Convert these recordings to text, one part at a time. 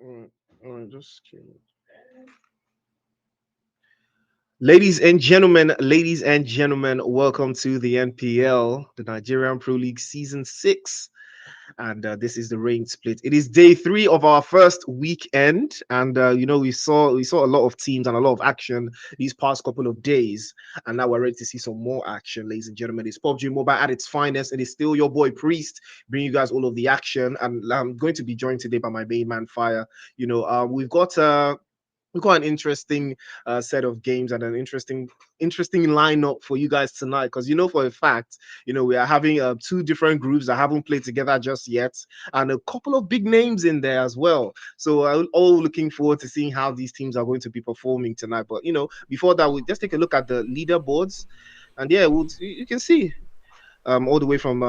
Mm, just kidding. Ladies and gentlemen, welcome to the NPL, the Nigerian Pro League Season 6. And this is the rain split. It is day 3 of our first weekend. And, we saw a lot of teams and a lot of action these past couple of days. And now we're ready to see some more action, ladies and gentlemen. It's PUBG Mobile at its finest. It is still your boy Priest bringing you guys all of the action. And I'm going to be joined today by my main man, Fire. We've got an interesting set of games and an interesting lineup for you guys tonight, because for a fact we are having two different groups that haven't played together just yet, and a couple of big names in there as well. So I'm all looking forward to seeing how these teams are going to be performing tonight. But before that, we just take a look at the leaderboards, and yeah, you can see all the way from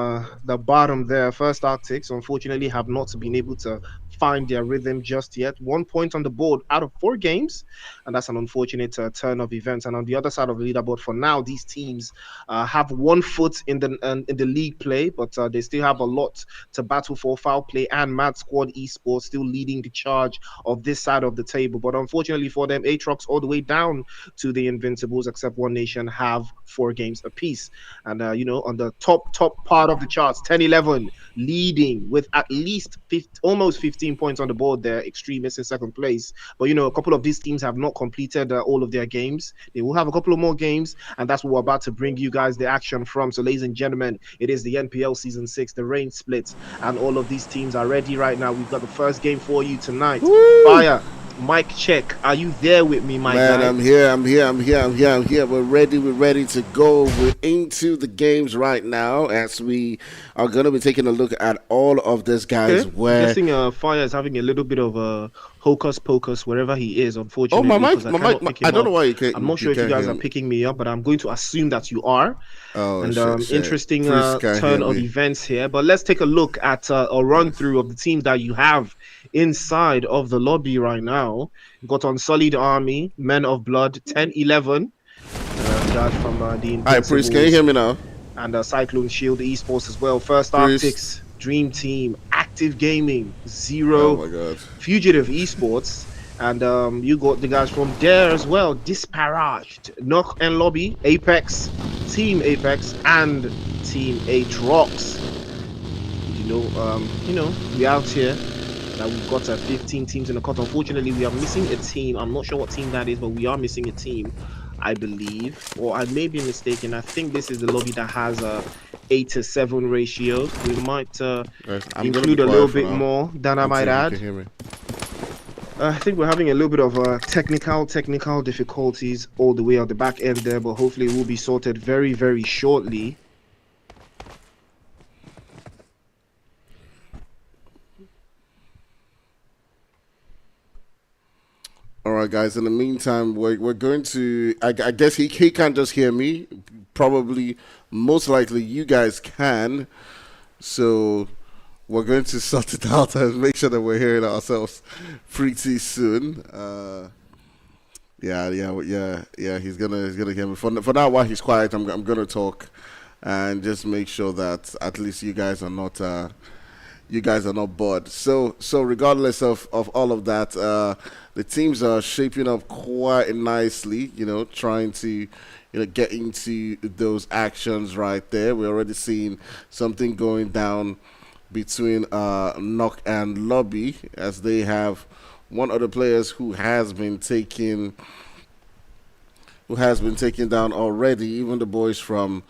the bottom there. First Arctics, unfortunately, have not been able to find their rhythm just yet. 1 point on the board out of 4 games, and that's an unfortunate turn of events. And on the other side of the leaderboard, for now, these teams have 1 foot in the league play, but they still have a lot to battle for. Foul Play and Mad Squad Esports still leading the charge of this side of the table. But unfortunately for them, Aatrox all the way down to the Invincibles, except One Nation, have 4 games apiece. And on the top part of the charts, 10-11 leading with at least almost 15 points on the board there. Extremists in second place. But a couple of these teams have not completed all of their games. They will have a couple of more games, and that's what we're about to bring you guys the action from. So, ladies and gentlemen, it is the NPL Season 6, the rain splits, and all of these teams are ready right now. We've got the first game for you tonight. Woo! Fire. Mic check. Are you there with me, my Man, guy? I'm here. We're ready to go. We're into the games right now as we are going to be taking a look at all of this, guys. Okay. Where Guessing Fire is having a little bit of a hocus pocus wherever he is, oh unfortunately, because I cannot pick I him don't know up. why I'm not you sure if you can't guys hear are me. picking me up, but I'm going to assume that you are. Oh And shit. interesting Priest can't hear turn of me. events here. But let's take a look at a run through of the teams that you have inside of the lobby right now. You've got Unsullied Army, Men of Blood, 10-11. The guys from the All right, Priest, can you Invincibles hear me now? and Cyclone Shield Esports as well. First Priest. Arctics, Dream Team, Active Gaming, Oh Zero, my god. Fugitive Esports, and you got the guys from there as well. Disparaged, Knock and Lobby, Apex, Team Apex, and Team Aatrox. We out here. That we've got 15 teams in the cut. Unfortunately, we are missing a team. I'm not sure what team that is, but we are missing a team, I believe, or I may be mistaken. I think this is the lobby that has a 8-to-7 ratio. We might Guys, I'm gonna be include a little quiet for bit now more than I and see might if you add. can hear me. I think we're having a little bit of technical difficulties all the way on the back end there, but hopefully it will be sorted very, very shortly. All right, guys. In the meantime, we're going to. I guess he can't just hear me. Probably, most likely, you guys can. So we're going to sort it out and make sure that we're hearing ourselves pretty soon. Yeah. He's gonna hear me. For now, while he's quiet, I'm gonna talk and just make sure that at least you guys are not. You guys are not bored. So regardless of all of that, the teams are shaping up quite nicely. Trying to get into those actions right there. We're already seeing something going down between Knock and Lobby, as they have one of the players who has been taken down already. Even the boys from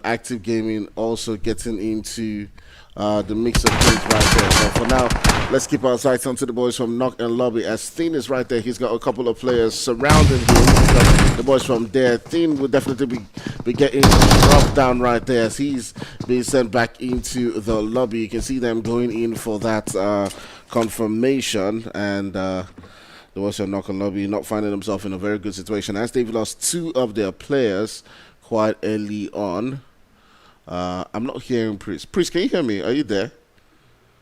Active Gaming also getting into the mix of things right there. But for now, let's keep our sights onto the boys from Knock and Lobby. As Thin is right there, he's got a couple of players surrounding him. The boys from there, Thin will definitely be getting dropped down right there as he's being sent back into the lobby. You can see them going in for that confirmation, and the boys from Knock and Lobby not finding themselves in a very good situation as they've lost 2 of their players quite early on. I'm not hearing Priest. Priest, can you hear me? Are you there?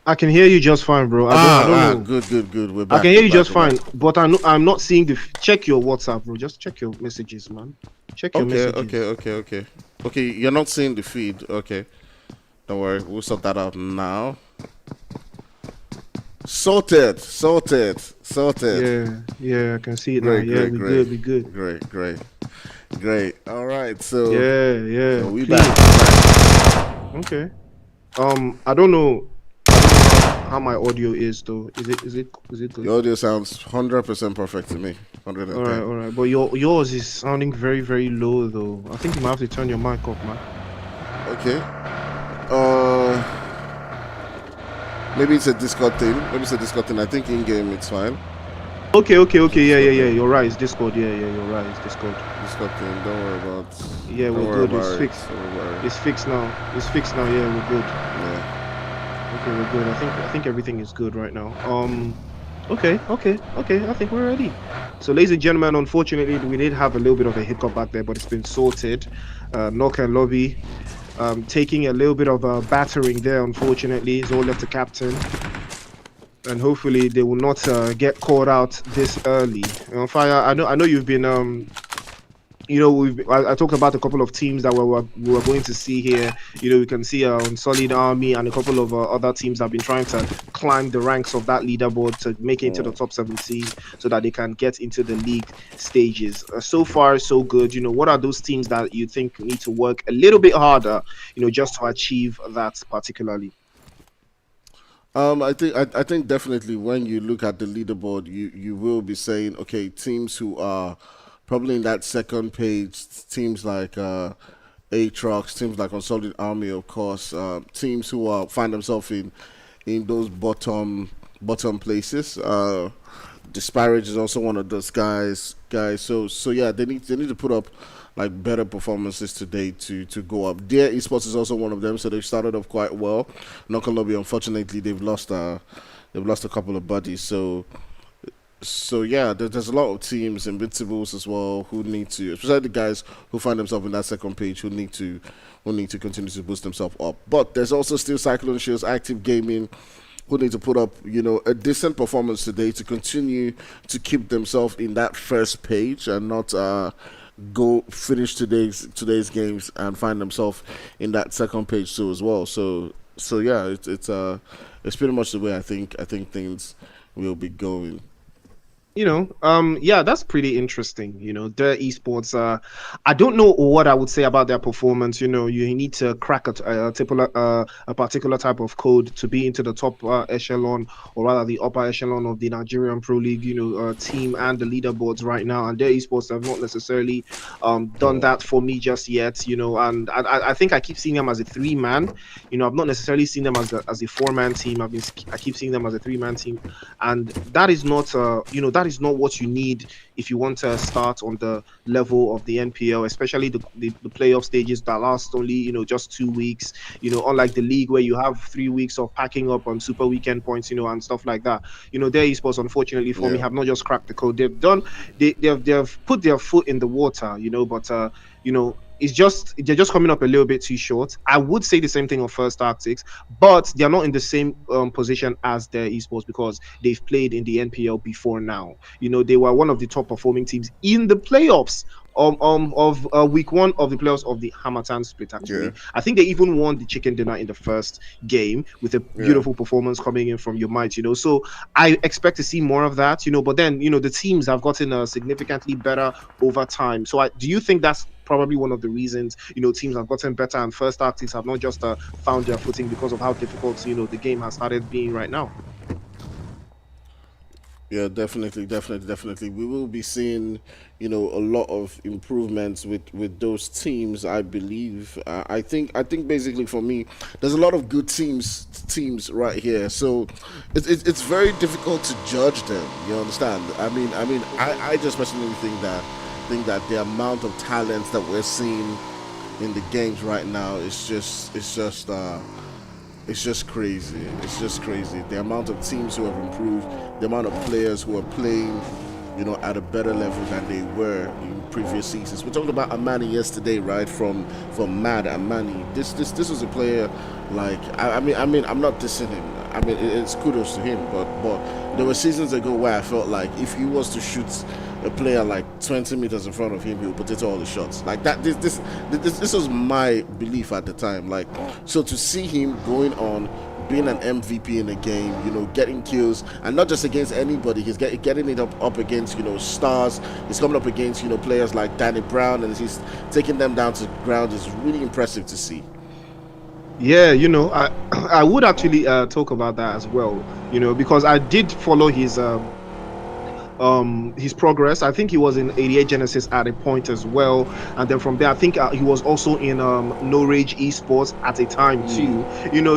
I can hear you just fine, bro. I don't know. Good. We're back. I can hear you just fine, but I'm not seeing the. Check your WhatsApp, bro. Just check your messages, man. Check your messages. Okay, you're not seeing the feed. Okay. Don't worry. We'll sort that out now. Sorted. Yeah, I can see it now. Great, Yeah, great, we great, good, we good. great. All right, Yeah, so yeah, we back. clean. Okay. I don't know how my audio is though. Is it good? Your audio sounds 100% perfect to me. 110. All right. But yours is sounding very, very low though. I think you might have to turn your mic up, man. Okay. Uh, maybe it's a Discord thing. I think in game it's fine. It's a Okay. Discord Yeah. thing. You're right. It's Discord. Yeah. You're right. It's Discord. Discord thing. Don't worry about. Yeah, Don't we're worry good. It's about it. fixed. Don't worry about it. It's fixed now. It's fixed now. Yeah, we're good. Yeah. Okay, we're good. I think everything is good right now. Okay. I think we're ready. So, ladies and gentlemen, unfortunately, we did have a little bit of a hiccup back there, but it's been sorted. Knock and lobby, taking a little bit of a battering there. Unfortunately, it's all left to captain, and hopefully they will not get caught out this early. Fire. I know you've been I talked about a couple of teams that we were going to see here. We can see Solid Army and a couple of other teams that have been trying to climb the ranks of that leaderboard to make it into the top 17 so that they can get into the league stages. So far, so good. What are those teams that you think need to work a little bit harder, just to achieve that particularly? I think definitely when you look at the leaderboard, you will be saying, okay, teams who are probably in that second page, teams like Aatrox, teams like Consolid Army, of course, teams who find themselves in those bottom places. Disparage is also one of those guys. So yeah, they need to put up like better performances today to go up. Their esports is also one of them, so they started off quite well. Not gonna be, unfortunately, they've lost a couple of buddies. So yeah, there's a lot of teams, Invincibles as well, who need to, especially the guys who find themselves in that second page, who need to continue to boost themselves up. But there's also still Cyclone Shields, Active Gaming, who need to put up, a decent performance today to continue to keep themselves in that first page and not go finish today's games and find themselves in that second page too as well. So yeah, it's pretty much the way I think things will be going. Yeah, that's pretty interesting. Their esports. I don't know what I would say about their performance. You need to crack a particular type of code to be into the top echelon, or rather the upper echelon of the Nigerian Pro League, team and the leaderboards right now. And their esports have not necessarily done that for me just yet. And I think I keep seeing them as a three-man. I've not necessarily seen them as a four-man team. I keep seeing them as a three-man team, and that is not that is not what you need if you want to start on the level of the NPL, especially the playoff stages that last only just 2 weeks. Unlike the league where you have 3 weeks of packing up on super weekend points, and stuff like that. Their esports, unfortunately for me, Yeah. have not just cracked the code. They've put their foot in the water, but it's just they're just coming up a little bit too short. I would say the same thing of First Tactics, but they're not in the same position as their esports because they've played in the NPL before now. They were one of the top performing teams in the playoffs of week one of the playoffs of the Hamatan split. Yeah. Actually, I think they even won the chicken dinner in the first game with a Yeah. beautiful performance coming in from your might. So I expect to see more of that. But then the teams have gotten significantly better over time. So do you think that's probably one of the reasons teams have gotten better and First Tactics have not just found their footing because of how difficult the game has started being right now? Yeah, definitely. We will be seeing, a lot of improvements with those teams. I believe. I think basically for me, there's a lot of good teams right here. So it's very difficult to judge them. You understand? I just personally think that the amount of talent that we're seeing in the games right now is just crazy. It's just crazy. The amount of teams who have improved, the amount of players who are playing, at a better level than they were in previous seasons. We talked about Amani yesterday, right? From Mad Amani. This was a player like I mean I'm not dissing him. It's kudos to him, but there were seasons ago where I felt like if he was to shoot a player like 20 meters in front of him, he would potato all the shots. Like that. This was my belief at the time. Like, so to see him going on, being an MVP in a game, getting kills, and not just against anybody. He's getting it up against, stars. He's coming up against, players like Danny Brown, and he's taking them down to the ground. Is really impressive to see. Yeah, I I would actually talk about that as well, because I did follow his progress. I think he was in 88 Genesis at a point as well, and then from there I think he was also in No Rage Esports at a time too.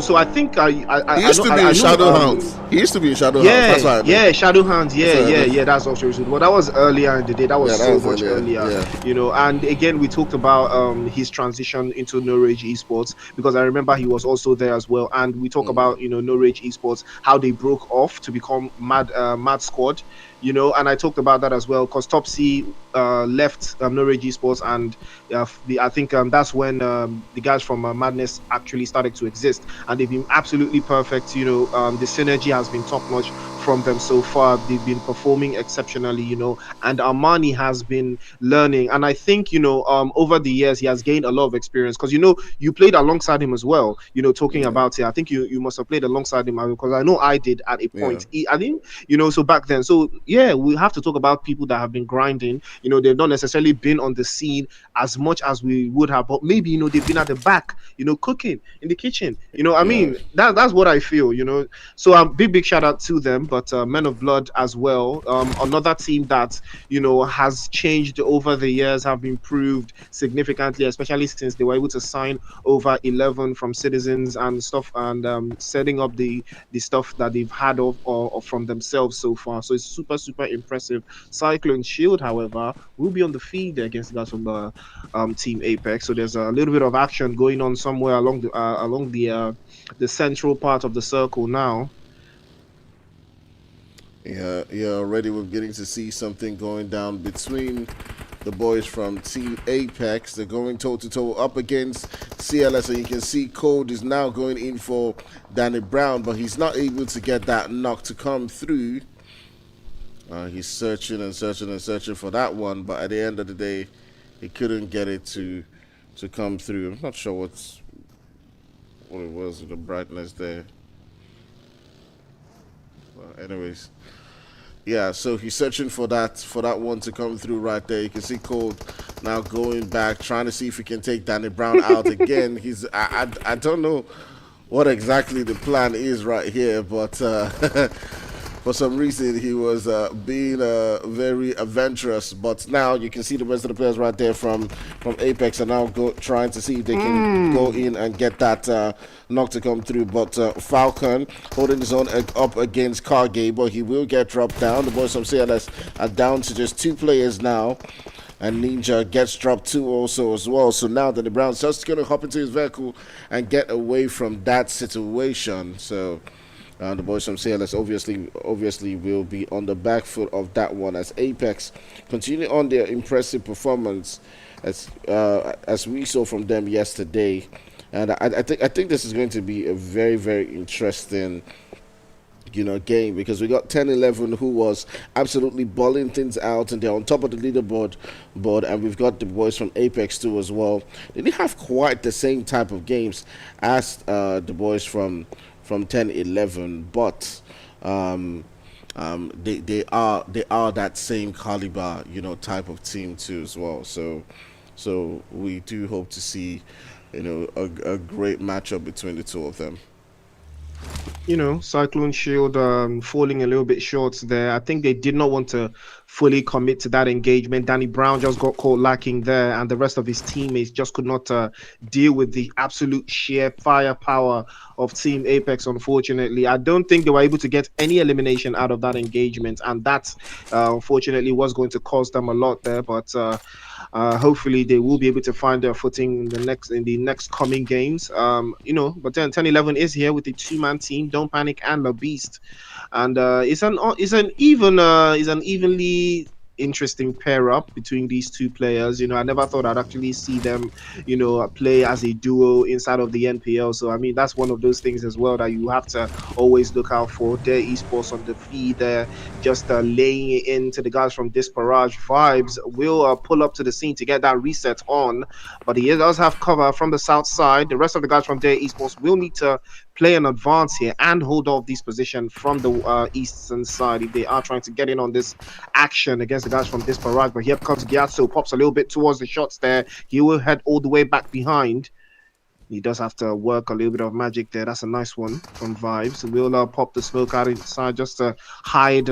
So I think He I used know to be in I know Shadow Hounds. He used to be in Shadow Hounds. yeah, That's what I know. yeah, Shadow Hands. That's Yeah, what I yeah, know. yeah. That's also true. But that was earlier in the day. That was Yeah, that so was much earlier. earlier. Yeah. And again, we talked about his transition into No Rage Esports, because I remember he was also there as well. And we talk about No Rage Esports, how they broke off to become Mad Squad. And I talked about that as well, because Topsy left No Rage Esports, and I think that's when the guys from Madness actually started to exist, and they've been absolutely perfect. The synergy has been top notch from them so far. They've been performing exceptionally, and Armani has been learning. And I think, over the years, he has gained a lot of experience, because, you played alongside him as well, talking Yeah. about it. I think you must have played alongside him, because I know I did at a Yeah. point. I think, so back then. So, yeah, we have to talk about people that have been grinding. They've not necessarily been on the scene as much as we would have, but maybe, they've been at the back, cooking in the kitchen. I Yeah. mean, that's what I feel, so big shout out to them. But Men of Blood as well, another team that has changed over the years, have improved significantly, especially since they were able to sign over 11 from Citizens and stuff, and setting up the stuff that they've had of from themselves so far. So it's super impressive. Cyclone Shield, however, will be on the field against the guys from Team Apex. So there's a little bit of action going on somewhere along the central part of the circle now. Yeah, yeah. Already we're getting to see something going down between the boys from Team Apex. They're going toe to toe up against CLS, and you can see Code is now going in for Danny Brown, but he's not able to get that knock to come through. He's searching and searching and searching for that one, but at the end of the day, he couldn't get it to come through. I'm not sure what it was with the brightness there. Well, anyways, yeah, so he's searching for that one to come through right there. You can see Cole now going back, trying to see if he can take Danny Brown out again. I don't know what exactly the plan is right here, but for some reason he was being very adventurous. But now you can see the rest of the players right there from Apex are now trying to see if they can go in and get that knock to come through. But Falcon holding his own up against Cargay, but he will get dropped down. The boys from CLS are down to just two players now. And Ninja gets dropped too also as well. So now that the Browns just going to hop into his vehicle and get away from that situation. So the boys from CLS obviously will be on the back foot of that one as Apex continue on their impressive performance as we saw from them yesterday. And I think this is going to be a very interesting game, because we got 10-11 who was absolutely balling things out, and they're on top of the leaderboard, and we've got the boys from Apex too as well. They didn't have quite the same type of games as the boys from 10-11, but they are that same caliber, type of team too as well. So we do hope to see, a great matchup between the two of them. Cyclone Shield falling a little bit short there. I think they did not want to fully commit to that engagement. Danny Brown just got caught lacking there, and the rest of his teammates just could not deal with the absolute sheer firepower of Team Apex, unfortunately. I don't think they were able to get any elimination out of that engagement, and that, unfortunately, was going to cost them a lot there. But hopefully they will be able to find their footing in the next coming games. But then 10-11 is here with a two-man team. Don't Panic and the Beast, and it's an evenly interesting pair up between these two players. I never thought I'd actually see them, play as a duo inside of the NPL. So I mean, that's one of those things as well that you have to always look out for. Their esports on the feed there, just laying it into the guys from Disparage Vibes will pull up to the scene to get that reset on. But he does have cover from the south side. The rest of the guys from their esports will need to play an advance here and hold off this position from the eastern side if they are trying to get in on this action against the guys from Disparage. But here comes Gyatso, pops a little bit towards the shots there. He will head all the way back behind. He does have to work a little bit of magic there. That's a nice one from Vibes. We'll pop the smoke out inside just to hide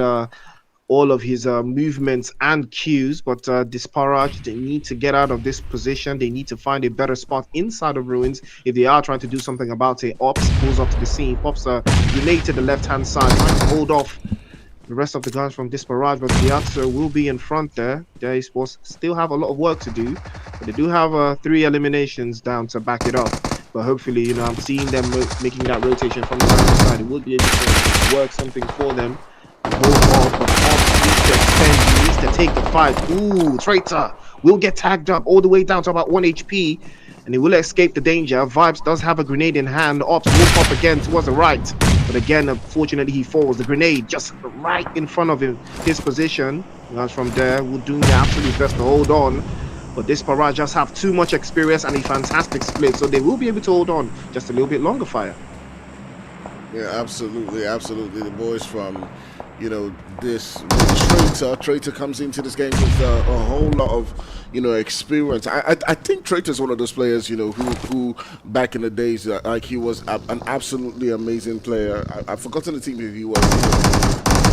all of his movements and cues. But Disparage, they need to get out of this position. They need to find a better spot inside of Ruins if they are trying to do something about it. Ops pulls up to the scene, pops a grenade to the left-hand side, trying to hold off the rest of the guys from Disparage, but Gyatso will be in front there. They still have a lot of work to do, but they do have 3 eliminations down to back it up. But hopefully, you know, I'm seeing them making that rotation from the right side. It would be able to work something for them. Hold on, but Ops needs to extend. He needs to take the fight. Ooh, Traitor will get tagged up all the way down to about 1 HP, and he will escape the danger. Vibes does have a grenade in hand. Ops will pop again towards the right. But again, unfortunately, he falls. The grenade just right in front of him. His position. Guys from there will do their absolute best to hold on. But Disparage just have too much experience and a fantastic split. So they will be able to hold on just a little bit longer, Fire. Yeah, absolutely. The boys from, you know, this Traitor comes into this game with a whole lot of, you know, experience. I think Traitor's one of those players, you know, who back in the days, like he was an absolutely amazing player. I've forgotten the team he was.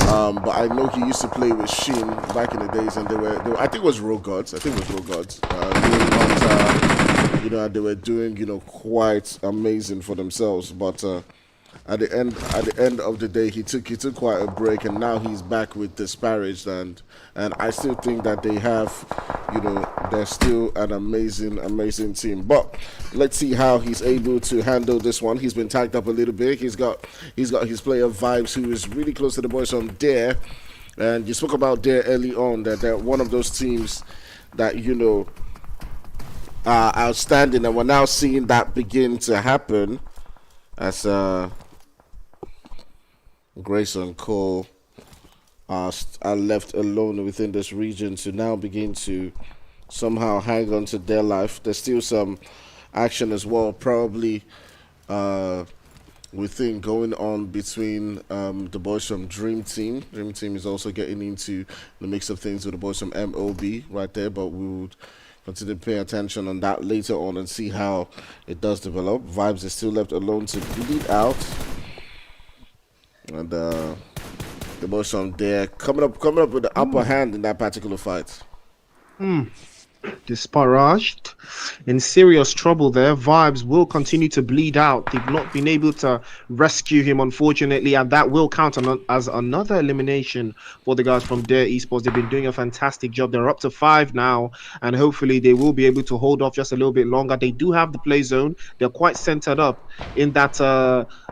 But I know he used to play with Shin back in the days, and they were I think it was Rogue Gods. You know, they were doing, you know, quite amazing for themselves. But at the end of the day, he took quite a break, and now he's back with Disparaged, and I still think that they have, you know, they're still an amazing team. But let's see how he's able to handle this one. He's been tagged up a little bit. He's got his player Vibes, who is really close to the boys from Dare, and you spoke about Dare early on, that they're one of those teams that, you know, are outstanding, and we're now seeing that begin to happen as Grayson Cole are left alone within this region to now begin to somehow hang on to their life. There's still some action as well, probably we think going on between the boys from Dream Team. Dream Team is also getting into the mix of things with the boys from MOB right there, but we would continue to pay attention on that later on and see how it does develop. Vibes is still left alone to bleed out. And the boys from there coming up with the upper hand in that particular fight. Disparaged in serious trouble there. Vibes will continue to bleed out. They've not been able to rescue him, unfortunately, and that will count as another elimination for the guys from Dare Esports. They've been doing a fantastic job. They're up to 5 now, and hopefully they will be able to hold off just a little bit longer. They do have the play zone. They're quite centered up in that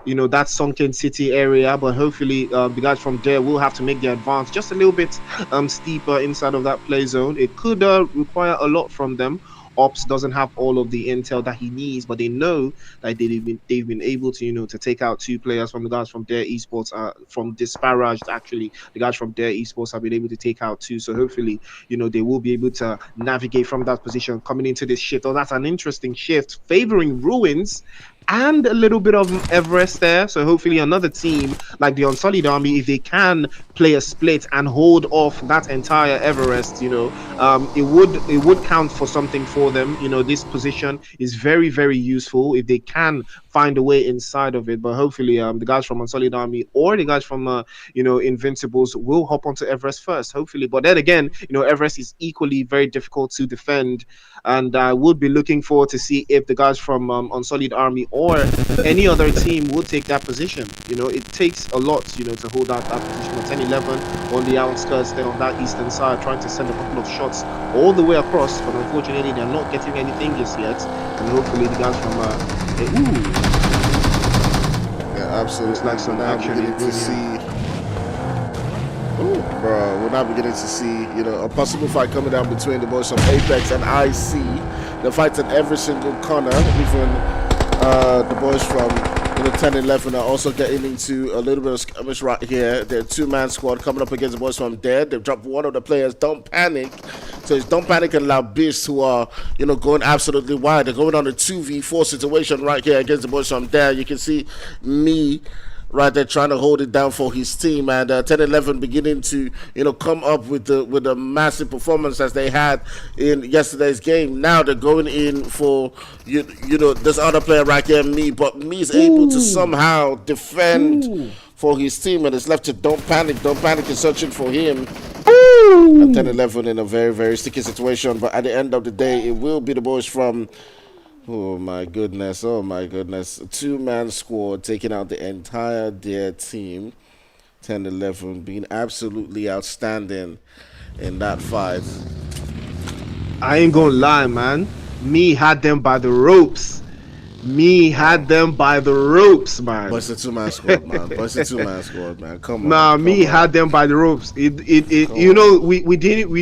you know, that sunken city area, but hopefully the guys from Dare will have to make the advance just a little bit steeper inside of that play zone. It could require a lot from them. Ops doesn't have all of the intel that he needs, but they know that they've been able to, you know, to take out 2 players from the guys from Dare Esports, from Disparaged. Actually, the guys from Dare Esports have been able to take out 2, so hopefully, you know, they will be able to navigate from that position coming into this shift. Oh, that's an interesting shift favoring Ruins and a little bit of Everest there. So hopefully another team like the Unsullied Army, if they can play a split and hold off that entire Everest, you know, it would count for something for them. You know, this position is very, very useful if they can find a way inside of it. But hopefully the guys from Unsullied Army or the guys from you know, Invincibles will hop onto Everest first, hopefully. But then again, you know, Everest is equally very difficult to defend, and I would be looking forward to see if the guys from Unsullied Army or any other team will take that position. You know, it takes a lot, you know, to hold out that position. 10-11 on the outskirts there on that eastern side, trying to send a couple of shots all the way across, but unfortunately they're not getting anything just yet. And hopefully the guys from yeah, absolutely. Looks like some action to see. Bro, we're now beginning to see, you know, a possible fight coming down between the boys from Apex and IC. The fights in every single corner. Even the boys from, you know, 10-11 are also getting into a little bit of skirmish right here. They're a 2-man squad coming up against the boys from Dead. They've dropped one of the players. Don't panic. So it's Don't Panic and Labish who are, going absolutely wild. They're going on a 2v4 situation right here against the boys from there. You can see me right there trying to hold it down for his team, and 10-11 beginning to come up with a massive performance as they had in yesterday's game. Now they're going in for this other player right here, me, but me is able to somehow defend for his team, and it's left to Don't Panic. Don't Panic is searching for him. And 10-11 in a very, very sticky situation, but at the end of the day, it will be the boys from oh my goodness. A two-man squad taking out the entire their team. 10-11 being absolutely outstanding in that fight. I ain't gonna lie, man. Me had them by the ropes. Man. But it's a two-man squad, man. Come on. Nah, me had them by the ropes. We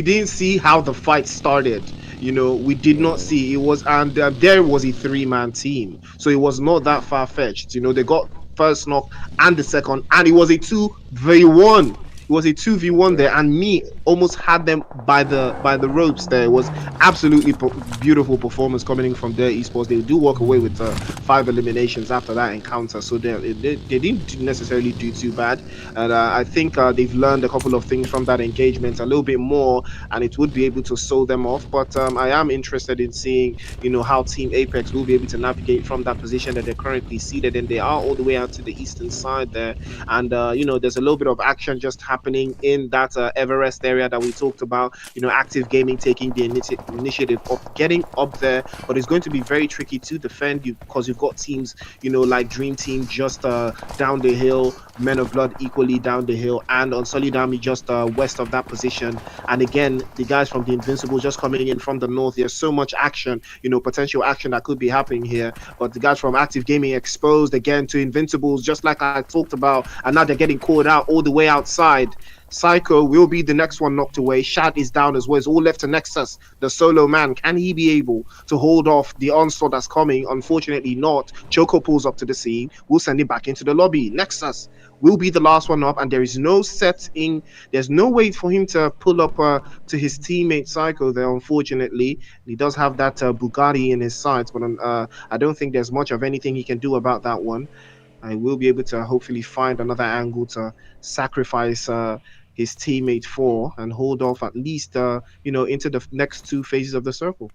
didn't see how the fight started. We did not see it was, and there was a 3-man team, so it was not that far-fetched. They got first knock and the second, and it was a 2v1. It was a 2v1 there, and me almost had them by the ropes there. It was absolutely beautiful performance coming in from their esports. They do walk away with 5 eliminations after that encounter, so they didn't necessarily do too bad. And I think they've learned a couple of things from that engagement, a little bit more, and it would be able to sew them off. But I am interested in seeing how Team Apex will be able to navigate from that position that they're currently seated in. They are all the way out to the eastern side there, and there's a little bit of action just happening in that Everest area that we talked about. Active Gaming taking the initiative of getting up there, but it's going to be very tricky to defend you because you've got teams, like Dream Team just down the hill, Men of Blood equally down the hill, and Unsullied Army just west of that position. And again, the guys from the Invincibles just coming in from the north. There's so much action, potential action that could be happening here. But the guys from Active Gaming exposed again to Invincibles, just like I talked about, and now they're getting called out all the way outside. Psycho will be the next one knocked away. Shad is down as well. It's all left to Nexus, the solo man. Can he be able to hold off the onslaught that's coming? Unfortunately not. Choco pulls up to the scene. We'll send him back into the lobby. Nexus will be the last one up, and there is no setting. There's no way for him to pull up to his teammate Psycho there, unfortunately. He does have that Bugatti in his sights, but I don't think there's much of anything he can do about that one. I will be able to hopefully find another angle to sacrifice his teammate for and hold off at least into the next 2 phases of the circle.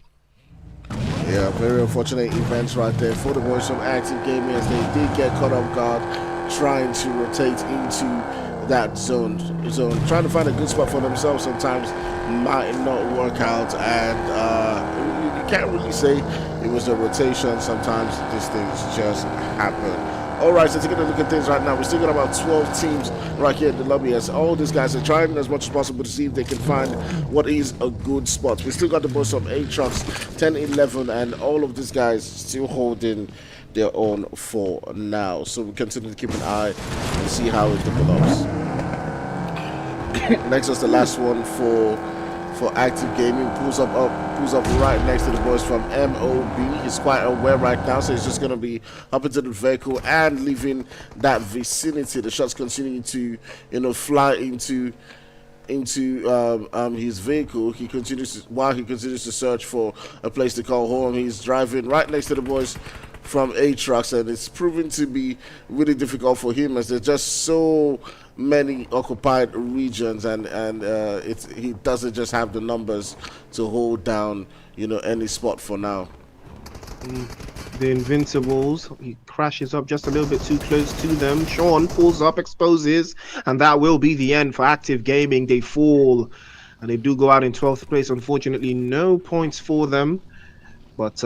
Yeah, very unfortunate events right there for the boys from Active Gaming, as they did get caught off guard trying to rotate into that zone. Trying to find a good spot for themselves sometimes might not work out, and you can't really say it was a rotation. Sometimes these things just happen. Alright, so taking a look at things right now, we're still got about 12 teams right here in the lobby, as all these guys are trying as much as possible to see if they can find what is a good spot. We still got the boys from Aatrox, 10-11, and all of these guys still holding their own for now. So we continue to keep an eye and see how it develops. Next was the last one for Active Gaming. Pulls up right next to the boys from MOB. He's quite aware right now, so he's just going to be up into the vehicle and leaving that vicinity. The shots continuing to fly into his vehicle. He continues to search for a place to call home. He's driving right next to the boys from Aatrox, and it's proving to be really difficult for him, as there's just so many occupied regions, and he doesn't just have the numbers to hold down any spot for now. The Invincibles, he crashes up just a little bit too close to them. Sean pulls up, exposes, and that will be the end for Active Gaming. They fall, and they do go out in 12th place. Unfortunately, no points for them, but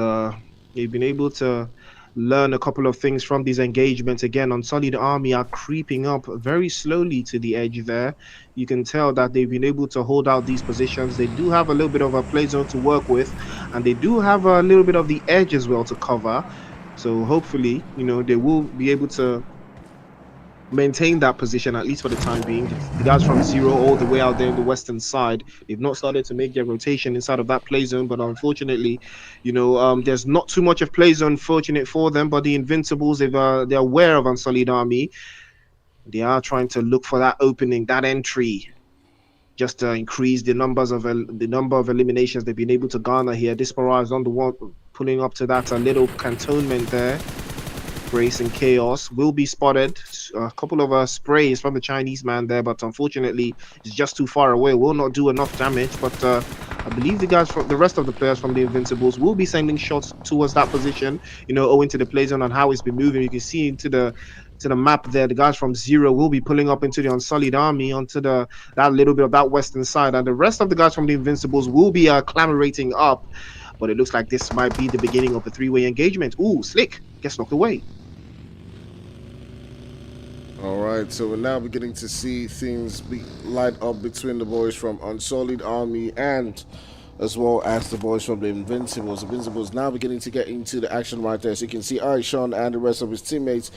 they've been able to learn a couple of things from these engagements. Again, Unsullied Army are creeping up very slowly to the edge there. You can tell that they've been able to hold out these positions. They do have a little bit of a play zone to work with, and they do have a little bit of the edge as well to cover. So hopefully, they will be able to maintain that position, at least for the time being. The guys from Zero all the way out there in the western side, they've not started to make their rotation inside of that play zone, but unfortunately, there's not too much of play zone fortunate for them. But the Invincibles, they're aware of Unsullied Army. They are trying to look for that opening, that entry. just to increase the number of eliminations they've been able to garner here. Dispara is on the one pulling up to that little cantonment there. Grace and Chaos will be spotted. A couple of sprays from the Chinese man there, but unfortunately, it's just too far away. Will not do enough damage. But I believe the guys from the rest of the players from the Invincibles will be sending shots towards that position. Owing to the play zone and how it's been moving, you can see into the map there. The guys from Zero will be pulling up into the Unsullied Army onto that little bit of that western side, and the rest of the guys from the Invincibles will be clamorating up. But it looks like this might be the beginning of a three-way engagement. Ooh, Slick gets knocked away. All right, so we're now beginning to see things light up between the boys from Unsullied Army and as well as the boys from the Invincibles. Invincibles now beginning to get into the action right there. So you can see Aishon and the rest of his teammates,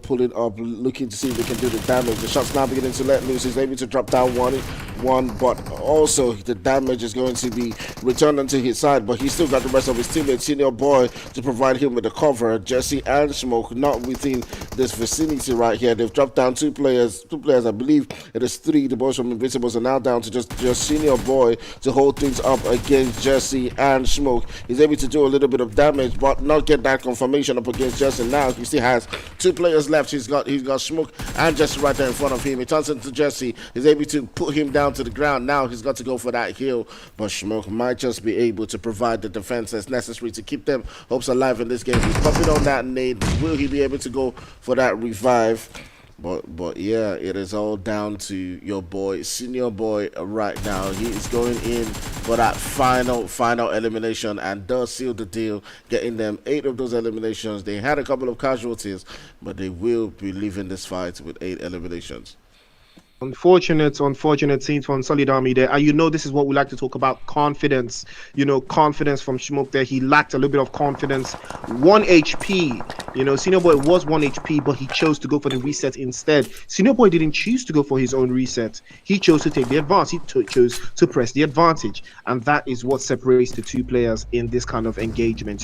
pulling up, looking to see if they can do the damage. The shots now beginning to let loose. He's able to drop down one, but also the damage is going to be returned onto his side. But he's still got the rest of his teammates, Senior Boy, to provide him with the cover. Jesse and Smoke not within this vicinity right here. They've dropped down two players, I believe it is three. The boys from Invincibles are now down to just Senior Boy to hold things up against Jesse and Smoke. He's able to do a little bit of damage, but not get that confirmation up against Jesse. Now he still has two players left. He's got Smoke and Jesse right there in front of him. He turns into Jesse. He's able to put him down to the ground. Now he's got to go for that heal, but Smoke might just be able to provide the defense that's necessary to keep them hopes alive in this game. He's popping on that nade. Will he be able to go for that revive? But yeah, it is all down to your boy, Senior Boy, right now. He is going in for that final elimination and does seal the deal, getting them 8 of those eliminations. They had a couple of casualties, but they will be leaving this fight with 8 eliminations. Unfortunate scenes from Solid Army there. And this is what we like to talk about, confidence. Confidence from Smoke there. He lacked a little bit of confidence. 1 HP. Senior Boy was 1 HP, but he chose to go for the reset instead. Senior Boy didn't choose to go for his own reset. He chose to take the advance. He chose to press the advantage. And that is what separates the two players in this kind of engagement.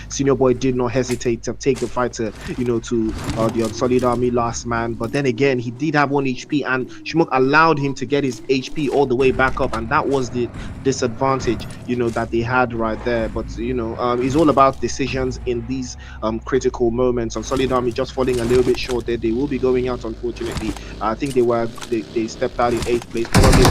Senior Boy did not hesitate to take the fight to the Unsullied Army last man. But then again, he did have 1 HP, and Smoke allowed him to get his HP all the way back up, and that was the disadvantage that they had right there. But it's all about decisions in these critical moments. Solid Army just falling a little bit short there. They will be going out, unfortunately. I think they stepped out in 8th place, probably.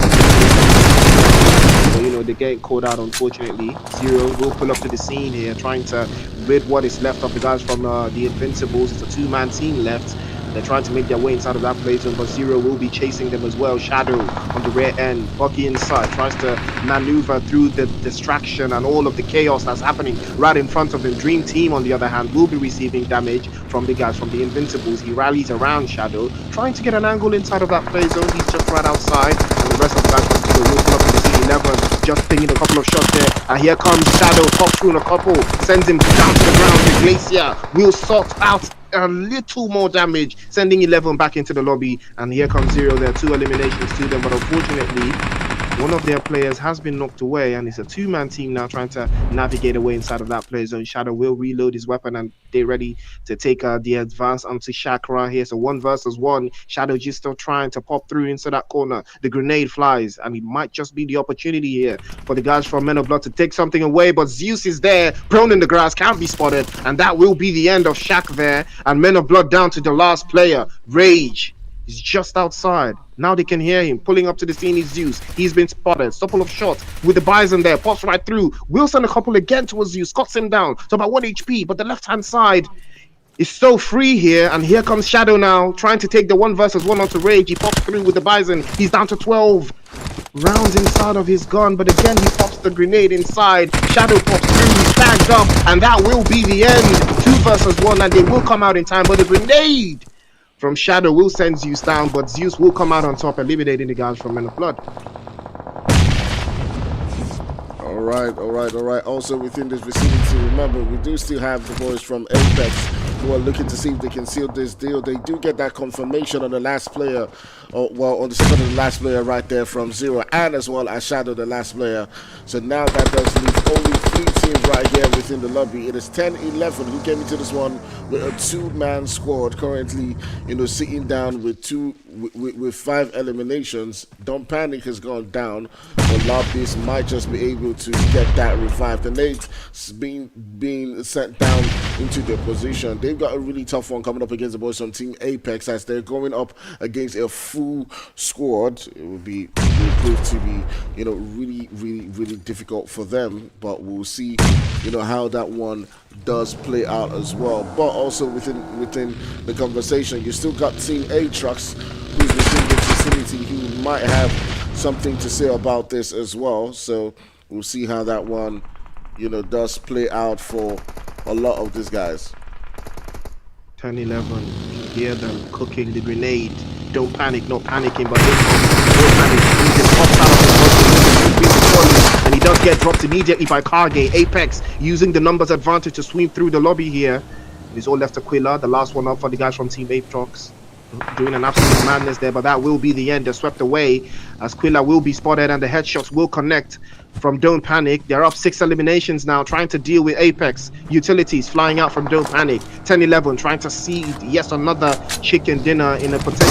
So, they're getting caught out, unfortunately. Zero will pull up to the scene here, trying to rid what is left of the guys from the Invincibles. It's a 2-man team left. They're trying to make their way inside of that play zone, but Zero will be chasing them as well. Shadow on the rear end. Bucky inside tries to maneuver through the distraction and all of the chaos that's happening right in front of him. Dream Team, on the other hand, will be receiving damage from the guys from the Invincibles. He rallies around Shadow, trying to get an angle inside of that play zone. He's just right outside, and the rest of the guys from Zero will pull up to the C11, just pinging a couple of shots there. And here comes Shadow, pops through a couple, sends him down to the ground. The Glacier will sort out a little more damage, sending 11 back into the lobby. And here comes Zero. There are 2 eliminations to them, but unfortunately one of their players has been knocked away, and it's a 2-man team now trying to navigate away inside of that play zone. Shadow will reload his weapon, and they're ready to take the advance onto Shakra here. So 1 versus 1. Shadow just still trying to pop through into that corner. The grenade flies, and it might just be the opportunity here for the guys from Men of Blood to take something away. But Zeus is there, prone in the grass, can't be spotted, and that will be the end of Shaq there. And Men of Blood down to the last player. Rage is just outside. Now they can hear him. Pulling up to the scene is Zeus. He's been spotted. Couple of shots with the Bison there. Pops right through. Wilson a couple again towards Zeus. Cuts him down. So about 1 HP. But the left-hand side is so free here. And here comes Shadow now, trying to take the 1 versus 1 onto Rage. He pops through with the Bison. He's down to 12 rounds inside of his gun. But again, he pops the grenade inside. Shadow pops through. He's tagged up. And that will be the end. 2 versus 1. And they will come out in time. But the grenade from Shadow will send Zeus down, but Zeus will come out on top, eliminating the guys from Men of Blood. All right. Also within this vicinity, remember, we do still have the boys from Apex who are looking to see if they can seal this deal. They do get that confirmation on the last player, on the second of the last player right there from Zero, and as well as Shadow, the last player. So now that does leave only 3 teams right here with within the lobby. It is 10-11 who came into this one with a two-man squad. Currently, sitting down with with 5 eliminations. Don't Panic has gone down, but Lobbies might just be able to get that revived. The Nate's being sent down into their position. They've got a really tough one coming up against the boys from Team Apex as they're going up against a full squad. It will prove to be, really, really, really difficult for them. But we'll see, how that one does play out as well. But also within the conversation, you still got Team Aatrox, who's within the vicinity, who might have something to say about this as well. So we'll see how that one, does play out for a lot of these guys. 10-11. You hear them cooking the grenade. Don't panic, not panicking, but don't panic. He just pops out of the and he does get dropped immediately by Karge. Apex using the numbers advantage to swing through the lobby here. It's all left to Quilla, the last one up for the guys from Team Aatrox. Doing an absolute madness there, but that will be the end. They're swept away as Quilla will be spotted and the headshots will connect from Don't Panic. They're up 6 eliminations now, trying to deal with Apex. Utilities flying out from Don't Panic. 10-11 trying to see yes another chicken dinner in a potential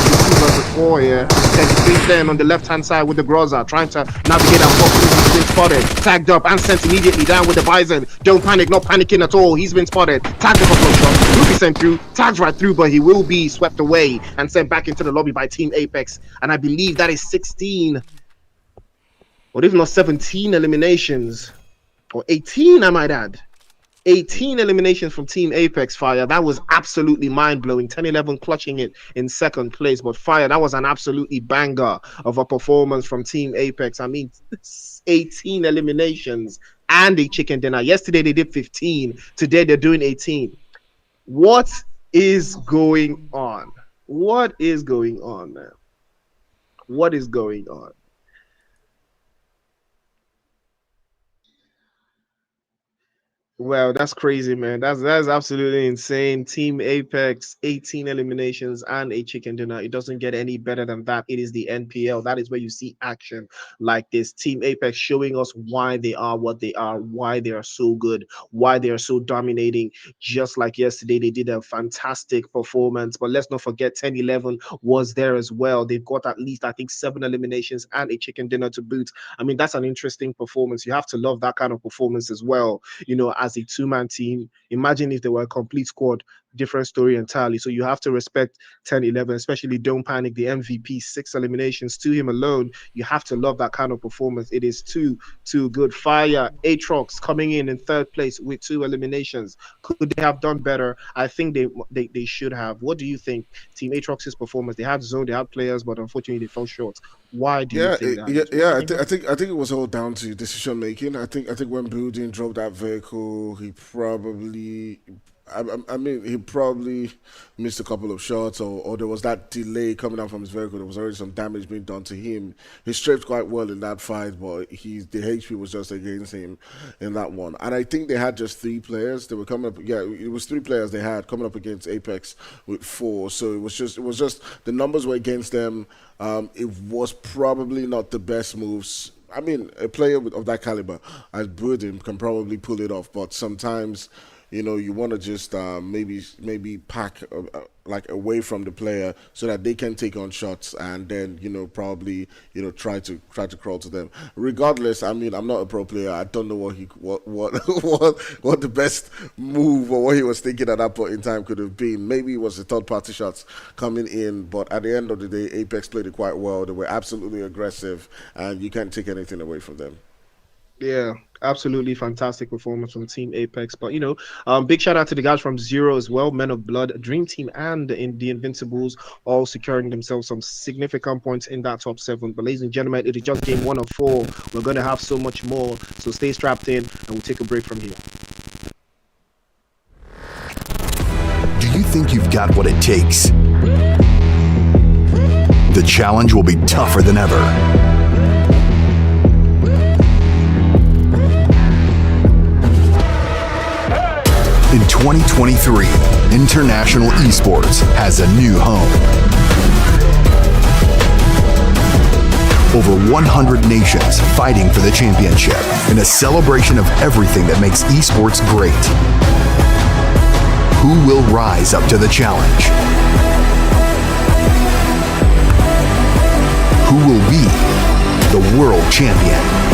2-4 here. 10-3 on the left hand side with the Groza, trying to navigate that box. He's been spotted, tagged up and sent immediately down with the Bison. Don't Panic, not panicking at all. He's been spotted, tagged up a couple of shots, will be sent through, tags right through, but he will be swept away and sent back into the lobby by Team Apex. And I believe that is 16 or if not 17 eliminations, or 18 I might add. 18 eliminations from Team Apex. Fire, that was absolutely mind-blowing. 10-11 clutching it in second place, but Fire, that was an absolutely banger of a performance from Team Apex. I mean, 18 eliminations and a chicken dinner. Yesterday they did 15, today they're doing 18. What is going on? What is going on, man? What is going on? Well, that's crazy, man. That's absolutely insane. Team Apex, 18 eliminations and a chicken dinner. It doesn't get any better than that. It is the NPL. That is where you see action like this. Team Apex showing us why they are what they are, why they are so good, why they are so dominating. Just like yesterday, they did a fantastic performance. But let's not forget 10-11 was there as well. They've got at least, I think, 7 eliminations and a chicken dinner to boot. I mean, that's an interesting performance. You have to love that kind of performance as well. As a two-man team. Imagine if they were a complete squad, different story entirely. So you have to respect 10-11, especially Don't Panic, the MVP, 6 eliminations to him alone. You have to love that kind of performance. It is too good. Fire, Aatrox coming in third place with 2 eliminations. Could they have done better? I think they should have. What do you think? Team Aatrox's performance, they had zone, they had players, but unfortunately they fell short. Why do you think that? I think it was all down to decision making. I think when Building drove that vehicle, he probably missed a couple of shots, or there was that delay coming out from his vehicle. There was already some damage being done to him. He strafed quite well in that fight, but the HP was just against him in that one. And I think they had just 3 players. They were coming up. Yeah, it was 3 players they had coming up against Apex with 4. So it was just the numbers were against them. It was probably not the best moves. I mean, a player of that caliber as Burden can probably pull it off, but sometimes, you want to just maybe pack like away from the player so that they can take on shots and then probably try to crawl to them. Regardless, I mean, I'm not a pro player. I don't know what the best move or what he was thinking at that point in time could have been. Maybe it was the third party shots coming in, but at the end of the day, Apex played it quite well. They were absolutely aggressive, and you can't take anything away from them. Yeah, absolutely fantastic performance from Team Apex. But big shout out to the guys from Zero as well, Men of Blood, Dream Team, and in the Invincibles, all securing themselves some significant points in that top 7. But ladies and gentlemen, it is just game 1 of 4. We're going to have so much more, so stay strapped in and we'll take a break from here. Do you think you've got what it takes? The challenge will be tougher than ever. In 2023, international esports has a new home. Over 100 nations fighting for the championship in a celebration of everything that makes esports great. Who will rise up to the challenge? Who will be the world champion?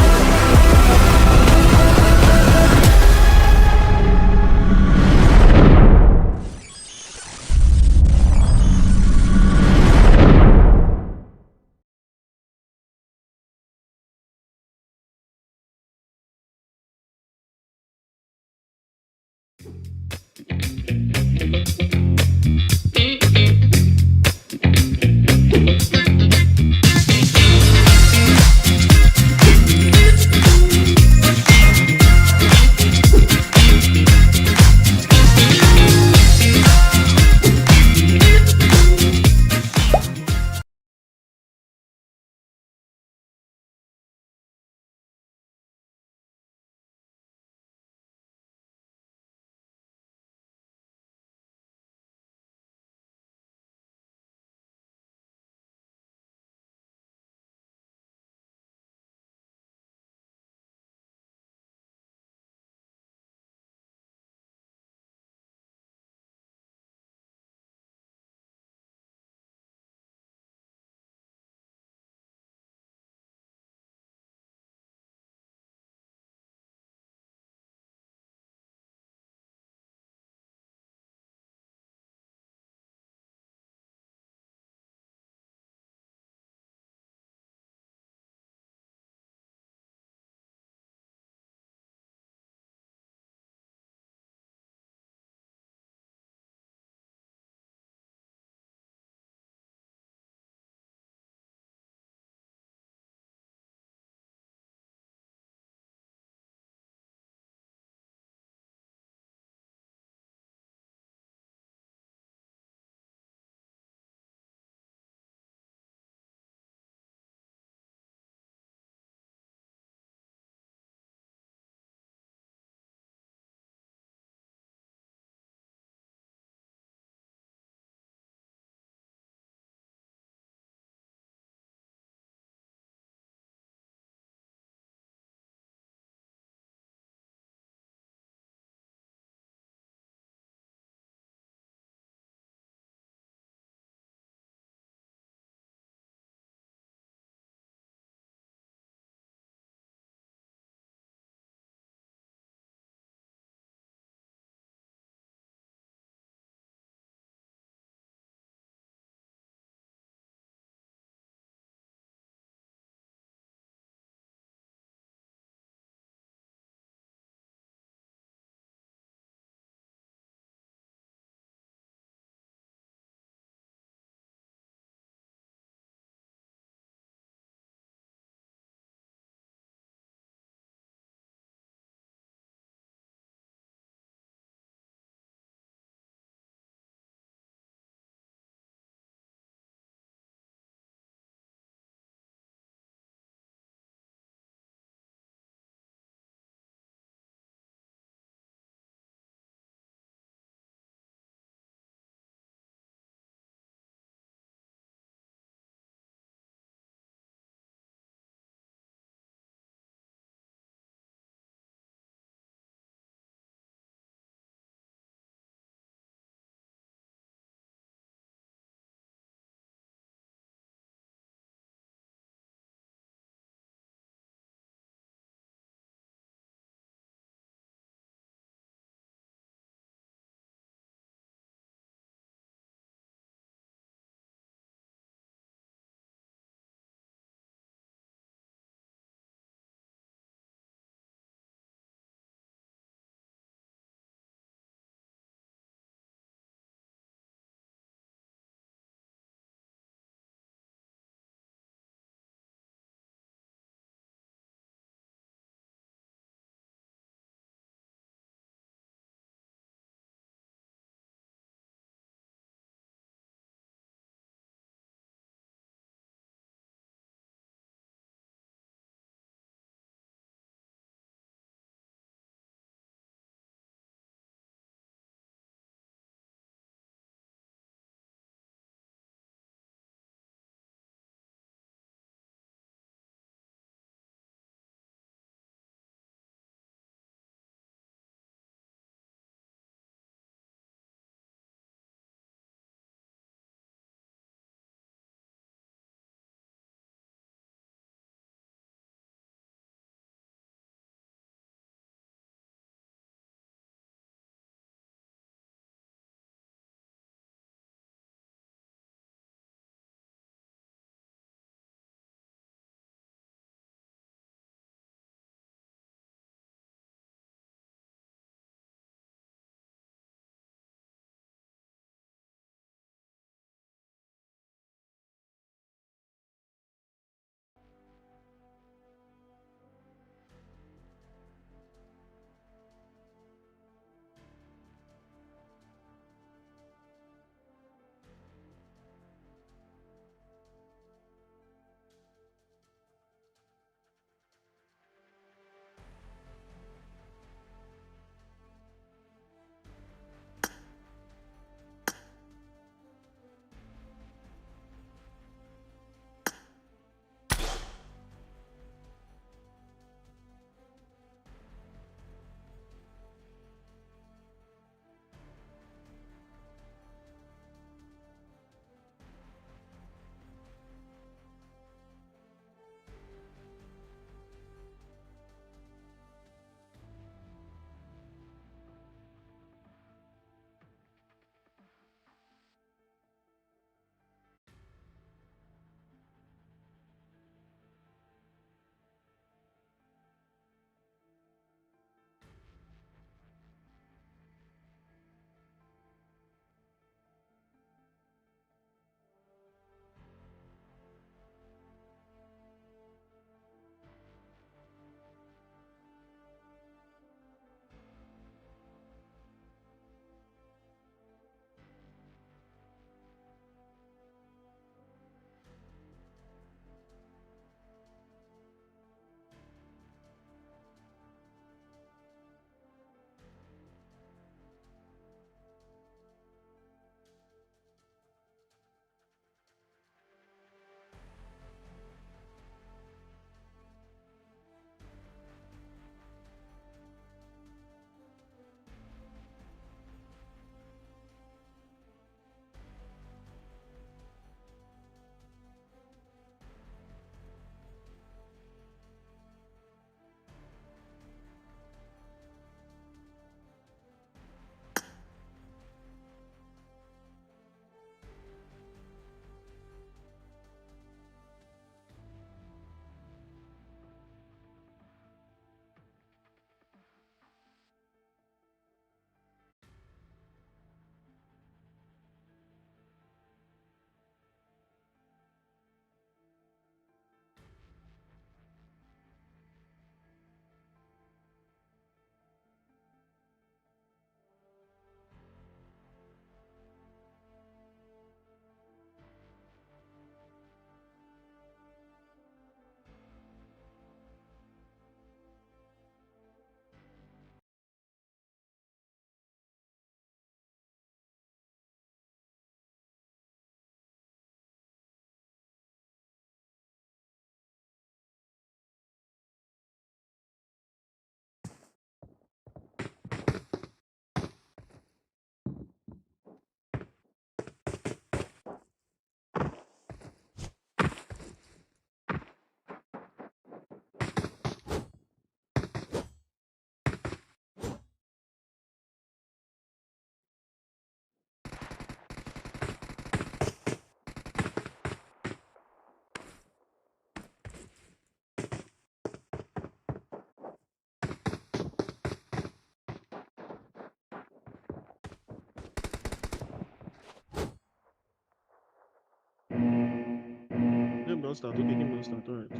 no start. Okay, game no start. All right.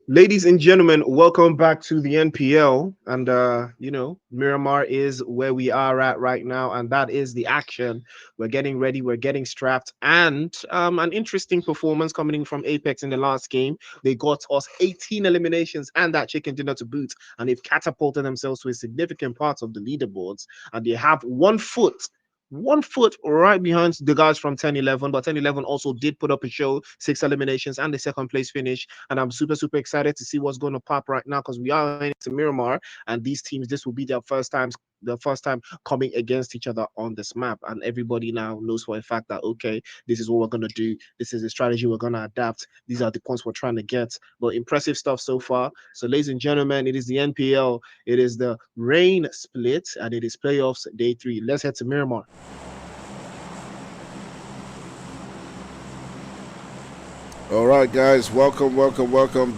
Ladies and gentlemen, welcome back to the NPL. And Miramar is where we are at right now, and that is the action. We're getting ready, we're getting strapped, and an interesting performance coming in from Apex in the last game. They got us 18 eliminations and that chicken dinner to boot, and they've catapulted themselves to a significant part of the leaderboards, and they have 1 foot right behind the guys from 10-11, but 10-11 also did put up a show, 6 eliminations and the second place finish. And I'm super, super excited to see what's going to pop right now, because we are into Miramar, and these teams, this will be the first time coming against each other on this map. And everybody now knows for a fact that, okay, this is what we're going to do. This is the strategy we're going to adapt. These are the points we're trying to get. But impressive stuff so far. So, ladies and gentlemen, it is the NPL. It is the rain split, and it is playoffs day 3. Let's head to Miramar. All right, guys, welcome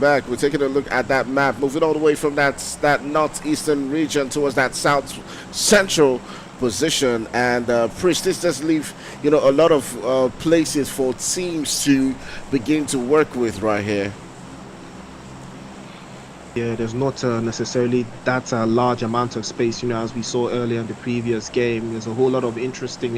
back. We're taking a look at that map, moving all the way from that northeastern region towards that south central position. And Priest, this does leave a lot of places for teams to begin to work with right here. Yeah, there's not necessarily that large amount of space, as we saw earlier in the previous game. There's a whole lot of interesting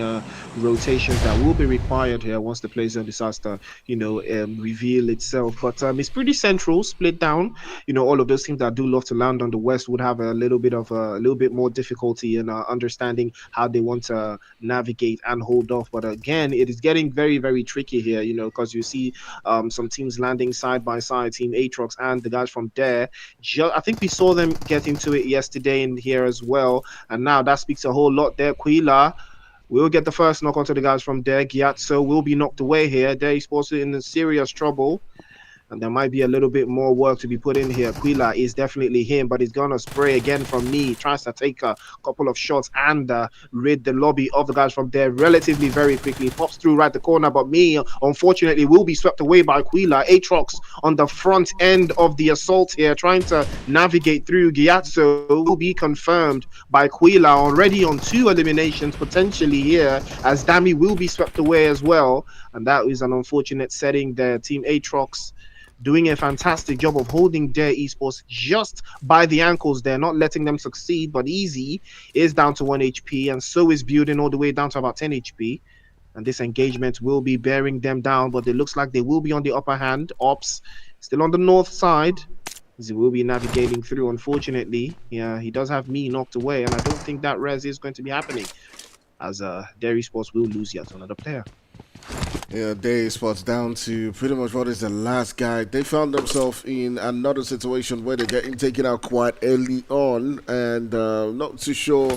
rotations that will be required here once the plays zone decides to, reveal itself. But it's pretty central, split down. All of those teams that do love to land on the west would have a little bit more difficulty in understanding how they want to navigate and hold off. But again, it is getting very, very tricky here, because you see some teams landing side by side, Team Aatrox and the guys from Dare. I think we saw them get into it yesterday in here as well, and now that speaks a whole lot there. Quila will get the first knock onto the guys from Dare. Gyatso will be knocked away here. Dare is supposed to be in serious trouble, and there might be a little bit more work to be put in here. Quila is definitely him, but he's gonna spray again from me. Tries to take a couple of shots and rid the lobby of the guys from there relatively very quickly. Pops through right the corner, but me, unfortunately, will be swept away by Quila. Aatrox on the front end of the assault here, trying to navigate through. Gyatso will be confirmed by Quila, already on 2 eliminations potentially here, as Dami will be swept away as well. And that is an unfortunate setting there. Team Aatrox doing a fantastic job of holding Dare Esports just by the ankles there, not letting them succeed. But Easy is down to 1 HP, and so is Building all the way down to about 10 HP. And this engagement will be bearing them down, but it looks like they will be on the upper hand. Ops still on the north side, as he will be navigating through. Unfortunately, yeah, he does have me knocked away, and I don't think that res is going to be happening, as Dare Esports will lose yet another player. Yeah, Dare Esports down to pretty much what is the last guy. They found themselves in another situation where they're getting taken out quite early on, and not too sure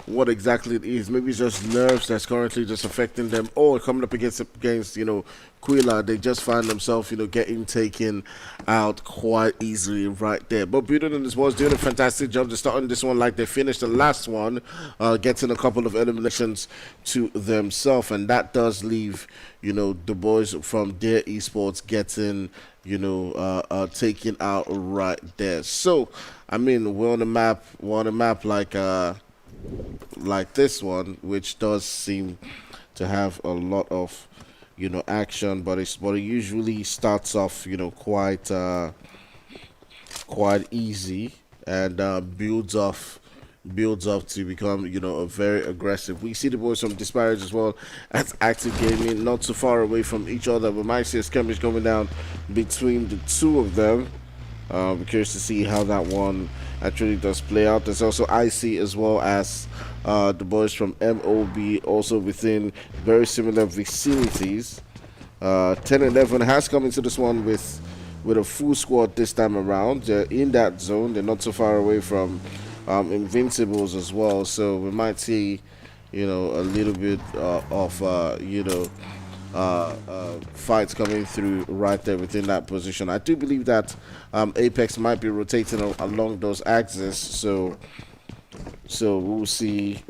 what exactly it is. Maybe it's just nerves that's currently just affecting them, or coming up against Quila, they just find themselves getting taken out quite easily right there. But Building and his boys doing a fantastic job. They're starting this one like they finished the last one, getting a couple of eliminations to themselves, and that does leave the boys from Dare Esports getting taken out right there. So I mean, we're on a map like this one, which does seem to have a lot of action, but it usually starts off quite easy, and builds up to become a very aggressive. We see the boys from Disparage as well as Active Gaming not too far away from each other. We might see a skirmish going down between the two of them. We're curious to see how that one actually does play out. There's also IC as well as the boys from MOB, also within very similar vicinities. 10-11 has come into this one with a full squad this time around. They're in that zone. They're not so far away from Invincibles as well. So we might see, a little bit of fights coming through right there within that position. I do believe that Apex might be rotating along those axes, so we'll see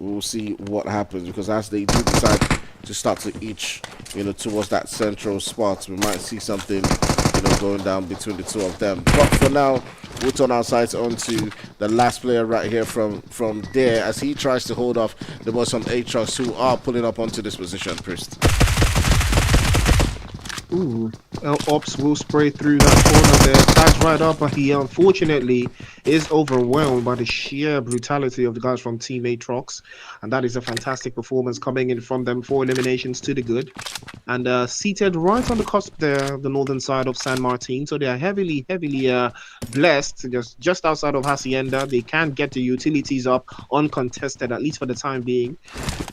what happens, because as they do decide to start to each towards that central spot, we might see something going down between the two of them. But for now, we'll turn our sights onto the last player right here from there, as he tries to hold off the boys from Aatrox, who are pulling up onto this position. Priest. Ooh, Ops will spray through that corner there. Tags right up, but he unfortunately is overwhelmed by the sheer brutality of the guys from Team Atrox. And that is a fantastic performance coming in from them. 4 eliminations to the good. And seated right on the cusp there, the northern side of San Martin. So they are heavily blessed, just outside of Hacienda. They can get the utilities up uncontested, at least for the time being.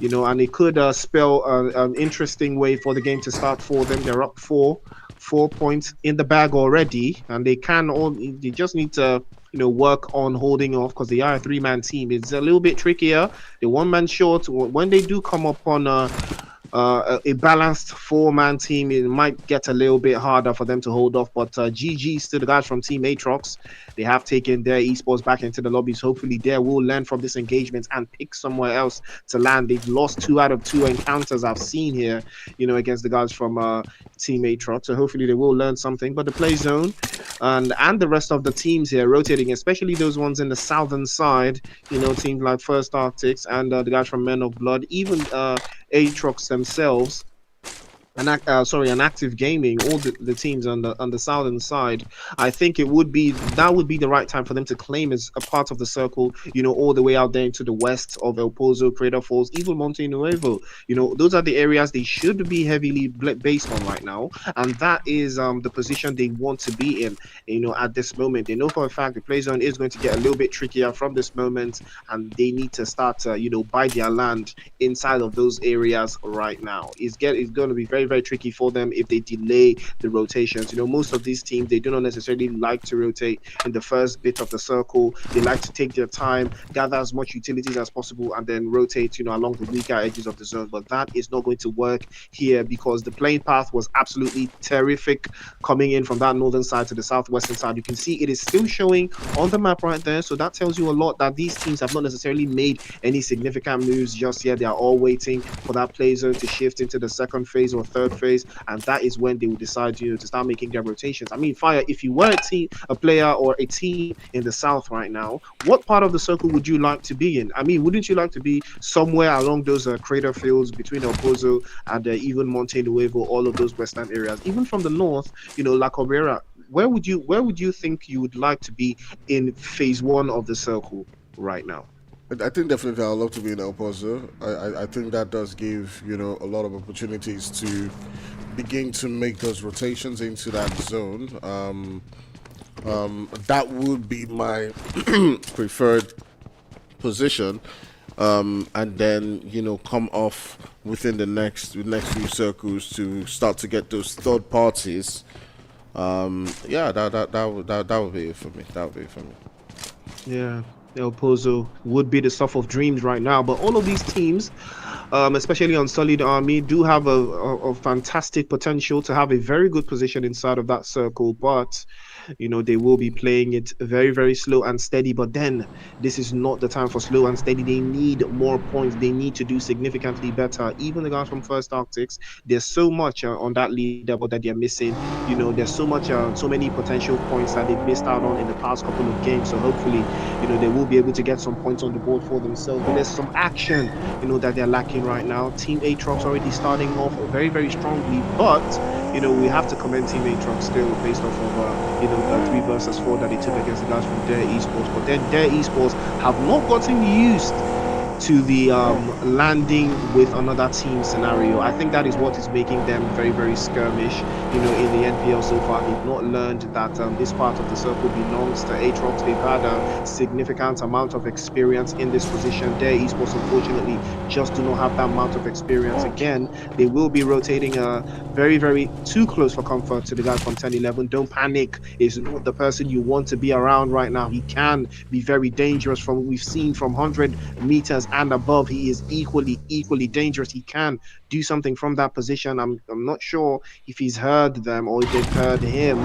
And it could spell an interesting way for the game to start for them. They're up 4 points in the bag already, and they just need to work on holding off because they are a three-man team. It's a little bit trickier. The one-man short, when they do come up on a balanced four-man team, it might get a little bit harder for them to hold off. But GG's to the guys from Team Atrox. They have taken their esports back into the lobbies. Hopefully, they will learn from this engagement and pick somewhere else to land. They've lost 2 out of 2 encounters I've seen here, against the guys from Team Atrox. So hopefully, they will learn something. But the play zone and the rest of the teams here rotating, especially those ones in the southern side, teams like First Arctics and the guys from Men of Blood, even Aatrox themselves, an active gaming, all the teams on the southern side. I think that would be the right time for them to claim as a part of the circle, all the way out there into the west of El Pozo, Crater Falls, even Monte Nuevo. Those are the areas they should be heavily based on right now, and that is the position they want to be in. At this moment, they know for a fact the play zone is going to get a little bit trickier from this moment, and they need to start to buy their land inside of those areas right now. It's going to be very tricky for them if they delay the rotations. Most of these teams, they do not necessarily like to rotate in the first bit of the circle. They like to take their time, gather as much utilities as possible, and then rotate along the weaker edges of the zone. But that is not going to work here because the playing path was absolutely terrific coming in from that northern side to the southwestern side. You can see it is still showing on the map right there, so that tells you a lot that these teams have not necessarily made any significant moves just yet. They are all waiting for that play zone to shift into the second phase or third phase, and that is when they will decide to start making their rotations. I mean, Fire, if you were a player or a team in the south right now, what part of the circle would you like to be in? I mean, wouldn't you like to be somewhere along those crater fields between El Pozo and even Monte Nuevo, all of those western areas? Even from the north, La Cabrera, where would you think you would like to be in phase one of the circle right now? I think definitely I'd love to be in El Pozo. I think that does give, a lot of opportunities to begin to make those rotations into that zone. That would be my preferred position. And then, come off within the next few circles to start to get those third parties. Yeah, that would be it for me. That would be it for me. Yeah, El Pozo would be the stuff of dreams right now. But all of these teams, especially on Solid Army, do have a fantastic potential to have a very good position inside of that circle. But they will be playing it very slow and steady. But then this is not the time for slow and steady. They need more points. They need to do significantly better. Even the guys from First Arctics, there's so much on that leaderboard that they're missing. There's so many potential points that they've missed out on in the past couple of games. So hopefully, they will be able to get some points on the board for themselves. But there's some action, that they're lacking right now. Team Aatrox already starting off very strongly, but we have to commend Team Aatrox still based off of 3 versus 4 that they took against the guys from Dare Esports. But then Dare Esports have not gotten used to the landing with another team scenario. I think that is what is making them very skirmish. In the NPL so far, they've not learned that this part of the circle belongs to Aatrox. They've had a significant amount of experience in this position. Their esports, unfortunately, just do not have that amount of experience. Again, they will be rotating very too close for comfort to the guys from 10-11. Don't panic. Is not the person you want to be around right now. He can be very dangerous. From what we've seen from 100 meters and above, he is equally dangerous. He can do something from that position. I'm not sure if he's heard them or if they've heard him,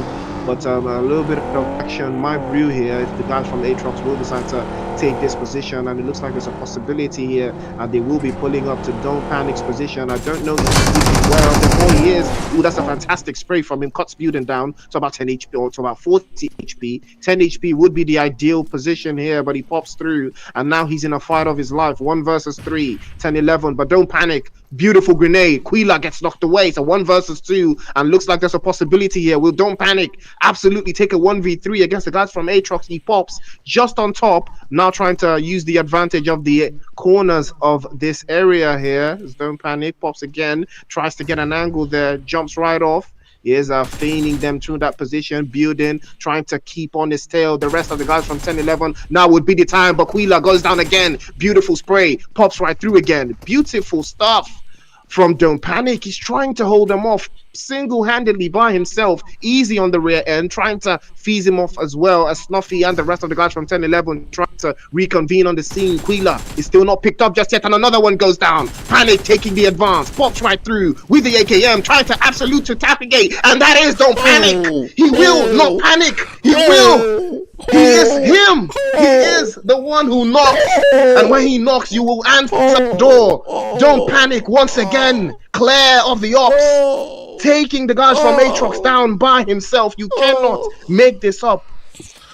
but a little bit of action might brew here if the guys from Aatrox will decide to rotate this position, and it looks like there's a possibility here, and they will be pulling up to Don't Panic's position. I don't know if he's aware of them. Oh, he is. Ooh, that's a fantastic spray from him. Cuts building down to about 10 HP or to about 40 HP. 10 HP would be the ideal position here, but he pops through, and now he's in a fight of his life. 1 versus 3, 10, 11, but Don't Panic. Beautiful grenade. Quila gets knocked away. So 1 versus 2, and looks like there's a possibility here. Will Don't Panic absolutely take a 1v3 against the guys from Aatrox? He pops just on top, now trying to use the advantage of the corners of this area here. Don't Panic pops again, tries to get an angle there, jumps right off. He is feigning them to that position, building, trying to keep on his tail. The rest of the guys from 10-11 now would be the time, but Quila goes down again. Beautiful spray, pops right through again. Beautiful stuff from Don't Panic. He's trying to hold them off single-handedly by himself, easy on the rear end, trying to fees him off as well as Snuffy and the rest of the guys from 10-11 trying to reconvene on the scene. Quila is still not picked up just yet, and another one goes down. Panic taking the advance, pops right through with the AKM, trying to absolute to Tapigate, and that is Don't Panic. He will not panic. He will. He is him. He is the one who knocks, and when he knocks, you will answer the door. Don't Panic once again. Claire of the Ops, taking the guys from Aatrox down by himself. You cannot make this up.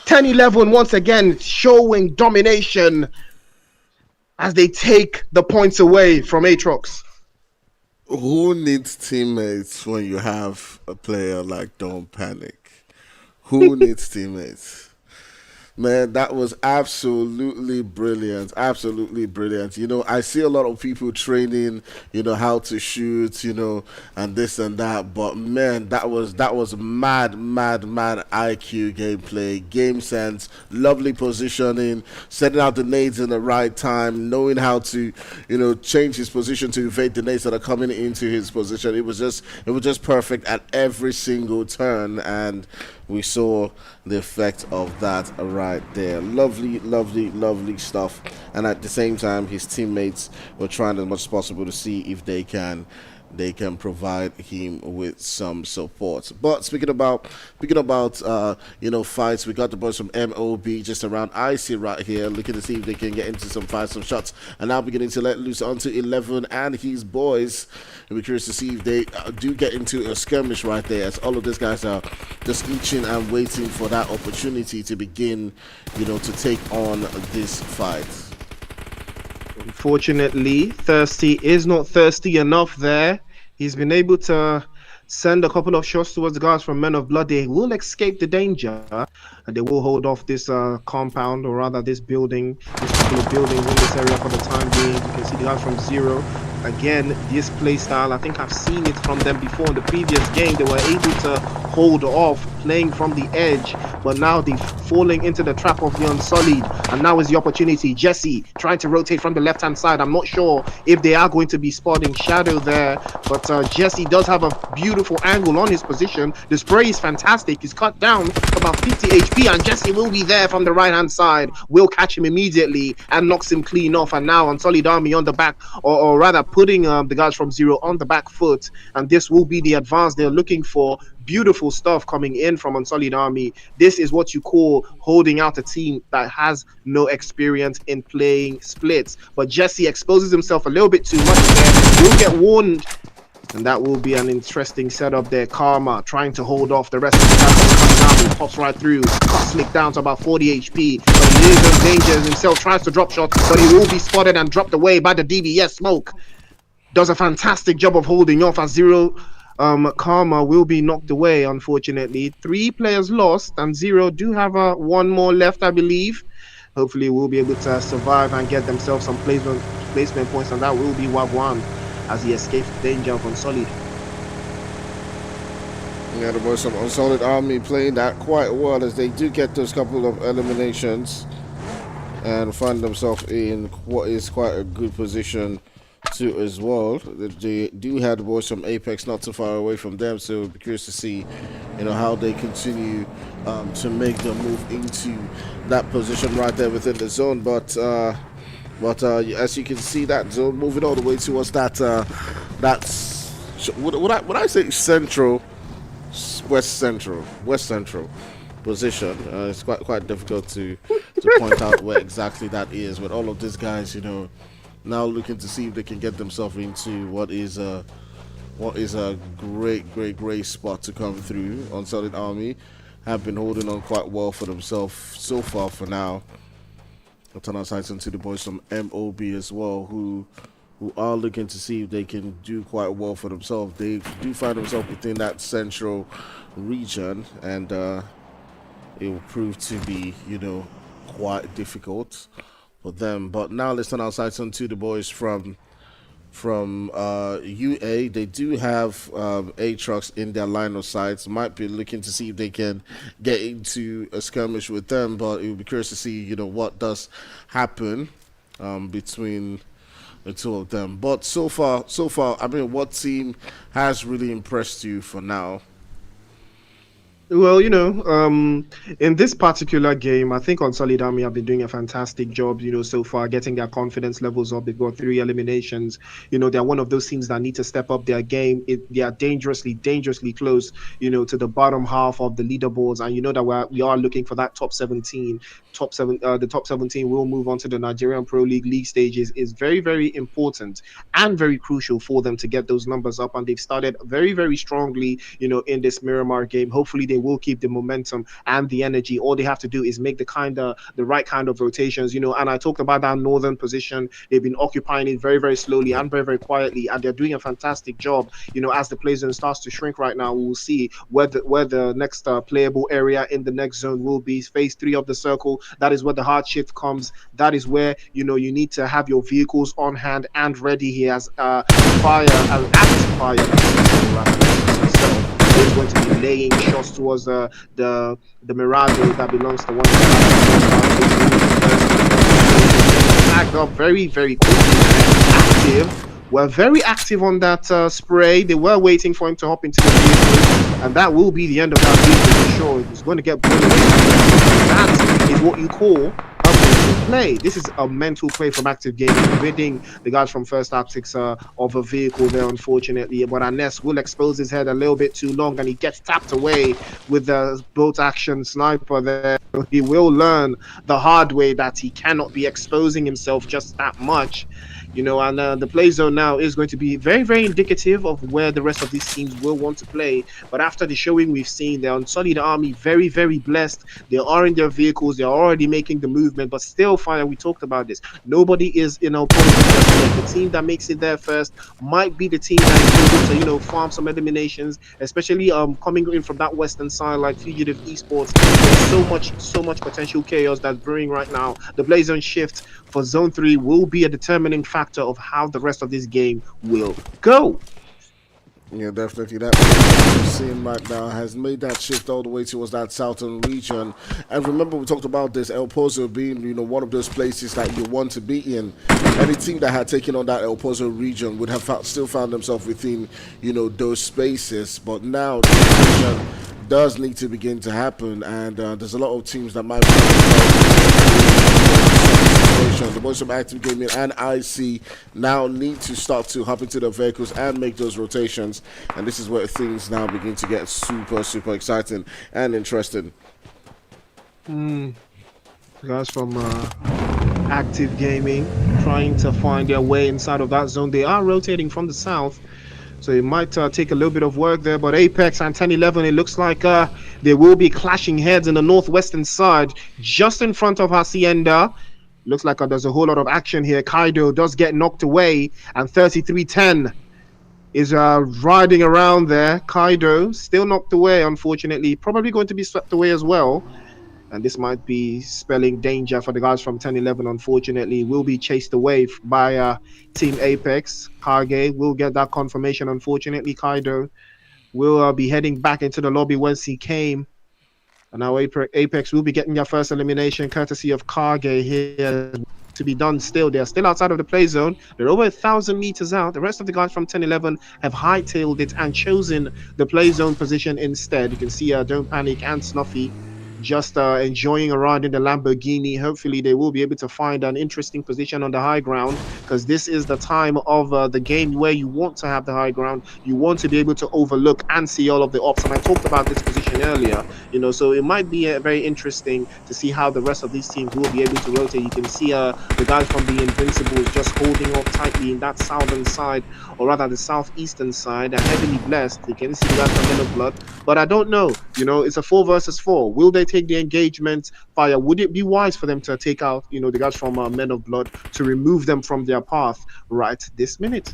10-11 once again, showing domination as they take the points away from Aatrox. Who needs teammates when you have a player like Don't Panic? Who needs teammates? Man, that was absolutely brilliant. Absolutely brilliant. You know, I see a lot of people training, you know, how to shoot, you know, and this and that. But man, that was mad IQ gameplay, game sense, lovely positioning, setting out the nades in the right time, knowing how to, you know, change his position to evade the nades that are coming into his position. It was just perfect at every single turn, and we saw the effect of that right there. Lovely stuff. And at the same time, his teammates were trying as much as possible to see if they can provide him with some support. But speaking about you know, fights, we got the boys from MOB just around Icy right here, looking to see if they can get into some fights, some shots, and now beginning to let loose onto 11 and his boys. We're curious to see if they do get into a skirmish right there, as all of these guys are just itching and waiting for that opportunity to begin, you know, to take on this fight. Unfortunately, Thirsty is not thirsty enough there. He's been able to send a couple of shots towards the guys from Men of Blood. They will escape the danger, and they will hold off this compound, or rather this building, this couple of buildings in this area for the time being. You can see the guys from Zero. Again, this play style, I think I've seen it from them before in the previous game. They were able to hold off playing from the edge, but now they're falling into the trap of the Unsullied, and now is the opportunity. Jesse trying to rotate from the left-hand side. I'm not sure if they are going to be spotting Shadow there, but Jesse does have a beautiful angle on his position. The spray is fantastic. He's cut down to about 50 HP, and Jesse will be there from the right-hand side. Will catch him immediately and knocks him clean off, and now Unsullied Army on the back, or rather putting the guys from Zero on the back foot, and this will be the advance they're looking for. Beautiful stuff coming in from Unsullied Army. This is what you call holding out a team that has no experience in playing splits. But Jesse exposes himself a little bit too much there. He'll get warned, and that will be an interesting setup there. Karma trying to hold off the rest of the guys. He pops right through. Cosmic down to about 40 HP. But he is in danger himself. Tries to drop shot, but he will be spotted and dropped away by the DBS smoke. Does a fantastic job of holding off as Zero. Karma will be knocked away, unfortunately. 3 players lost, and Zero do have one more left, I believe. Hopefully we'll be able to survive and get themselves some placement points, and that will be Wagwan as he escapes the danger of Unsullied. Yeah, the boys from Unsullied Army playing that quite well, as they do get those couple of eliminations and find themselves in what is quite a good position too as well. They do have the boys from Apex not too far away from them, so we'll be curious to see, you know, how they continue to make the move into that position right there within the zone. But as you can see, that zone moving all the way towards that would I say central, west central, position. It's quite difficult to point out where exactly that is. But all of these guys, now looking to see if they can get themselves into what is a great spot to come through. On Solid Army have been holding on quite well for themselves so far for now. I'll turn our sights onto the boys from MOB as well, who are looking to see if they can do quite well for themselves. They do find themselves within that central region, and it will prove to be, quite difficult for them. But now let's turn our sights onto the boys from UA. They do have A-Trucks in their line of sight. Might be looking to see if they can get into a skirmish with them, but it will be curious to see, what does happen between the two of them. But so far, I mean, what team has really impressed you for now? Well, in this particular game, I think on Solid Army have been doing a fantastic job, so far, getting their confidence levels up. They've got 3 eliminations. They're one of those teams that need to step up their game. They are dangerously close, to the bottom half of the leaderboards. And you know that we are looking for that top 17. The top 17 will move on to the Nigerian Pro League stages. Is very, very important and very crucial for them to get those numbers up. And they've started very, very strongly, in this Miramar game. Hopefully they will keep the momentum and the energy. All they have to do is make the right kind of rotations, and I talked about that northern position. They've been occupying it very, very slowly and very, very quietly, and they're doing a fantastic job. As the play zone starts to shrink right now, we will see where the next playable area in the next zone will be. Phase 3 of the circle, that is where the hard shift comes. That is where you need to have your vehicles on hand and ready here as active fire. So is going to be laying shots towards the Mirado that belongs to one tagged up very, very quickly. Active. Were very active on that spray. They were waiting for him to hop into the vehicle, and that will be the end of that vehicle for sure. He's going to get blown away. That is what you call a mental play. This is a mental play from Active Gaming, ridding the guys from First Tactics of a vehicle there, unfortunately. But Anes will expose his head a little bit too long, and he gets tapped away with the bolt action sniper there. He will learn the hard way that he cannot be exposing himself just that much. And the play zone now is going to be very, very indicative of where the rest of these teams will want to play. But after the showing we've seen, they're on Solid Army, very, very blessed. They are in their vehicles. They're already making the movement, but still, fine. We talked about this. Nobody is in our opponent. The team that makes it there first might be the team that is able to, farm some eliminations, especially coming in from that western side like Fugitive Esports. There's so much potential chaos that's brewing right now. The play zone shift for Zone 3 will be a determining factor of how the rest of this game will go. Yeah, definitely. That we're seeing right now has made that shift all the way towards that southern region. And remember, we talked about this El Pozo being, one of those places that you want to be in. Any team that had taken on that El Pozo region would have still found themselves within, those spaces. But now the region does need to begin to happen, and there's a lot of teams that might the boys from Active Gaming and IC now need to start to hop into their vehicles and make those rotations, and this is where things now begin to get super exciting and interesting. Guys from Active Gaming trying to find their way inside of that zone. They are rotating from the south, so it might take a little bit of work there, but Apex and 1011, it looks like they will be clashing heads in the northwestern side, just in front of Hacienda. Looks like there's a whole lot of action here. Kaido does get knocked away, and 3310 is riding around there. Kaido still knocked away, unfortunately. Probably going to be swept away as well. And this might be spelling danger for the guys from 1011, unfortunately. Will be chased away by Team Apex. Kage will get that confirmation, unfortunately. Kaido will be heading back into the lobby whence he came. And now Apex will be getting their first elimination, courtesy of Kage here. To be done still. They're still outside of the play zone. They're over 1,000 meters out. The rest of the guys from 1011 have hightailed it and chosen the play zone position instead. You can see Don't Panic and Snuffy just enjoying around in the Lamborghini. Hopefully, they will be able to find an interesting position on the high ground, because this is the time of the game where you want to have the high ground. You want to be able to overlook and see all of the ops. And I talked about this position earlier, so it might be very interesting to see how the rest of these teams will be able to rotate. You can see the guys from the Invincibles just holding up tightly in that southern side, or rather the southeastern side, and heavily blessed. You can see the guys from Men of Blood, but I don't know. It's a 4 versus 4. Will they take the engagement fire? Would it be wise for them to take out, the guys from Men of Blood, to remove them from their path right this minute?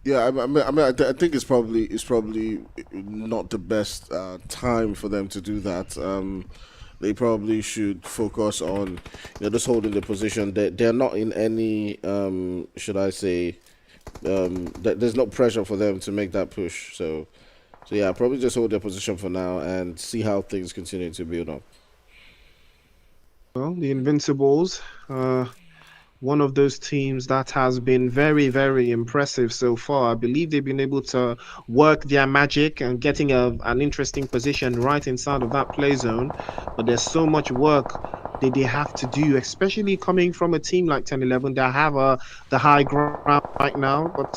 Yeah, I think it's probably not the best time for them to do that. They probably should focus on just holding the position. They're not in any should I say there's no pressure for them to make that push. So yeah, probably just hold their position for now and see how things continue to build up. Well, the Invincibles, one of those teams that has been very, very impressive so far. I believe they've been able to work their magic and getting an interesting position right inside of that play zone. But there's so much work that they have to do, especially coming from a team like 10-11 that have the high ground right now. But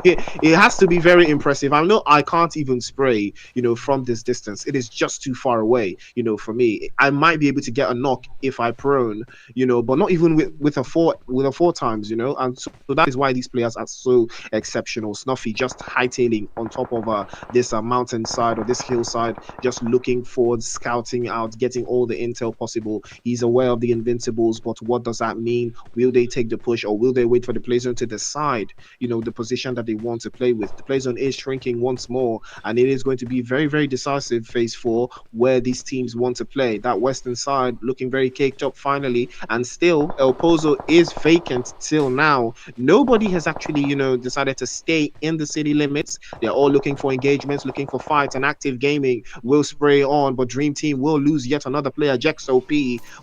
it has to be very impressive. I know I can't even spray, from this distance. It is just too far away, for me. I might be able to get a knock if I prone, but not even with a four times, and so that is why these players are so exceptional. Snuffy just hightailing on top of this mountainside or this hillside, just looking forward, scouting out, getting all the intel possible. He's aware of the Invincibles, but what does that mean? Will they take the push, or will they wait for the play zone to decide, the position that they want to play with? The play zone is shrinking once more, and it is going to be very, very decisive phase 4 where these teams want to play. That western side looking very caked up finally, and still El Pozo is vacant till now. Nobody has actually, decided to stay in the city limits. They're all looking for engagements, looking for fights, and Active Gaming will spray on, but Dream Team will lose yet another player. Jex OP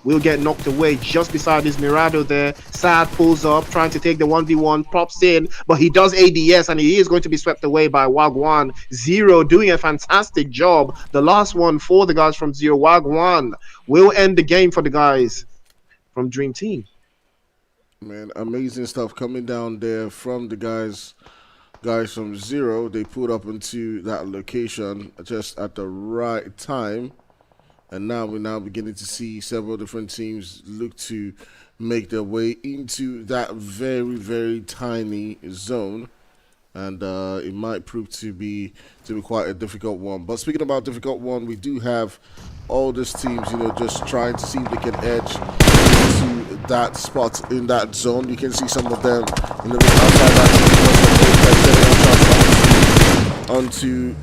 will get knocked away just beside his Mirado there. Sad pulls up, trying to take the 1v1, pops in, but he does ADS, and he is going to be swept away by Wagwan. Zero doing a fantastic job. The last one for the guys from Zero. Wagwan will end the game for the guys from Dream Team. Man, amazing stuff coming down there from the guys from Zero. They pulled up into that location just at the right time. And now we're now beginning to see several different teams look to make their way into that very, very tiny zone. And it might prove to be quite a difficult one. But speaking about difficult one, we do have all these teams, just trying to see if they can edge into that spot in that zone. You can see some of them outside that onto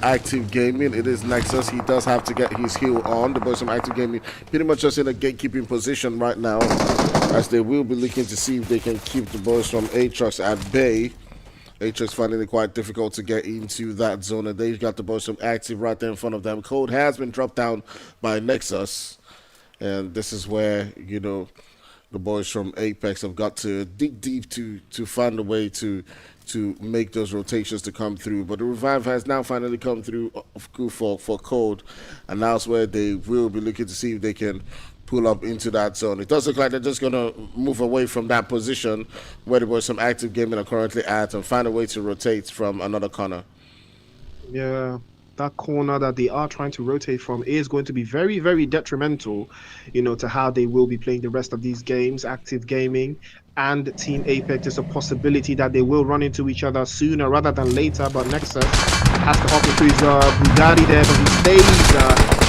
Active Gaming. It is Nexus. He does have to get his heel on. The boys from Active Gaming pretty much just in a gatekeeping position right now, as they will be looking to see if they can keep the boys from Aatrox at bay. Aatrox finding it quite difficult to get into that zone, and they've got the boys from Active right there in front of them. Code has been dropped down by Nexus, and this is where, the boys from Apex have got to dig deep to find a way to make those rotations to come through. But the revive has now finally come through for Code, and that's where they will be looking to see if they can pull up into that zone. It does look like they're just going to move away from that position where the boys from Active Gaming are currently at and find a way to rotate from another corner. Yeah, that corner that they are trying to rotate from is going to be very, very detrimental, to how they will be playing the rest of these games. Active Gaming and Team Apex, there's a possibility that they will run into each other sooner rather than later, but Nexus has to hop into his Bugatti there, but he stays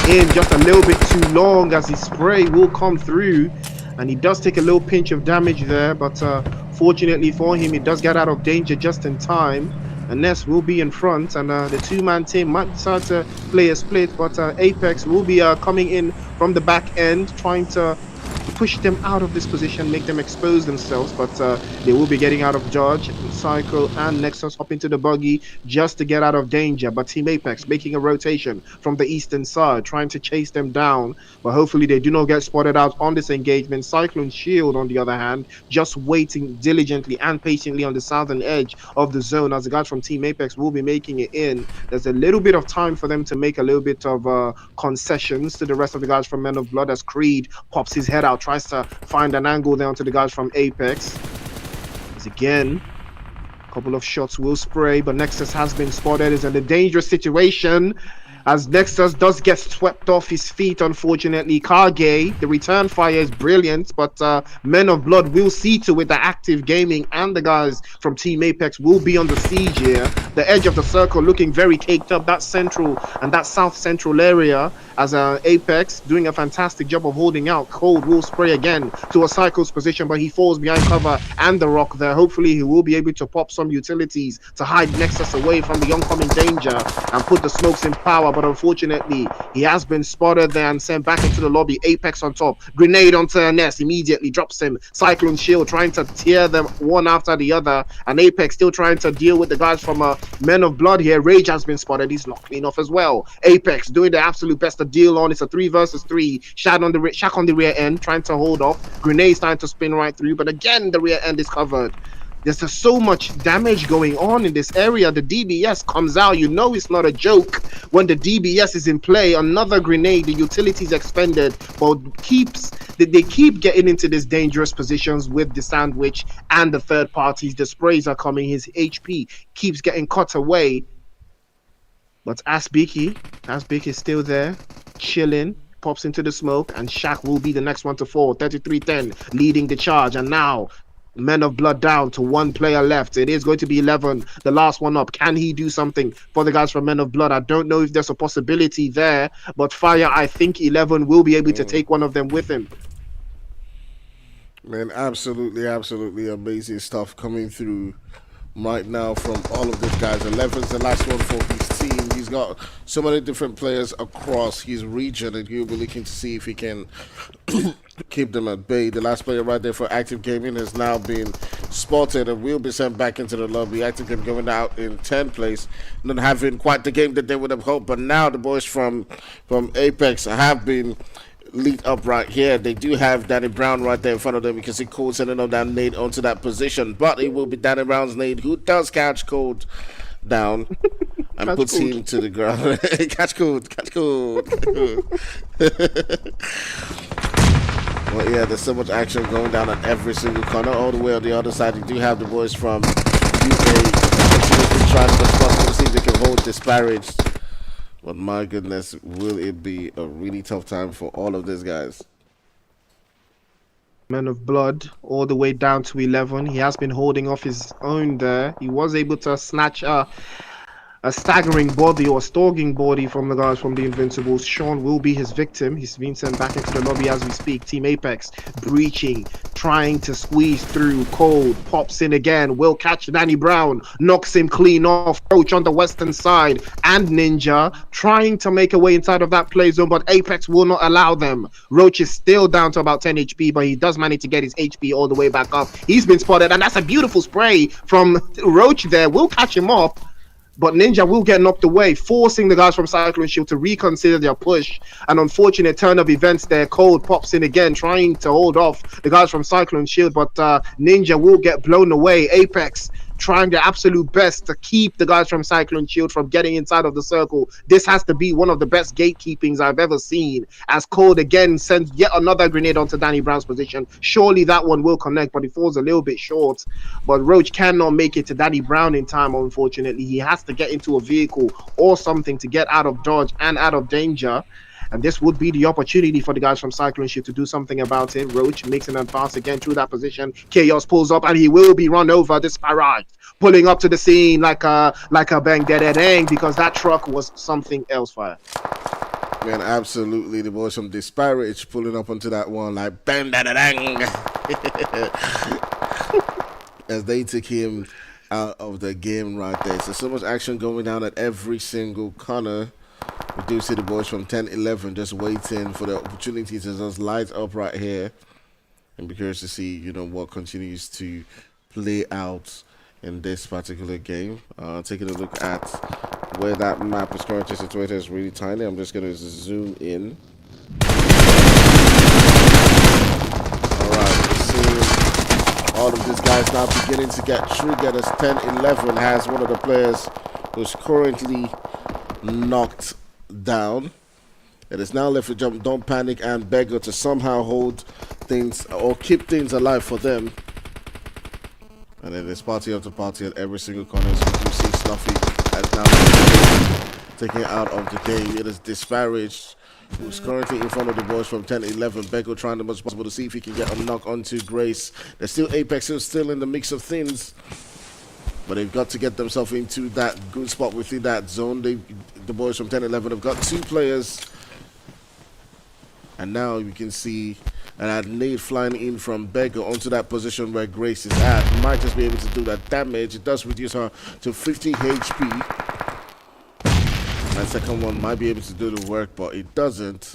in just a little bit too long, as his spray will come through, and he does take a little pinch of damage there, but fortunately for him, he does get out of danger just in time. And Ness will be in front, and the two-man team might decide to play a split, but Apex will be coming in from the back end, trying to push them out of this position, make them expose themselves, but they will be getting out of dodge. Psycho and Nexus hop into the buggy just to get out of danger, but Team Apex making a rotation from the eastern side, trying to chase them down, but hopefully they do not get spotted out on this engagement. Cyclone Shield, on the other hand, just waiting diligently and patiently on the southern edge of the zone as the guys from Team Apex will be making it in. There's a little bit of time for them to make a little bit of concessions to the rest of the guys from Men of Blood as Creed pops his head out, tries to find an angle there onto the guys from Apex. As again, a couple of shots will spray, but Nexus has been spotted. Is in a dangerous situation as Nexus does get swept off his feet, unfortunately. Kage, the return fire is brilliant, but Men of Blood will see to it that Active Gaming and the guys from Team Apex will be on the siege here. The edge of the circle looking very caked up, that central and that south central area, as Apex doing a fantastic job of holding out. Cold will spray again to a Cycle's position, but he falls behind cover and the rock there. Hopefully he will be able to pop some utilities to hide Nexus away from the oncoming danger and put the smokes in power, but unfortunately he has been spotted there and sent back into the lobby. Apex on top, grenade onto Ernest, immediately drops him. Cyclone Shield trying to tear them one after the other, and Apex still trying to deal with the guys from Men of Blood here. Rage has been spotted, he's knocked clean off as well. Apex doing the absolute best to deal on. It's a 3 versus 3. Shaq on the rear end trying to hold off. Grenade starting to spin right through, but again the rear end is covered. There's just so much damage going on in this area. The DBS comes out. You know it's not a joke when the DBS is in play. Another grenade, the utilities expended, but they keep getting into these dangerous positions with the sandwich and the third parties. The sprays are coming. His HP keeps getting cut away. But Asbiki is still there, chilling, pops into the smoke, and Shaq will be the next one to fall. 33-10, leading the charge. And now, Men of Blood down to one player left. It is going to be 11, the last one up. Can he do something for the guys from Men of Blood? I don't know if there's a possibility there, but Fire, I think 11 will be able to take one of them with him. Man, absolutely amazing stuff coming through right now from all of these guys. 11's the last one for his team. He's got so many different players across his region, and he'll be looking to see if he can keep them at bay. The last player right there for Active Gaming has now been spotted and will be sent back into the lobby. Active Gaming going out in 10th place, not having quite the game that they would have hoped, but now the boys from Apex have been lead up right here. They do have Danny Brown right there in front of them. You can see Cole sending on that nade onto that position, but it will be Danny Brown's nade who does catch Cole down and puts him to the ground. catch Code. Well, yeah, there's so much action going down at every single corner. All the way on the other side, you do have the boys from UK trying to possible to see if they can hold Disparaged. But my goodness, will it be a really tough time for all of these guys? Men of Blood all the way down to 11. He has been holding off his own there. He was able to snatch a staggering body or stalking body from the guys from the Invincibles. Sean will be his victim. He's been sent back into the lobby as we speak. Team Apex breaching, trying to squeeze through. Cold pops in again, will catch Danny Brown, knocks him clean off. Roach on the western side and Ninja trying to make a way inside of that play zone, but Apex will not allow them. Roach is still down to about 10 HP, but he does manage to get his HP all the way back up. He's been spotted, and that's a beautiful spray from Roach there. We'll catch him up, but Ninja will get knocked away, forcing the guys from Cyclone Shield to reconsider their push. An unfortunate turn of events there. Cold pops in again, trying to hold off the guys from Cyclone Shield, but Ninja will get blown away. Apex trying their absolute best to keep the guys from Cyclone Shield from getting inside of the circle. This has to be one of the best gatekeepings I've ever seen, as Cold again sends yet another grenade onto Danny Brown's position. Surely that one will connect, but it falls a little bit short. But Roach cannot make it to Danny Brown in time, unfortunately. He has to get into a vehicle or something to get out of dodge and out of danger. And this would be the opportunity for the guys from Cyclone Shield to do something about it. Roach makes an advance again through that position. Chaos pulls up and he will be run over. Disparaged pulling up to the scene like a bang dang, because that truck was something else. Fire. Man, absolutely. The boys from Disparage pulling up onto that one like bang dang. As they took him out of the game right there. So much action going down at every single corner. We do see the boys from 10-11 just waiting for the opportunity to just light up right here. and be curious to see, what continues to play out in this particular game. Taking a look at where that map is currently situated is really tiny. I'm just going to zoom in. Alright, we're seeing all of these guys now beginning to get triggered as 10-11 has one of the players who's currently knocked down. It is now left to jump Don't Panic and Beggar to somehow hold things or keep things alive for them. And then there's party after party at every single corner. So you see Snuffy has now taken out of the game. It is Disparaged, who's currently in front of the boys from 10-11. Beggar trying the most possible to see if he can get a knock onto Grace. There's still Apex who's still in the mix of things, but they've got to get themselves into that good spot within that zone. The boys from 10-11 have got 2 players. And now you can see that nade flying in from Beggar onto that position where Grace is at. Might just be able to do that damage. It does reduce her to 50 HP. That second one might be able to do the work, but it doesn't.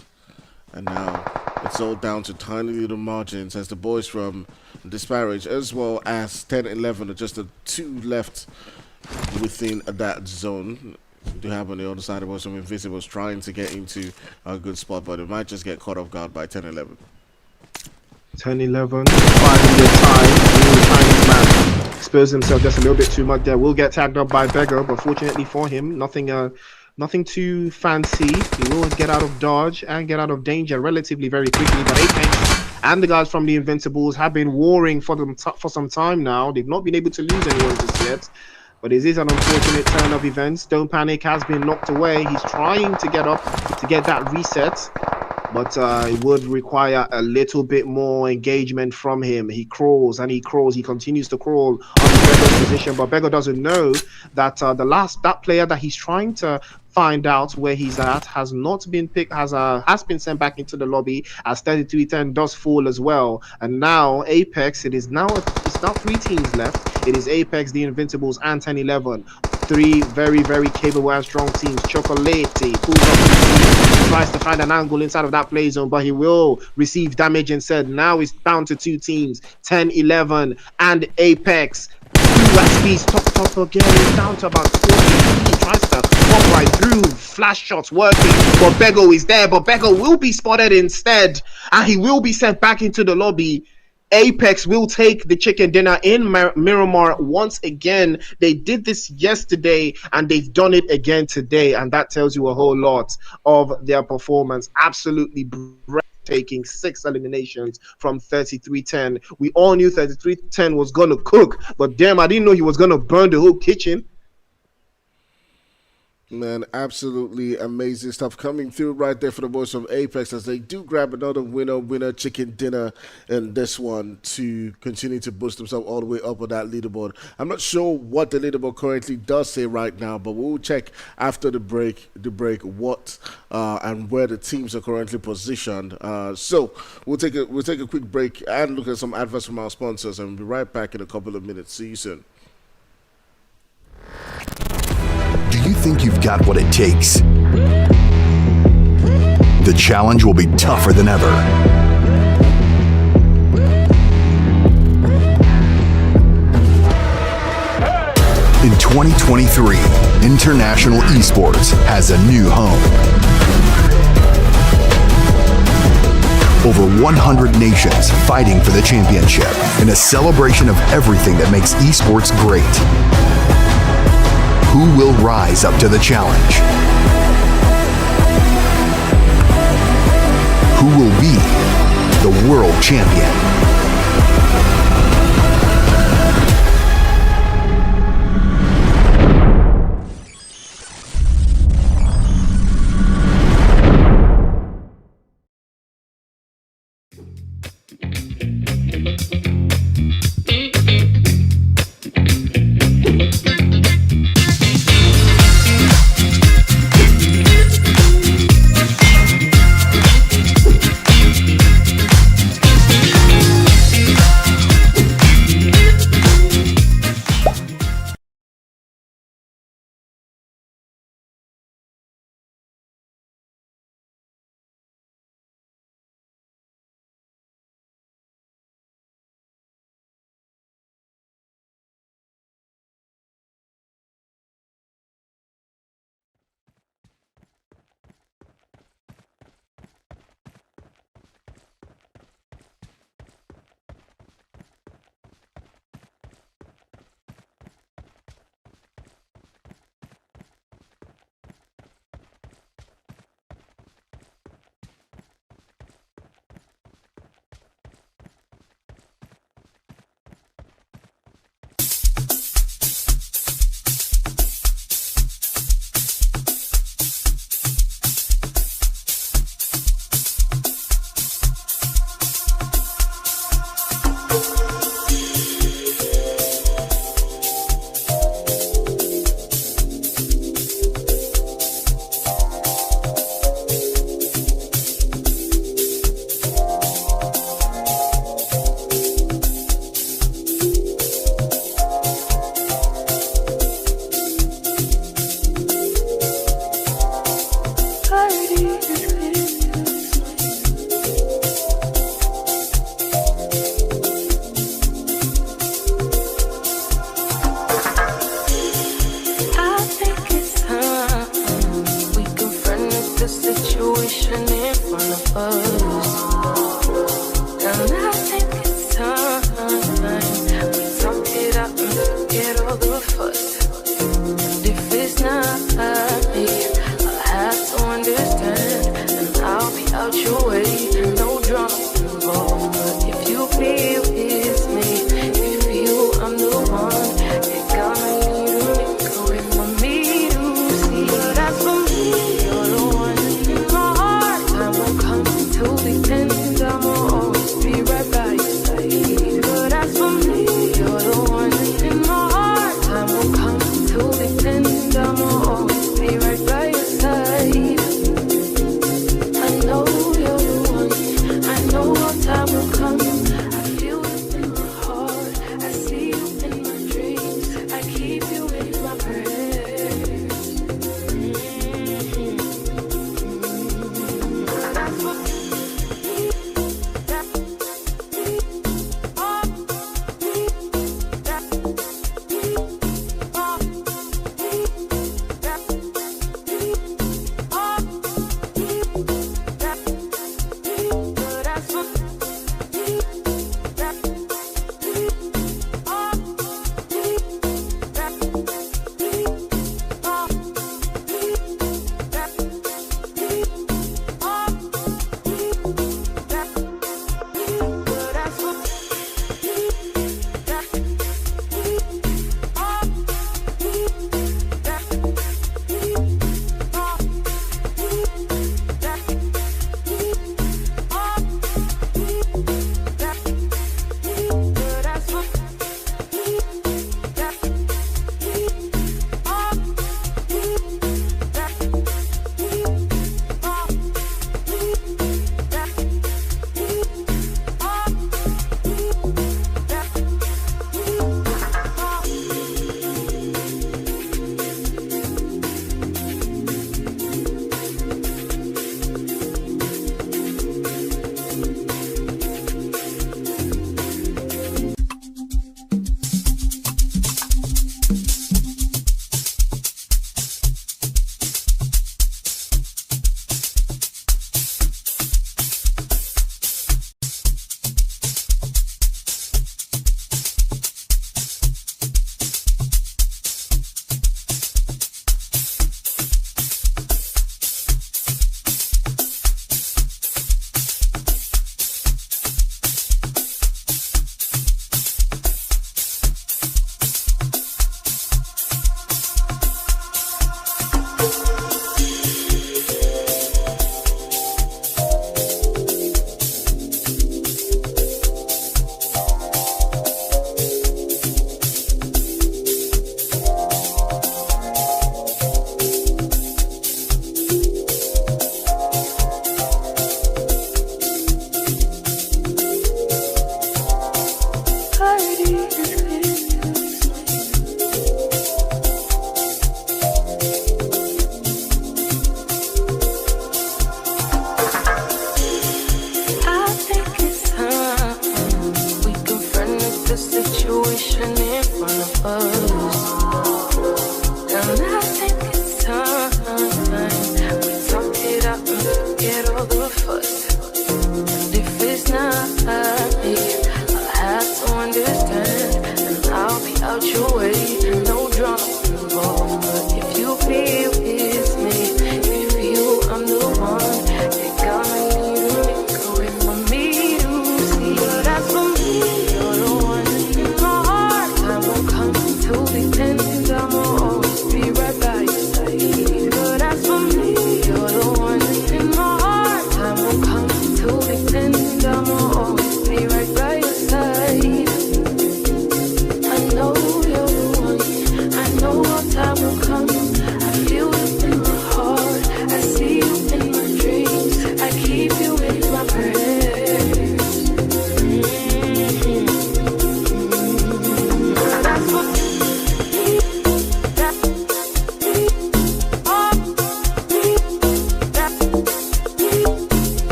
And now it's all down to tiny little margins as the boys from Disparage as well as 10-11 are just the 2 left within that zone. We do have on the other side of some Invisibles trying to get into a good spot, but it might just get caught off guard by 10-11. 10-11, finding their time. The Chinese man exposed himself just a little bit too much there. Will get tagged up by Beggar, but fortunately for him, nothing too fancy. He will get out of dodge and get out of danger relatively very quickly. But Apex and the guys from the Invincibles have been warring for some time now. They've not been able to lose anyone just yet. But it is an unfortunate turn of events. Don't Panic has been knocked away. He's trying to get up to get that reset, but it would require a little bit more engagement from him. He crawls and he crawls. He continues to crawl on Beggar's position, but Beggar doesn't know that that player that he's trying to find out where he's at has not been picked, has been sent back into the lobby as 3310 does fall as well. And now Apex, it's now 3 teams left. It is Apex, the Invincibles, and 10-11. 3 very, very capable and strong teams. Chocolate pulls up, tries to find an angle inside of that play zone, but he will receive damage instead. Now it's down to 2 teams, 10-11 and Apex. 2 SPs top again. It's down to about 40. He tries to walk right through. Flash shots working, but Beggar is there. But Beggar will be spotted instead, and he will be sent back into the lobby. Apex will take the chicken dinner in Miramar once again. They did this yesterday and they've done it again today, and that tells you a whole lot of their performance. Absolutely breathtaking. 6 eliminations from 3310. We all knew 3310 was gonna cook, but damn, I didn't know he was gonna burn the whole kitchen. Man, absolutely amazing stuff coming through right there for the boys from Apex as they do grab another winner chicken dinner in this one to continue to boost themselves all the way up on that leaderboard. I'm not sure what the leaderboard currently does say right now, but we'll check after the break what and where the teams are currently positioned. So we'll take a quick break and look at some adverts from our sponsors, and we'll be right back in a couple of minutes. See you soon. Do you think you've got what it takes? The challenge will be tougher than ever. In 2023, international esports has a new home. Over 100 nations fighting for the championship in a celebration of everything that makes esports great. Who will rise up to the challenge? Who will be the world champion?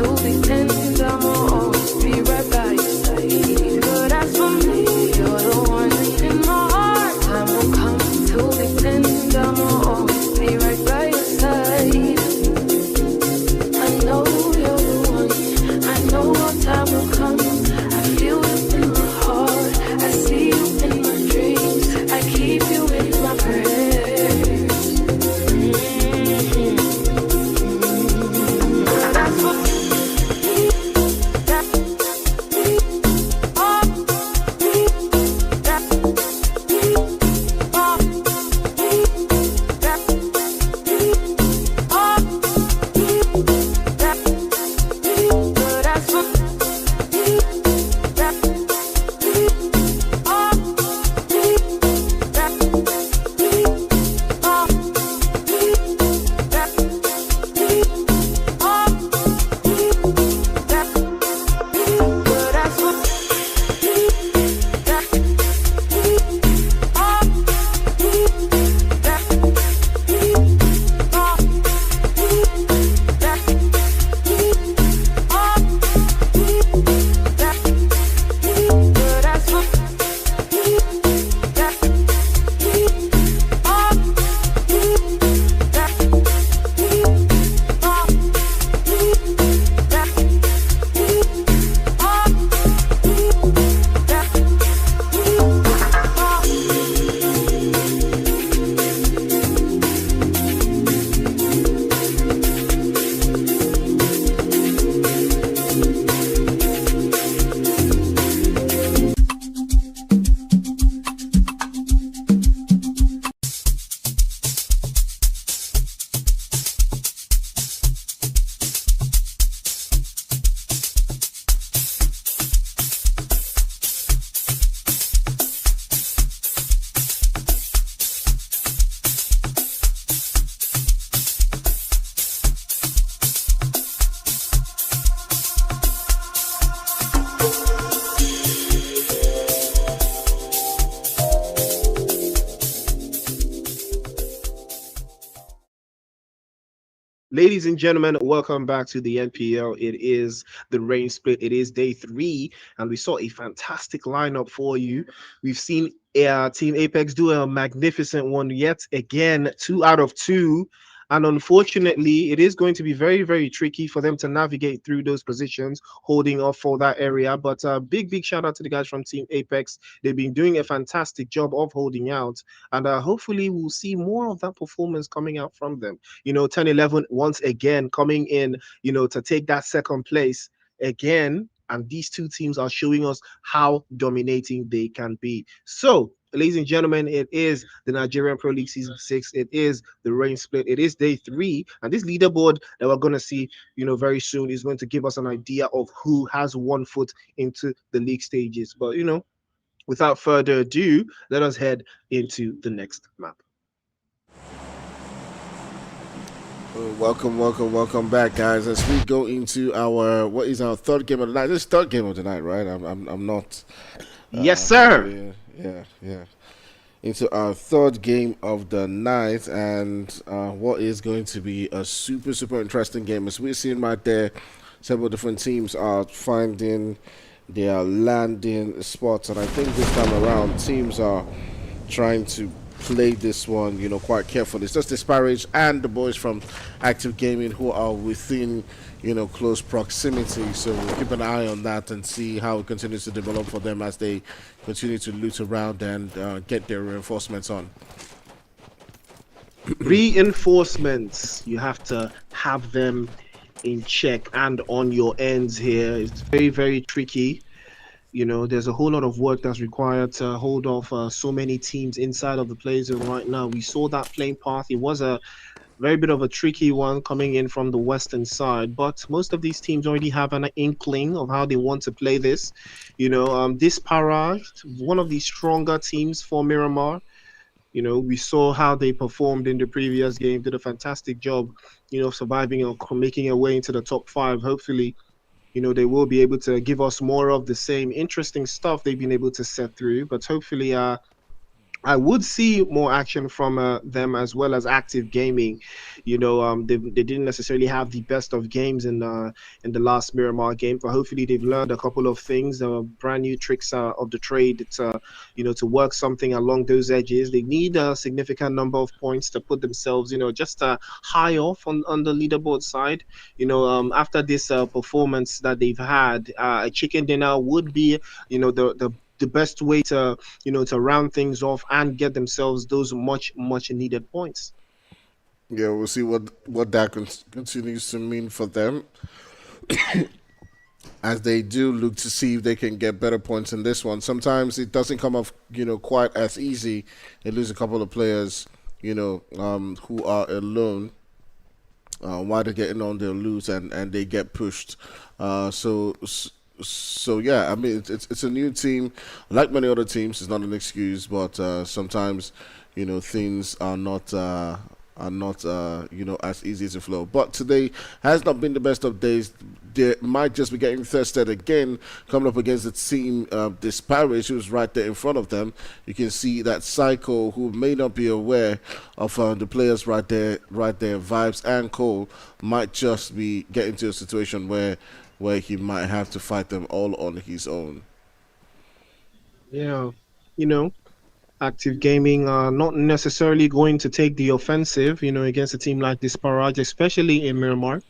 To be Ladies and gentlemen, welcome back to the NPL. It is the rain split. It is day 3, and we saw a fantastic lineup for you. We've seen Team Apex do a magnificent one yet again, 2 out of 2. And unfortunately, it is going to be very, very tricky for them to navigate through those positions, holding off for that area. But big shout out to the guys from Team Apex. They've been doing a fantastic job of holding out, and hopefully, we'll see more of that performance coming out from them. 10-11 once again coming in, to take that second place again. And these two teams are showing us how dominating they can be. So, ladies and gentlemen, it is the Nigerian Pro League Season 6. It is the rain split. It is day 3. And this leaderboard that we're going to see, very soon is going to give us an idea of who has one foot into the league stages. But, without further ado, let us head into the next map. Welcome back, guys. As we go into what is our third game of the night? This is third game of the night, right? I'm not. Yes, sir. Yeah. Into our third game of the night, and what is going to be a super interesting game. As we're seeing right there, several different teams are finding their landing spots, and I think this time around, teams are trying to play this one, quite carefully. It's just Disparage and the boys from Active Gaming who are within, close proximity. So we'll keep an eye on that and see how it continues to develop for them as they continue to loot around and get their reinforcements on. Reinforcements, you have to have them in check and on your ends here. It's very tricky. There's a whole lot of work that's required to hold off so many teams inside of the play zone right now. We saw that flame path. It was a very bit of a tricky one coming in from the western side, but most of these teams already have an inkling of how they want to play this. This Para, one of the stronger teams for Miramar. We saw how they performed in the previous game, did a fantastic job, surviving or making a way into the top 5. Hopefully, they will be able to give us more of the same interesting stuff they've been able to set through. But hopefully, I would see more action from them, as well as Active Gaming. They didn't necessarily have the best of games in the last Miramar game, but hopefully they've learned a couple of things, brand new tricks of the trade to work something along those edges. They need a significant number of points to put themselves, just high off on the leaderboard side. After this performance that they've had, a chicken dinner would be, the best way to to round things off and get themselves those much needed points. Yeah, we'll see what that continues to mean for them as they do look to see if they can get better points in this one. Sometimes it doesn't come off quite as easy. They lose a couple of players who are alone while they're getting on their lose and they get pushed. So yeah, I mean it's a new team. Like many other teams, it's not an excuse, but sometimes things are not as easy to flow. But today has not been the best of days. They might just be getting thirsted again, coming up against the team Disparage, who's right there in front of them. You can see that Psycho, who may not be aware of the players right there. Vibes and Cole might just be getting to a situation where he might have to fight them all on his own. Yeah, Active Gaming are not necessarily going to take the offensive, against a team like Disparage, especially in Miramar.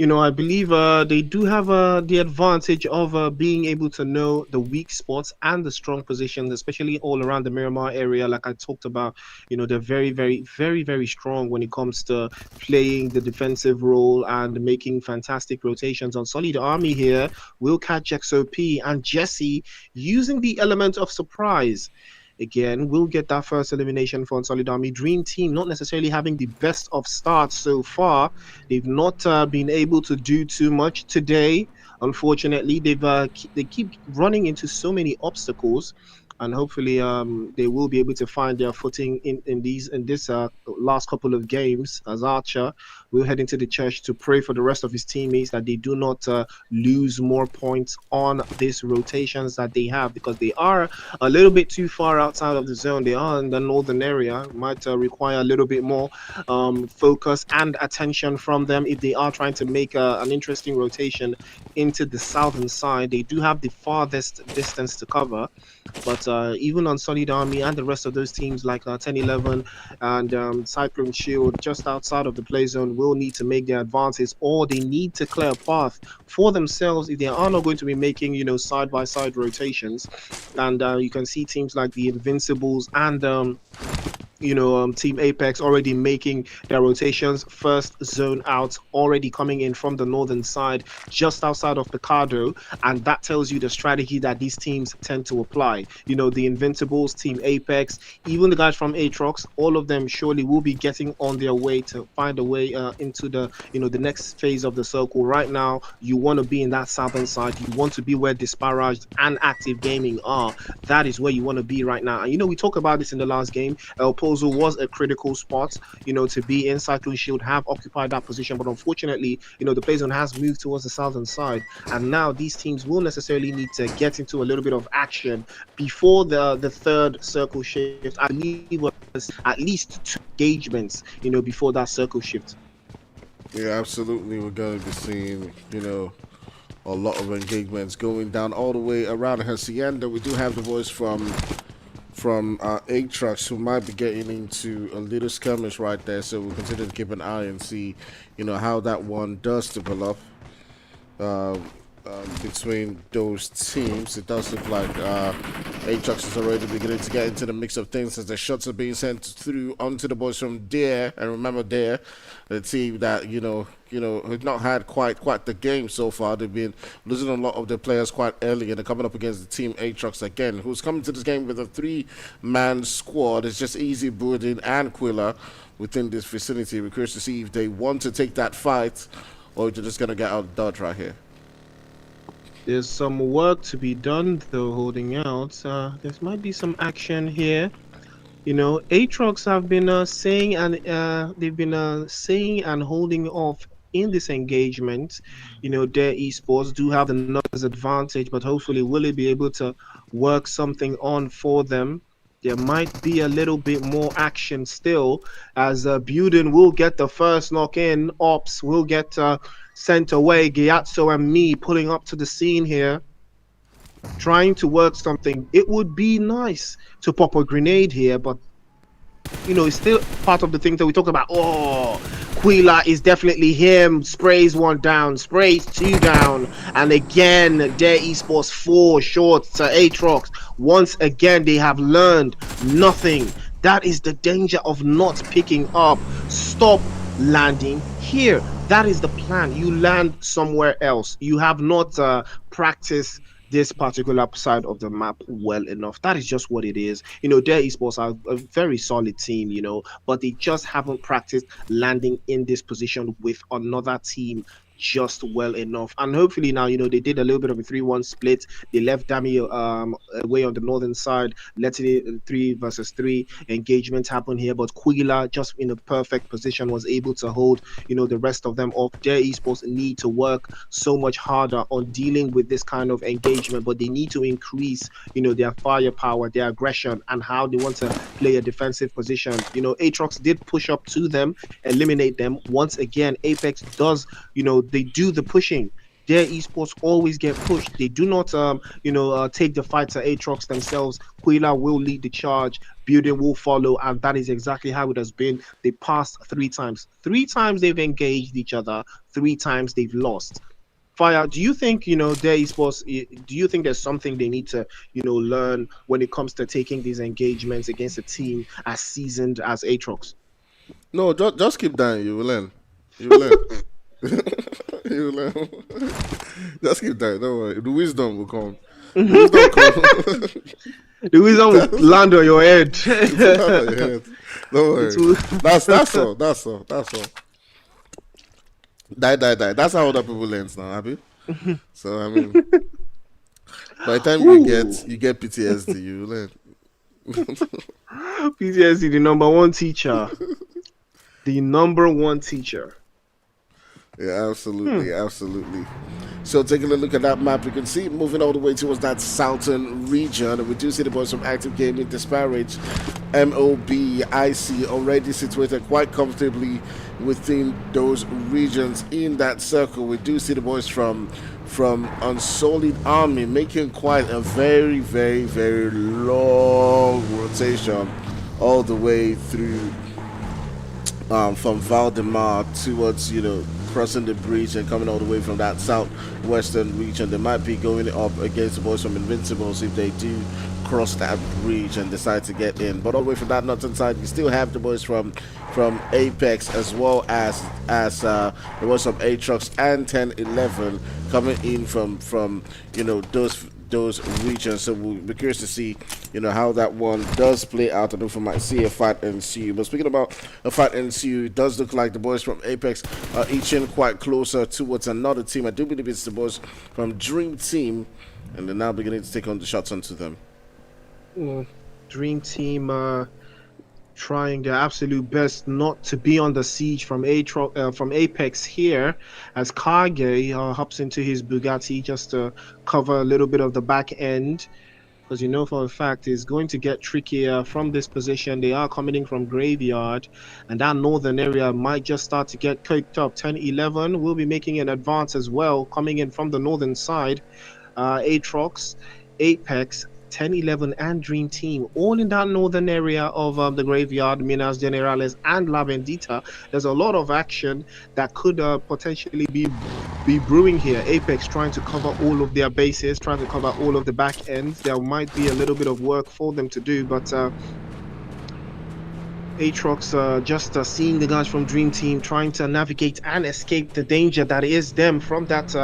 I believe they do have the advantage of being able to know the weak spots and the strong positions, especially all around the Miramar area. Like I talked about, they're very strong when it comes to playing the defensive role and making fantastic rotations. On Solid Army here, will catch XOP and Jesse using the element of surprise. Again, we'll get that first elimination for Solid Army. Dream Team not necessarily having the best of starts so far. They've not been able to do too much today. Unfortunately, they keep running into so many obstacles, and hopefully they will be able to find their footing in this last couple of games as Archer. will head into the church to pray for the rest of his teammates that they do not lose more points on these rotations that they have, because they are a little bit too far outside of the zone. They are in the northern area, might require a little bit more focus and attention from them if they are trying to make an interesting rotation into the southern side. They do have the farthest distance to cover, but even on Solid Army and the rest of those teams like 10-11 and Cyclone Shield just outside of the play zone will need to make their advances, or they need to clear a path for themselves if they are not going to be making, side-by-side rotations. And you can see teams like the Invincibles and Team Apex already making their rotations. First zone out already coming in from the northern side, just outside of Picardo, and that tells you the strategy that these teams tend to apply. The Invincibles, Team Apex, even the guys from Aatrox, all of them surely will be getting on their way to find a way into the next phase of the circle. Right now, you want to be in that southern side. You want to be where Disparaged and Active Gaming are. That is where you want to be right now. And we talked about this in the last game. El Pozo was a critical spot, to be in. Cyclone Shield have occupied that position, but unfortunately, the play zone has moved towards the southern side, and now these teams will necessarily need to get into a little bit of action before the third circle shift. I believe it was at least 2 engagements, before that circle shift. Yeah, absolutely. We're going to be seeing, a lot of engagements going down all the way around Hacienda. We do have the voice from Aatrox, who might be getting into a little skirmish right there, so we'll continue to keep an eye and see, how that one does develop between those teams. It does look like Aatrox is already beginning to get into the mix of things as the shots are being sent through onto the boys from Dare. And remember, Dare, the team that have not had quite the game so far. They've been losing a lot of their players quite early, and they're coming up against the team Aatrox again, who's coming to this game with a 3-man squad. It's just Easy, Boudin, and Quilla within this vicinity. We're curious to see if they want to take that fight or if they're just going to get out of dodge right here. There's some work to be done, though, holding out. There might be some action here. Aatrox have been saying and holding off in this engagement. Their esports do have the numbers advantage, but hopefully will they be able to work something on for them? There might be a little bit more action still, as Buden will get the first knock in. Ops will get sent away. Gyatso and me pulling up to the scene here, trying to work something. It would be nice to pop a grenade here, but it's still part of the things that we talked about. Quila is definitely him. Sprays 1 down, sprays 2 down, and again, their esports 4 short to Aatrox. Once again, they have learned nothing. That is the danger of not picking up. Stop landing here. That is the plan. You land somewhere else. You have not practiced this particular side of the map well enough. That is just what it is. Their esports are a very solid team, but they just haven't practiced landing in this position with another team just well enough. And hopefully now, they did a little bit of a 3-1 split. They left Dami away on the northern side, letting it 3 versus 3 engagement happen here. But Quila, just in a perfect position, was able to hold, the rest of them off. Their esports need to work so much harder on dealing with this kind of engagement, but they need to increase, their firepower, their aggression, and how they want to play a defensive position. Aatrox did push up to them, eliminate them. Once again, Apex does, they do the pushing. Their esports always get pushed. They do not, take the fight to Aatrox themselves. Quila will lead the charge. Building will follow, and that is exactly how it has been. They passed 3 times. 3 times they've engaged each other. 3 times they've lost. Fire, do you think, their esports, do you think there's something they need to, learn when it comes to taking these engagements against a team as seasoned as Aatrox? No, just keep dying. You will learn. You will learn. You will learn. Just keep dying. Don't worry. The wisdom will come. The wisdom come. The wisdom will land on your head. Land on your head. Don't worry. That's all. That's all. Die. That's how other people learn now, Abby. So I mean, by the time you get PTSD, you learn. PTSD, the number one teacher. The number one teacher. Yeah, absolutely, absolutely. So taking a look at that map, you can see moving all the way towards that southern region. And we do see the boys from Active Gaming disparage. MOBIC already situated quite comfortably within those regions in that circle. We do see the boys from Unsolid Army making quite a very, very, very long rotation all the way through from Valdemar towards, crossing the bridge and coming all the way from that southwestern region. They might be going up against the boys from Invincibles if they do cross that bridge and decide to get in. But all the way from that northern side, you still have the boys from Apex, as well as the boys from Atrox and 1011 coming in from those regions. So we'll be curious to see, how that one does play out. I don't know if we might see a fight ensue. But speaking about a fight ensue, it does look like the boys from Apex are inching quite closer towards another team. I do believe it's the boys from Dream Team, and they're now beginning to take on the shots onto them. Dream Team trying their absolute best not to be on the siege from Apex here, as Kage hops into his Bugatti just to cover a little bit of the back end, because for a fact it's going to get trickier from this position. They are coming in from Graveyard, and that northern area might just start to get coked up. 10-11 will be making an advance as well, coming in from the northern side. Atrox, Apex, 10-11 and Dream Team, all in that northern area of the Graveyard, Minas Generales and La Bendita. There's a lot of action that could potentially be brewing here. Apex trying to cover all of their bases, trying to cover all of the back ends. There might be a little bit of work for them to do, but Atrox just seeing the guys from Dream Team trying to navigate and escape the danger that is them from that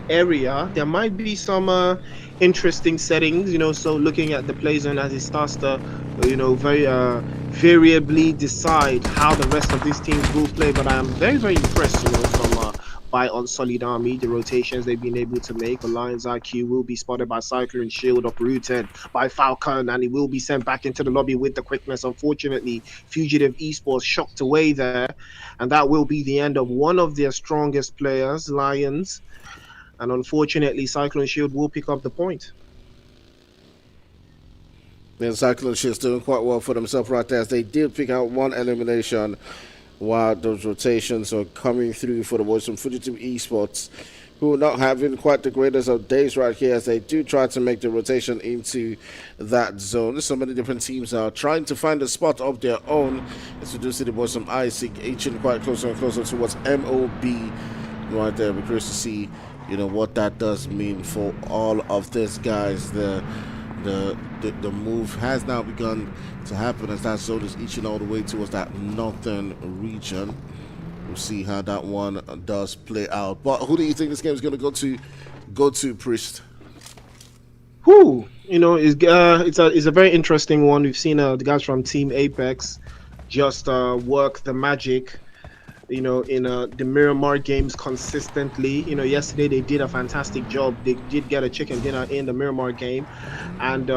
area. There might be some interesting settings, so looking at the play zone as it starts to, very variably decide how the rest of these teams will play. But I am very, very impressed, from by Unsolid Army, the rotations they've been able to make. Alliance IQ will be spotted by Cyclone Shield, uprooted by Falcon, and he will be sent back into the lobby with the quickness. Unfortunately, Fugitive Esports shocked away there, and that will be the end of one of their strongest players, Lions. And unfortunately, Cyclone Shield will pick up the point. Yeah, Cyclone Shield's doing quite well for themselves right there, as they did pick out one elimination, while those rotations are coming through for the boys from Fugitive Esports, who are not having quite the greatest of days right here, as they do try to make the rotation into that zone. So many different teams are trying to find a spot of their own, as we do see the boys from ISIC inching quite closer and closer towards MOB right there. We're curious to see, what that does mean for all of these guys. The move has now begun to happen, as that zone is inching all the way towards that northern region. We'll see how that one does play out. But who do you think this game is going to go to, Priest? It's a very interesting one. We've seen the guys from Team Apex just work the magic, in the Miramar games consistently. Yesterday they did a fantastic job. They did get a chicken dinner in the Miramar game, and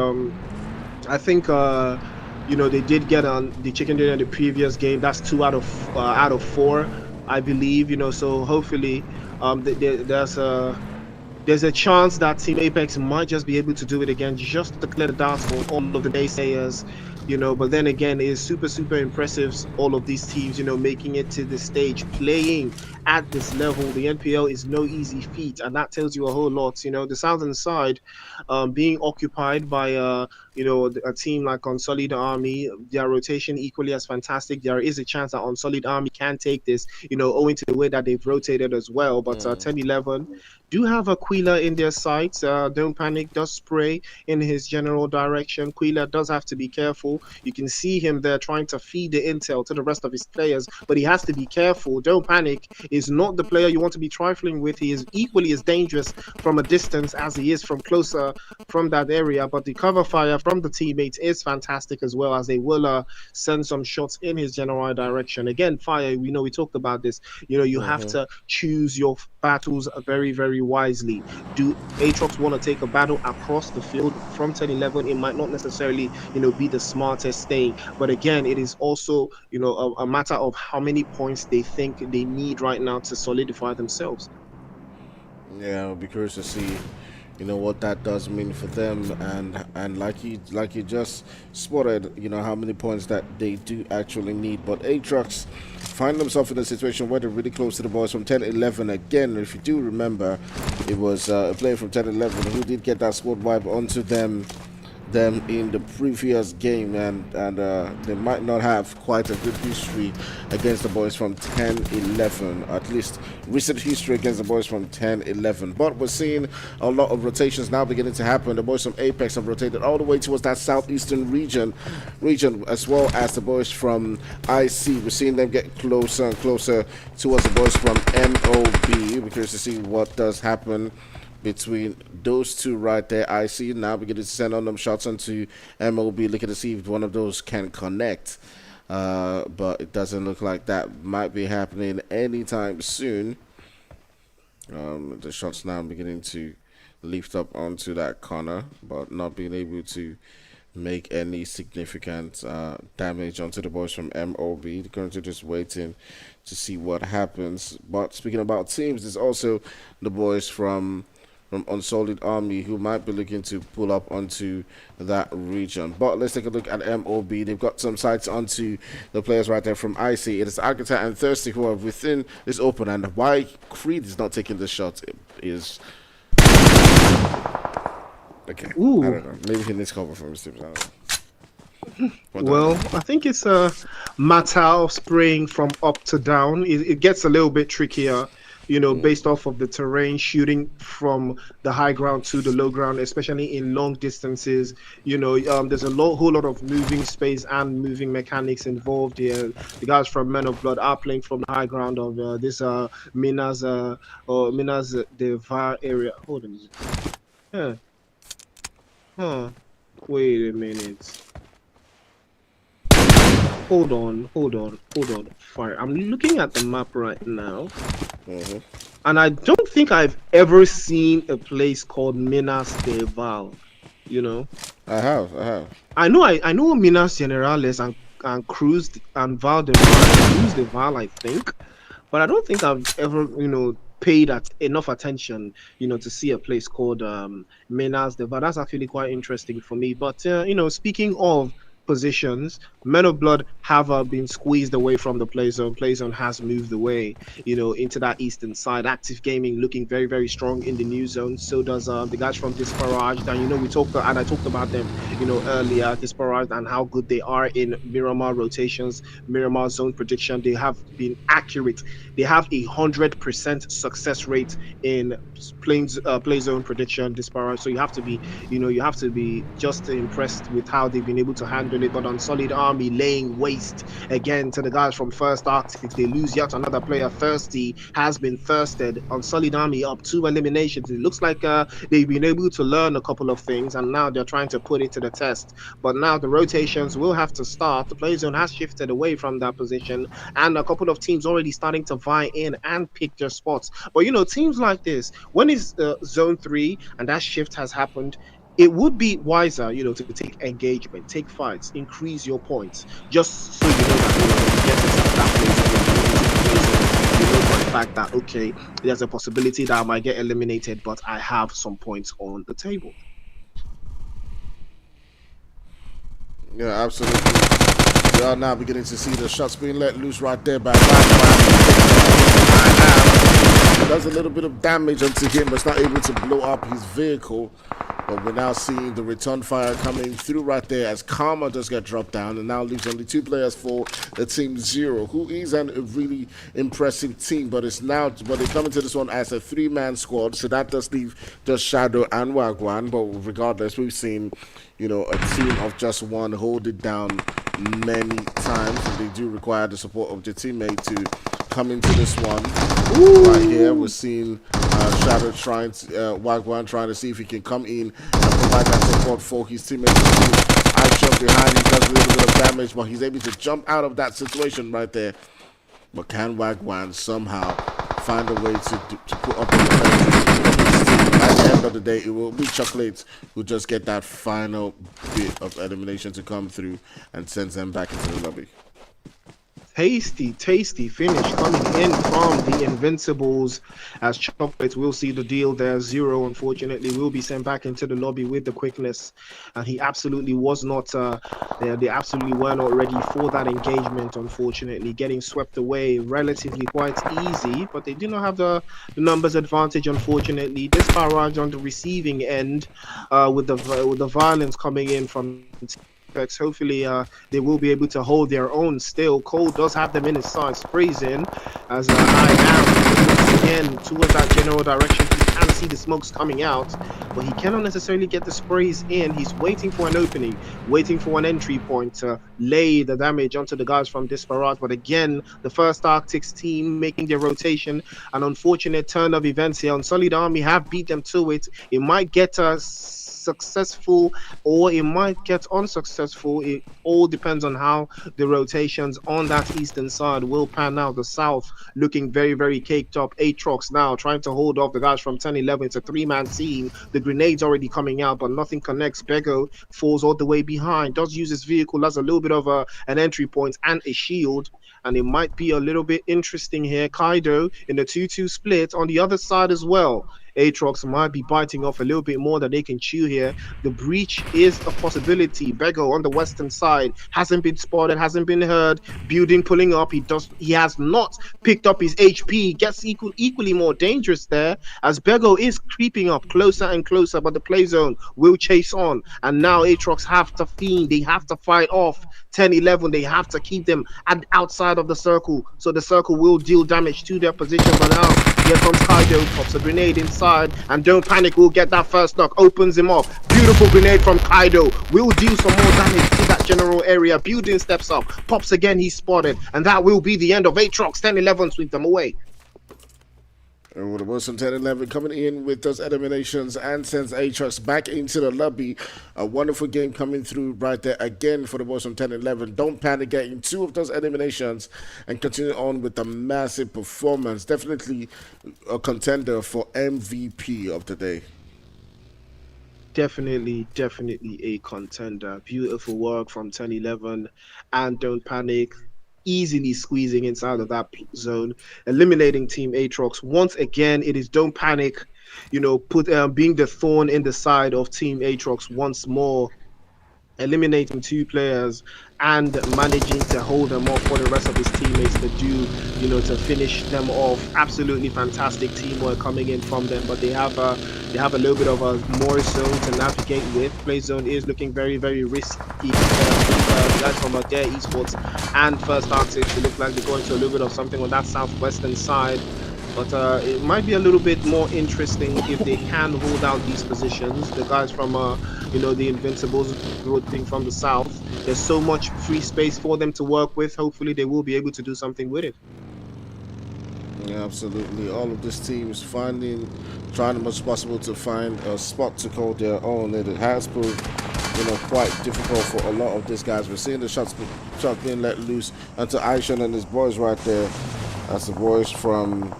I think they did get on the chicken dinner in the previous game. That's 2 out of 4, I believe. So hopefully there's a chance that Team Apex might just be able to do it again, just to clear the dance for all of the naysayers. But then again, it's super, super impressive, all of these teams, making it to the stage, playing at this level. The NPL is no easy feat, and that tells you a whole lot. The Southern side being occupied by a team like Unsolid Army, their rotation equally as fantastic. There is a chance that Unsolid Army can take this, owing to the way that they've rotated as well. But 10-11 do have Aquila in their sights. Don't Panic does spray in his general direction. Aquila does have to be careful. You can see him there trying to feed the intel to the rest of his players, but he has to be careful. Don't Panic is not the player you want to be trifling with. He is equally as dangerous from a distance as he is from closer from that area, but the cover fire from the teammates is fantastic as well, as they will send some shots in his general direction. Again, fire, we talked about this. You have to choose your battles very, very wisely. Do Aatrox want to take a battle across the field from 10-11? It might not necessarily, be the smartest thing. But again, it is also, a matter of how many points they think they need right now to solidify themselves. Yeah, I'll be curious to see, what that does mean for them, and like you just spotted, how many points that they do actually need. But Aatrox find themselves in a situation where they're really close to the boys from 10-11 again. If you do remember, it was a player from 10-11 who did get that squad wipe onto them in the previous game, and they might not have quite a good history against the boys from 10-11, at least recent history against the boys from 10-11. But we're seeing a lot of rotations now beginning to happen. The boys from Apex have rotated all the way towards that southeastern region, as well as the boys from IC. We're seeing them get closer and closer towards the boys from MOB. We're curious to see what does happen between those two right there. I see now beginning to send on them shots onto MOB, looking to see if one of those can connect. But it doesn't look like that might be happening anytime soon. The shots now beginning to lift up onto that corner, but not being able to make any significant damage onto the boys from MOB. They're currently just waiting to see what happens. But speaking about teams, there's also the boys from Unsolid Army who might be looking to pull up onto that region. But let's take a look at MOB. They've got some sights onto the players right there from IC. It is Agatha and Thirsty who are within this open, and why Creed is not taking the shot is okay. Ooh. I don't know. Maybe he needs cover from his team. Well, I think it's a matter of spraying from up to down. It gets a little bit trickier, based off of the terrain, shooting from the high ground to the low ground, especially in long distances. There's a whole lot of moving space and moving mechanics involved here. The guys from Men of Blood are playing from the high ground of this Minas Deva area. Hold on. Wait a minute. Hold on. Fire. I'm looking at the map right now. And I don't think I've ever seen a place called Minas de Val. I have. I know Minas Generales and Cruz and Val de Val, Cruz de Val, I think, but I don't think I've ever paid enough attention to see a place called Minas de Val. That's actually quite interesting for me. But speaking of positions, Men of Blood have been squeezed away from the play zone. Play zone has moved away, into that eastern side. Active Gaming looking very, very strong in the new zone. So does the guys from Disparaged. And I talked about them, earlier, Disparaged, and how good they are in Miramar rotations, Miramar zone prediction. They have been accurate. They have 100% success rate in play zone prediction, Disparaged. So you have to be just impressed with how they've been able to handle it. But on Solid Army, laying waste again to the guys from First Arctic. They lose yet another player. Thirsty has been thirsted. On Solid Army, up 2 eliminations. It looks like they've been able to learn a couple of things, and now they're trying to put it to the test. But now the rotations will have to start. The play zone has shifted away from that position, and a couple of teams already starting to vie in and pick their spots. But teams like this, when it's zone 3 and that shift has happened, it would be wiser, to take engagement, take fights, increase your points, just so that when you get into that place, for the fact that, okay, there's a possibility that I might get eliminated, but I have some points on the table. Yeah, absolutely. We are now beginning to see the shots being let loose right there by does a little bit of damage onto him, but it's not able to blow up his vehicle. But we're now seeing the return fire coming through right there as Karma does get dropped down, and now leaves only 2 players for the Team Zero, who is a really impressive team. But they're coming to this one as a 3-man squad, so that does leave just Shadow and Wagwan. But regardless, we've seen a team of just one hold it down many times, and they do require the support of their teammate to come into this one. Right here, we're seeing Shadow Wagwan trying to see if he can come in and provide that support for his teammates. I jump behind, he does a little bit of damage, but he's able to jump out of that situation right there. But can Wagwan somehow find a way to put up the end of the day, it will be Chocolate who just get that final bit of elimination to come through and sends them back into the lobby. Tasty finish coming in from the Invincibles, as Chocolate will see the deal there. Zero, unfortunately, will be sent back into the lobby with the quickness, and he absolutely was not. They absolutely were not ready for that engagement. Unfortunately, getting swept away relatively quite easy, but they did not have the numbers advantage. Unfortunately, this barrage on the receiving end, with the violence coming in from. Hopefully, they will be able to hold their own still. Cole does have them in his sights, freezing as I am again towards that general direction. He can see the smokes coming out, but he cannot necessarily get the sprays in. He's waiting for an opening, waiting for an entry point to lay the damage onto the guys from Disparate. But again, the first Arctics team making their rotation. An unfortunate turn of events here. On Solid Army have beat them to it. It might get us successful or it might get unsuccessful. It all depends on how the rotations on that eastern side will pan out. The south looking very caked up. Aatrox now trying to hold off the guys from 10-11. It's a three-man team. The grenades already coming out, but nothing connects. Bego falls all the way behind, does use his vehicle as a little bit of an entry point and a shield, and it might be a little bit interesting here. Kaido in the 2-2 split on the other side as well. Aatrox might be biting off a little bit more than they can chew here. The breach is a possibility. Bego on the western side hasn't been spotted, hasn't been heard. Building pulling up. He has not picked up his HP. Gets equally more dangerous there as Bego is creeping up closer and closer, but the play zone will chase on. And now Aatrox have to fiend. They have to fight off 10-11. They have to keep them outside of the circle, so the circle will deal damage to their position. But now here comes Kaido, pops a grenade inside, and don't panic, we'll get that first knock, opens him off. Beautiful grenade from Kaido, will deal some more damage to that general area. Building steps up, pops again, he's spotted, and that will be the end of Aatrox. 10-11 sweep them away. And with the Wilson 10-11 coming in with those eliminations and sends Aatrox back into the lobby. A wonderful game coming through right there again for the boys from 10-11. Don't panic, getting 2 of those eliminations and continue on with the massive performance. Definitely a contender for MVP of the day. Definitely a contender. Beautiful work from 10-11 and Don't Panic. Easily squeezing inside of that zone, eliminating Team Aatrox. Once again, it is Don't Panic, being the thorn in the side of Team Aatrox once more, eliminating 2 players and managing to hold them off for the rest of his teammates to do, to finish them off. Absolutely fantastic teamwork coming in from them, but they have a little bit of a more zone to navigate with. Play zone is looking very risky. Guys from Dare Esports and First Arctics, they look like they're going to a little bit of something on that southwestern side. But it might be a little bit more interesting if they can hold out these positions. The guys from, the Invincibles rotating from the south. There's so much free space for them to work with. Hopefully they will be able to do something with it. Yeah, absolutely. All of these teams trying as much as possible to find a spot to call their own. It has proved, quite difficult for a lot of these guys. We're seeing the shots being let loose onto Aishan and his boys right there. That's the boys from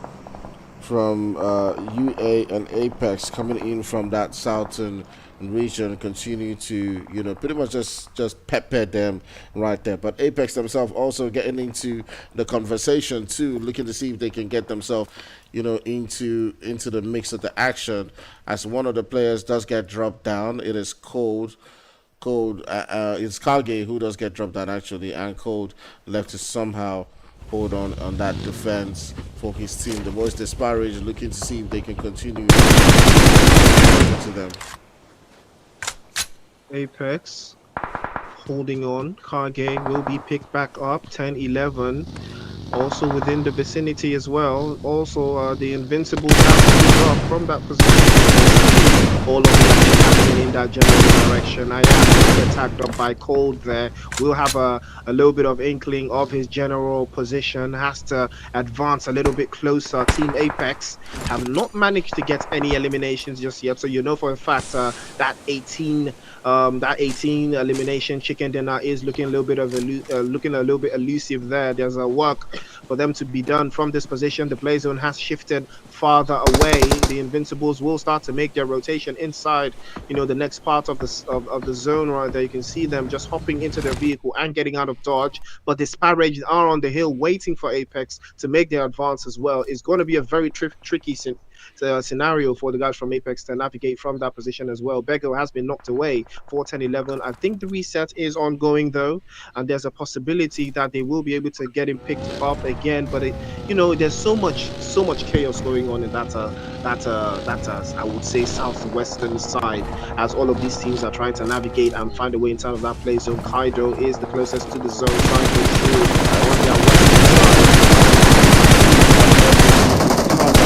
UA and Apex coming in from that southern region, continue to pretty much just pepper them right there. But Apex themselves also getting into the conversation too, looking to see if they can get themselves into the mix of the action, as one of the players does get dropped down. It is Cold. It's Kage who does get dropped down actually, and Cold left to somehow hold on that defense for his team. The boys Disparage looking to see if they can continue to them. Apex holding on. Kage will be picked back up. 10-11 also within the vicinity as well. Also the Invincibles have moved up from that position. All of them happening in that general direction. I am attacked up by Cold there. We'll have a little bit of inkling of his general position. Has to advance a little bit closer. Team Apex have not managed to get any eliminations just yet. So for a fact that 18 elimination chicken dinner is looking a little bit elusive there. There's a work for them to be done from this position. The play zone has shifted farther away. The Invincibles will start to make their rotation inside, the next part of the zone right there. You can see them just hopping into their vehicle and getting out of dodge. But the Sparrows are on the hill waiting for Apex to make their advance as well. It's going to be a very tricky scenario for the guys from Apex to navigate from that position as well. Bego has been knocked away for 10-11. I think the reset is ongoing though, and there's a possibility that they will be able to get him picked up again. But there's so much chaos going on in that I would say southwestern side, as all of these teams are trying to navigate and find a way inside of that play zone. Kaido is the closest to the zone, trying to ensure on their western side.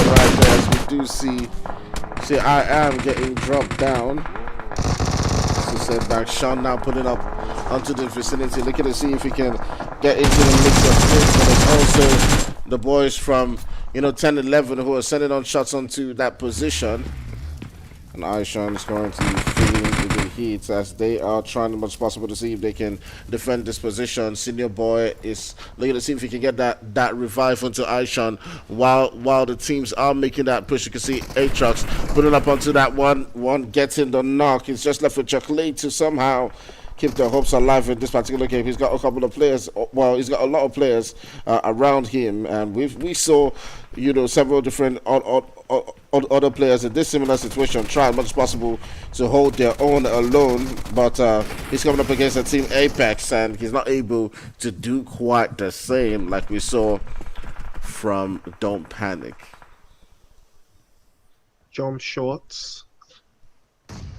Right there, as we do see I am getting dropped down. As we said back, Sean now putting up onto the vicinity, looking to see if he can get into the mix of things. But there's also the boys from 10-11 who are sending on shots onto that position. And Aishan is currently feeling the heat as they are trying as much as possible to see if they can defend this position. Senior Boy is looking to see if he can get that revive onto Aishan while the teams are making that push. You can see Aatrox putting up onto that one getting the knock. He's just left with Chocolate to somehow keep their hopes alive in this particular game. He's got a couple of players, he's got a lot of players around him, and we saw several different other players in this similar situation try as much as possible to hold their own alone, but he's coming up against a team Apex and he's not able to do quite the same like we saw from Don't Panic. Jump shots,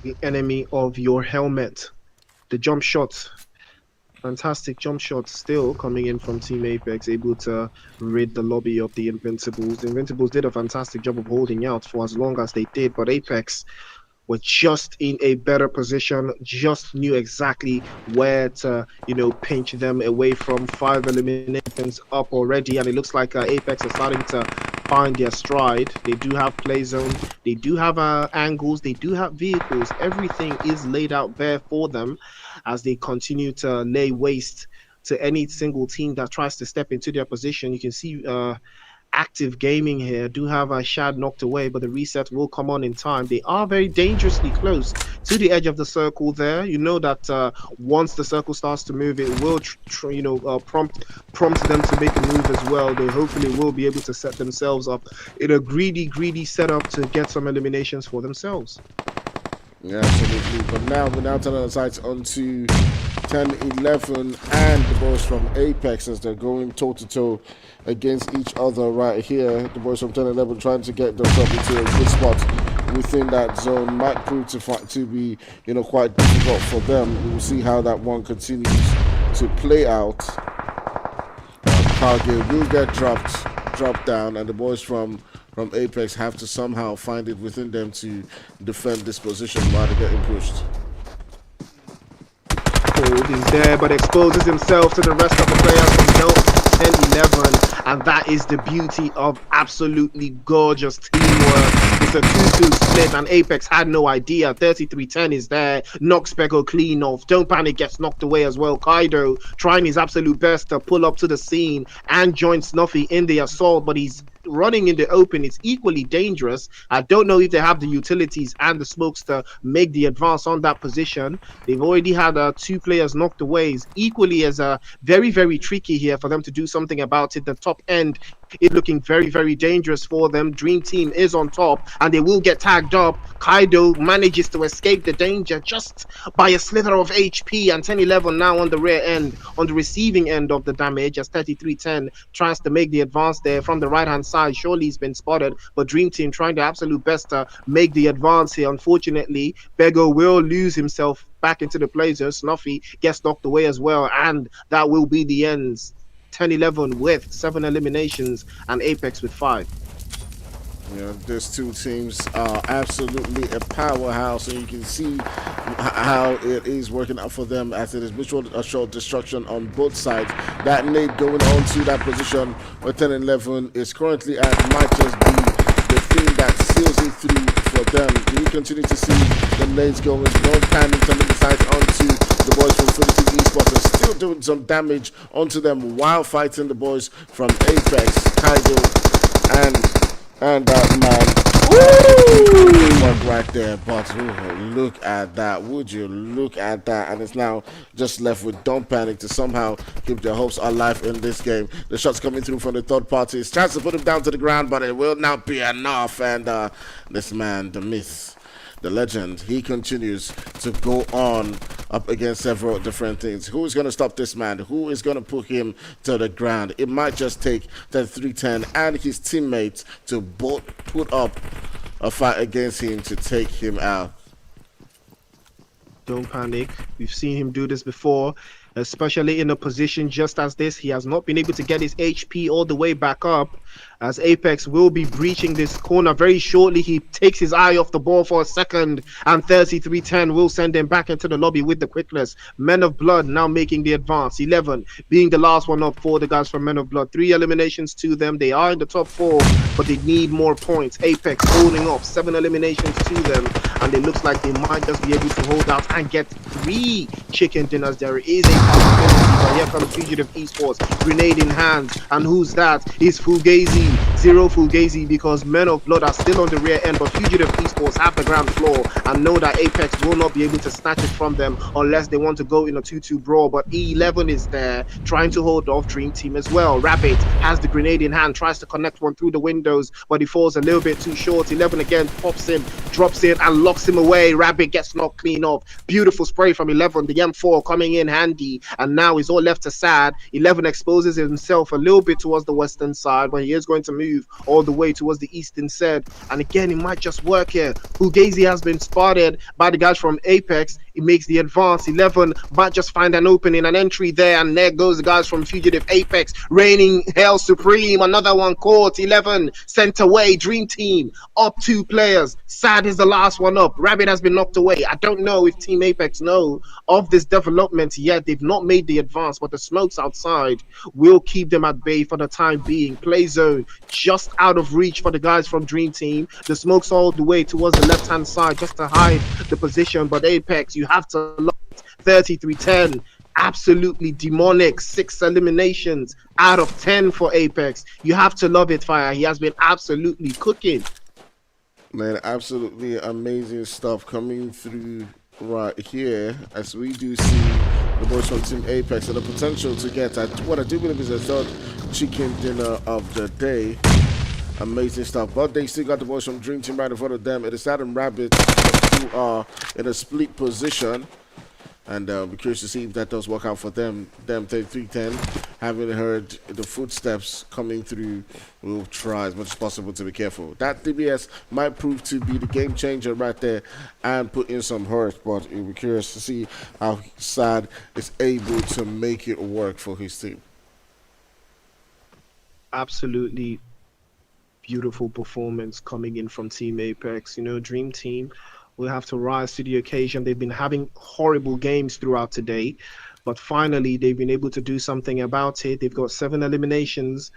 the enemy of your helmet. The jump shot, fantastic jump shot still coming in from Team Apex, able to rid the lobby of the Invincibles. The Invincibles did a fantastic job of holding out for as long as they did, but Apex were just in a better position, just knew exactly where to, pinch them away from. 5 eliminations up already, and it looks like Apex are starting to find their stride. They do have play zone, they do have angles, they do have vehicles. Everything is laid out bare for them as they continue to lay waste to any single team that tries to step into their position. You can see Active Gaming here do have a Shad knocked away, but the reset will come on in time. They are very dangerously close to the edge of the circle there. You know that once the circle starts to move, it will prompt them to make a move as well. They hopefully will be able to set themselves up in a greedy setup to get some eliminations for themselves. Yeah, absolutely. But now we're turning our sights onto 10-11 and the boys from Apex as they're going toe-to-toe against each other right here. The boys from 10-11 trying to get themselves into a good spot within that zone. Might prove to be quite difficult for them. We will see how that one continues to play out. Cargill will get dropped down, and the boys from Apex have to somehow find it within them to defend this position while they're getting pushed. Hold is there, but exposes himself to the rest of the players from Delta 10-11, and that is the beauty of absolutely gorgeous teamwork. It's a 2-2 split, and Apex had no idea. 33-10 is there, knocks Bego clean off. Don't Panic gets knocked away as well. Kaido trying his absolute best to pull up to the scene and join Snuffy in the assault, but he's running in the open. It's equally dangerous. I don't know if they have the utilities and the smokes to make the advance on that position. They've already had 2 players knocked away. It's equally as very tricky here for them to do something about it. The top end is looking very dangerous for them. Dream Team is on top and they will get tagged up. Kaido manages to escape the danger just by a slither of HP, and 10-11 now on the rear end, on the receiving end of the damage, as 33-10 tries to make the advance there from the right hand side. Surely he's been spotted, but Dream Team trying their absolute best to make the advance here. Unfortunately, Bego will lose himself back into the play zone. Snuffy gets knocked away as well, and that will be the ends. 10-11 with 7 eliminations and Apex with 5. Yeah, these two teams are absolutely a powerhouse, and you can see how it is working out for them as it is mutual assured destruction on both sides. That nade going on to that position where 10-11 is currently at might just be the thing that seals it through for them. We continue to see the nades going. Don't Panic turning the sides onto the boys from 32 Esports are still doing some damage onto them while fighting the boys from Apex, Kaido, and that man. Work right there, but look at that. Would you look at that? And it's now just left with Don't Panic to somehow keep their hopes alive in this game. The shots coming through from the third party. It's tries to put him down to the ground, but it will not be enough. And this man, the myth, the legend, he continues to go on up against several different things. Who is going to stop this man? Who is going to put him to the ground? It might just take the 310 and his teammates to both put up a fight against him to take him out. Don't panic. We've seen him do this before, especially in a position just as this. He has not been able to get his HP all the way back up, as Apex will be breaching this corner very shortly. He takes his eye off the ball for a second, and 33-10 will send him back into the lobby with the quickness. Men of Blood now making the advance. 11 being the last one up for the guys from Men of Blood. 3 eliminations to them. They are in the top 4, but they need more points. Apex holding up. 7 eliminations to them, and it looks like they might just be able to hold out and get 3 chicken dinners. There is a possibility, but here comes Fugitive Esports, grenade in hand, and who's that? It's Fugazi. Zero Fugazi, because Men of Blood are still on the rear end, but Fugitive Esports have the ground floor and know that Apex will not be able to snatch it from them unless they want to go in a 2-2 brawl. But E11 is there trying to hold off Dream Team as well. Rabbit has the grenade in hand, tries to connect one through the windows, but he falls a little bit too short. 11 again pops him, drops in, and locks him away. Rabbit gets knocked clean off. Beautiful spray from 11. The M4 coming in handy, and now he's all left to Sad. 11 exposes himself a little bit towards the western side, but he is going to move all the way towards the eastern side. And again, it might just work here. Fugazi has been spotted by the guys from Apex. He makes the advance. 11 might just find an opening, an entry there, and there goes the guys from Fugitive Apex, reigning hell supreme. Another one caught. 11 sent away. Dream Team up 2 players. Sad is the last one up. Rabbit has been knocked away. I don't know if Team Apex know of this development yet. They've not made the advance, but the smokes outside will keep them at bay for the time being. Play zone just out of reach for the guys from Dream Team. The smokes all the way towards the left-hand side just to hide the position, but Apex, you have to love it. 33-10. Absolutely demonic. 6 eliminations out of 10 for Apex. You have to love it, Fire. He has been absolutely cooking. Man, absolutely amazing stuff coming through right here, as we do see the boys from Team Apex and the potential to get at what I do believe is the 3rd chicken dinner of the day. Amazing stuff. But they still got the boys from Dream Team right in front of them. It is Adam Rabbit who are in a split position. And we're curious to see if that does work out for them. 33-10, having heard the footsteps coming through, we'll try as much as possible to be careful. That DBS might prove to be the game changer right there and put in some hurt, but we're curious to see how Sad is able to make it work for his team. Absolutely beautiful performance coming in from Team Apex. You know, Dream Team will have to rise to the occasion. They've been having horrible games throughout today, but finally they've been able to do something about it. They've got 7 eliminations,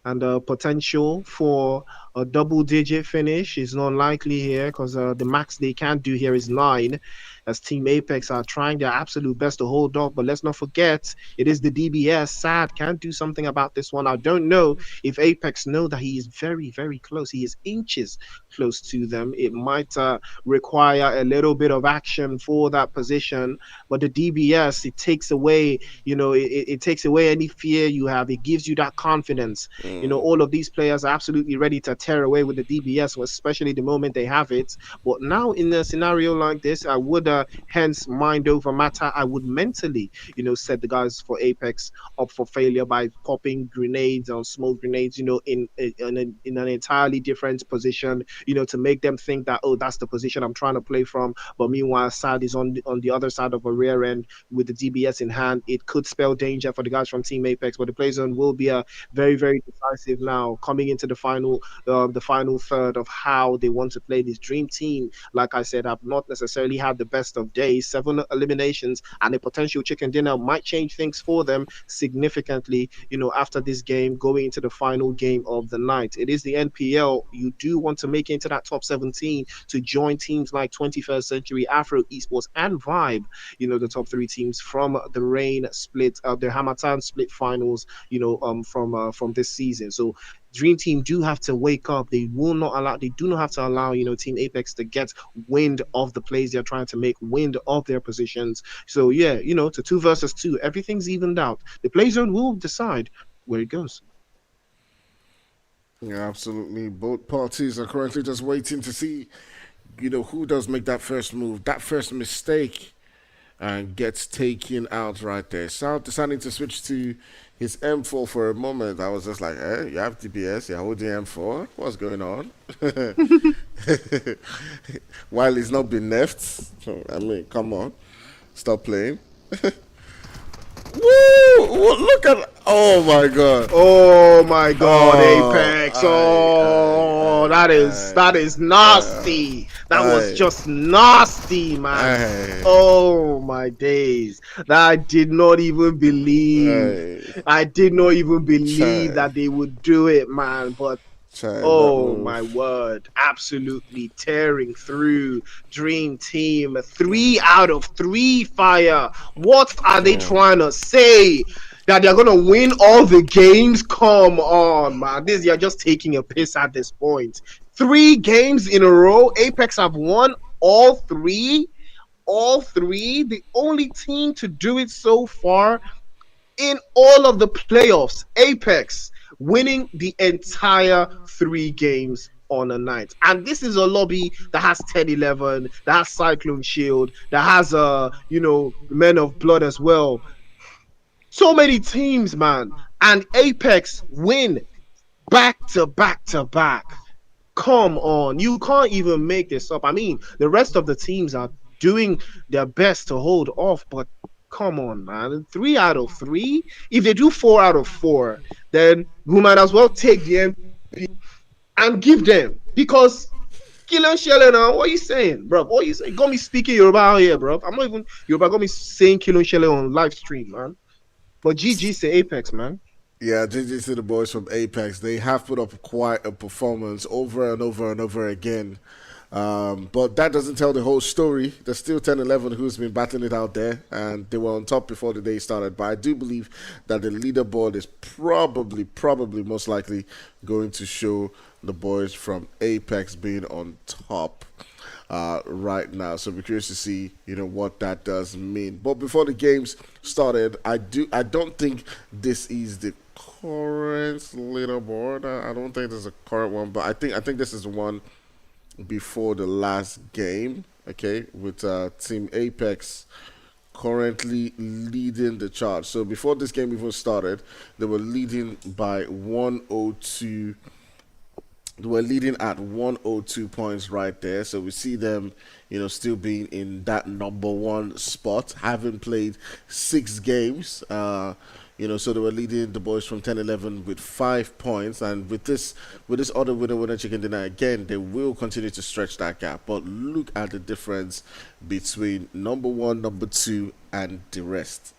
and potential for a double-digit finish is not likely here, because the max they can do here is 9, as Team Apex are trying their absolute best to hold off. But let's not forget, it is the DBS. Sad can't do something about this one. I don't know if Apex know that he is very, very close. He is inches close to them. It might require a little bit of action for that position. But the DBS, it takes away, you know, it takes away any fear you have. It gives you that confidence. You know, all of these players are absolutely ready to tear away with the DBS, especially the moment they have it. But now in a scenario like this, I would hence mind over matter. I would mentally, you know, set the guys for Apex up for failure by popping grenades or smoke grenades, you know, in an entirely different position, you know, to make them think that, oh, that's the position I'm trying to play from. But meanwhile, Sad is on the other side of a rear end with the DBS in hand. It could spell danger for the guys from Team Apex, but the play zone will be a very, very decisive now coming into the final third of how they want to play this. Dream Team, like I said, have not necessarily had the best best of days. 7 eliminations and a potential chicken dinner might change things for them significantly, after this game, going into the final game of the night. It is the NPL. You do want to make it into that top 17 to join teams like 21st Century, Afro Esports, and Vibe, the top three teams from the Rain split, the Hamatan split finals, from this season. So Dream Team do have to wake up. They do not have to allow, Team Apex to get wind of the plays they're trying to make, wind of their positions. So yeah, to 2 versus 2, everything's evened out. The play zone will decide where it goes. Yeah, absolutely. Both parties are currently just waiting to see, who does make that first move, that first mistake, and gets taken out right there. South deciding to switch to his M4 for a moment. I was just like, hey, you have DPS, you're holding M4. What's going on? While he's not been nerfed. I mean, come on. Stop playing. Woo! Look at. Oh my god. Oh my god, Apex. That is nasty. That was just nasty, man. Oh my days. I did not even believe. I did not even believe that they would do it, man. But oh my word, absolutely tearing through Dream Team. 3 out of 3 fire. What are they trying to say? That they're gonna win all the games? Come on, man. You're just taking a piss at this point. 3 games in a row. Apex have won all 3. All 3. The only team to do it so far in all of the playoffs. Apex winning the entire 3 games on a night. And this is a lobby that has 10-11, that has Cyclone Shield, that has Men of Blood as well. So many teams, man. And Apex win back to back to back. Come on. You can't even make this up. I mean, the rest of the teams are doing their best to hold off, but come on, man. 3 out of 3? If they do 4 out of 4, then we might as well take the MP and give them. Because Killian Shelle now, what are you saying, bro? What are you saying? Got me speaking Yoruba out here, bro. I'm not even Yoruba. Got me saying Killian Shelle on live stream, man. But GG to Apex, man. Yeah, GG to the boys from Apex. They have put up quite a performance over and over and over again. But that doesn't tell the whole story. There's still 10-11 who's been battling it out there, and they were on top before the day started. But I do believe that the leaderboard is probably most likely going to show the boys from Apex being on top right now. So we're curious to see, what that does mean. But before the games started, I don't think this is the current leaderboard. I don't think there's a current one, but I think this is the one before the last game, okay, with Team Apex currently leading the charge. So before this game even started, they were leading by 102. They were leading at 102 points right there. So we see them, still being in that number 1 spot, having played 6 games. So they were leading the boys from 10-11 with 5 points, and with this other winner chicken dinner again, they will continue to stretch that gap. But look at the difference between number 1, number 2, and the rest.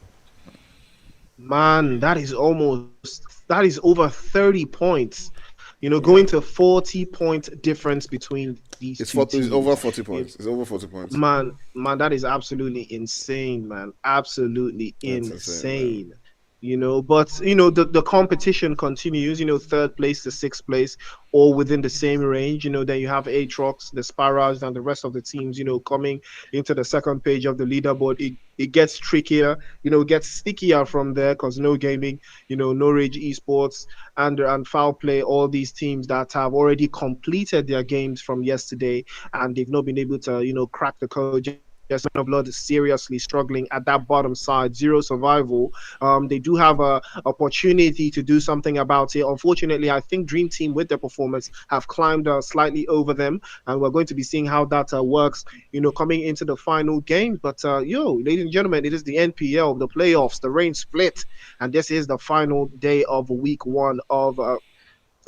Man, that is over 30 points. Going to 40-point difference between these two teams. It's over 40 points. It's over 40 points. Man, that is absolutely insane, man. Absolutely insane. But the competition continues, 3rd place to 6th place, all within the same range. Then you have Aatrox, the Sparrows, and the rest of the teams, coming into the 2nd page of the leaderboard. It gets trickier, it gets stickier from there, because No Gaming, No Rage Esports, and Foul Play, all these teams that have already completed their games from yesterday, and they've not been able to, crack the code. Yes, Men of Blood is seriously struggling at that bottom side, 0 survival. They do have a opportunity to do something about it. Unfortunately, I think Dream Team, with their performance, have climbed slightly over them, and we're going to be seeing how that works, coming into the final game. But ladies and gentlemen, it is the NPL, the playoffs, the rain split, and this is the final day of week 1 of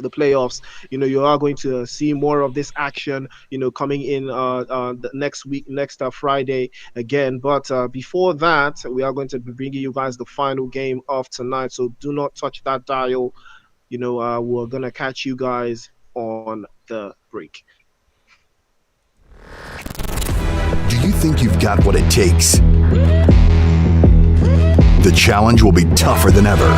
the playoffs. You are going to see more of this action, coming in the next week, next Friday again. But before that, we are going to be bringing you guys the final game of tonight. So do not touch that dial. We're gonna catch you guys on the break. Do you think you've got what it takes? The challenge will be tougher than ever.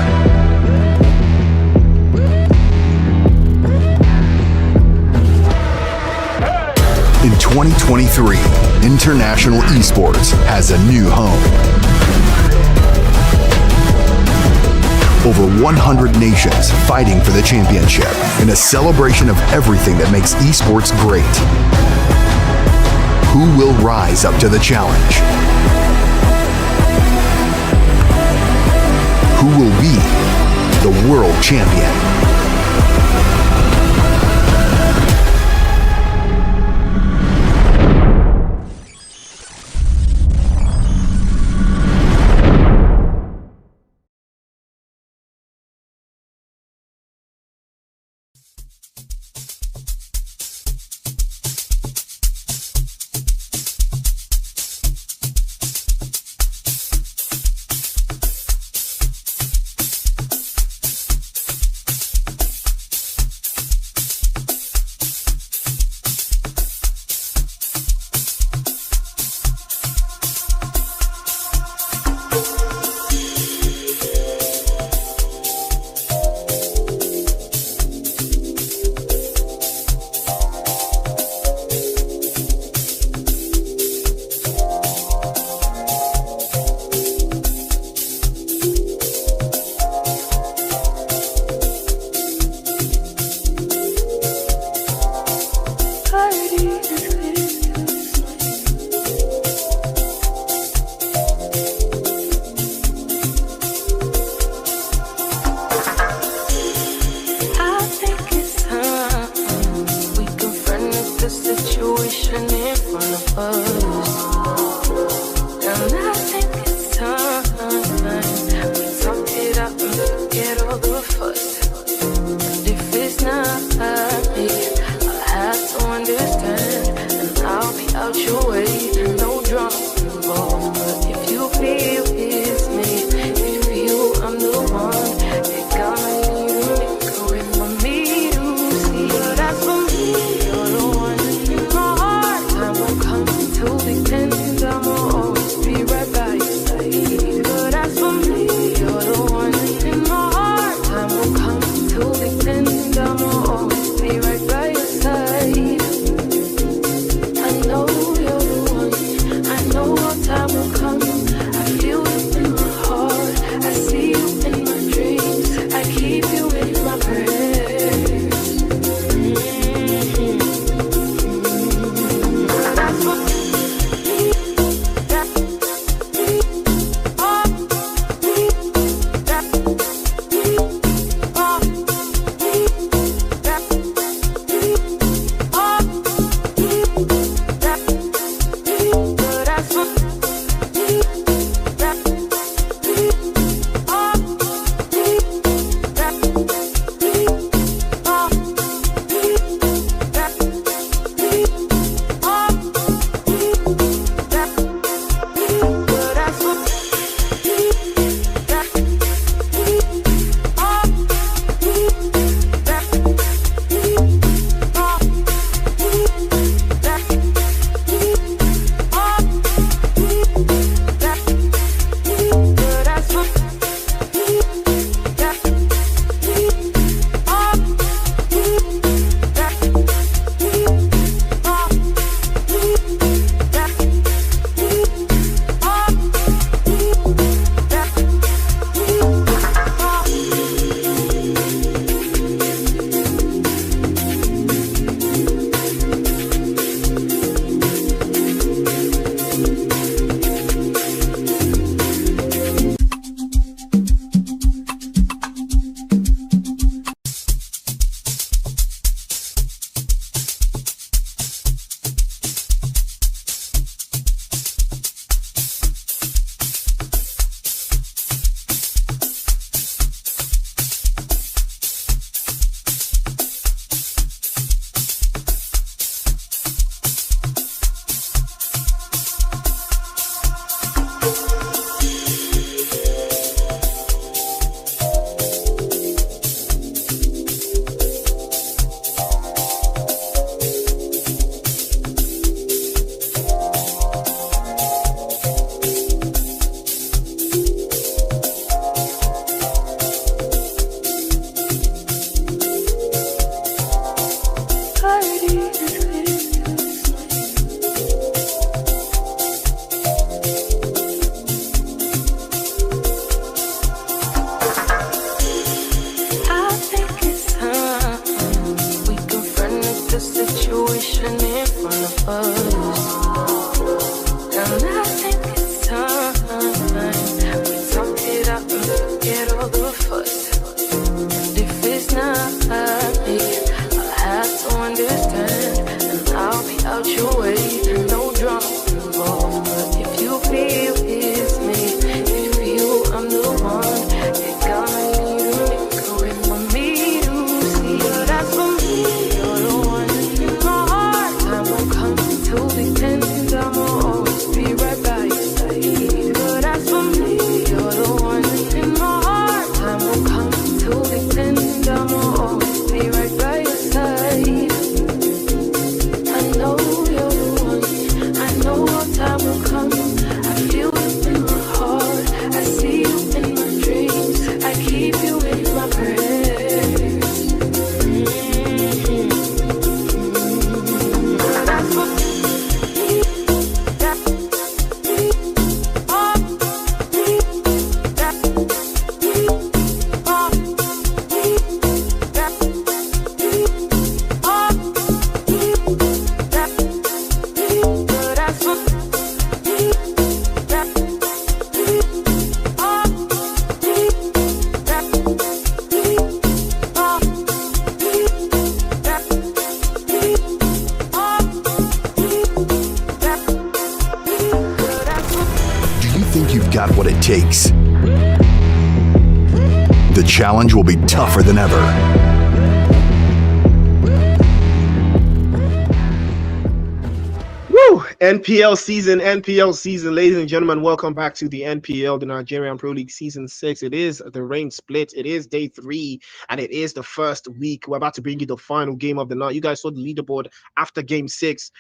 In 2023, international esports has a new home. Over 100 nations fighting for the championship in a celebration of everything that makes esports great. Who will rise up to the challenge? Who will be the world champion? I know you're And I think it's time we talk it out and forget all the fuss. And if it's not me, I'll have to understand, and I'll be out your way. No drama involved, but if you feel it's me, if you feel I'm the one, you're gonna need a makeaway for me to see. But as for me, you're the one in my heart. Time won't come till the end, I'ma always be right by your side. But as for me, you're the one in my heart. Time won't come till the end, I'ma always be right by your side. I know you're the one, I know our time will come. I feel it in my heart, I see you in my dreams, I keep you in my prayers. That's what Do you think you've got what it takes? The challenge will be tougher than ever. Woo! NPL season, ladies and gentlemen, welcome back to the NPL, the Nigerian Pro League Season 6. It is the rain split. It is day 3, and it is the first week. We're about to bring you the final game of the night. You guys saw the leaderboard after game 6.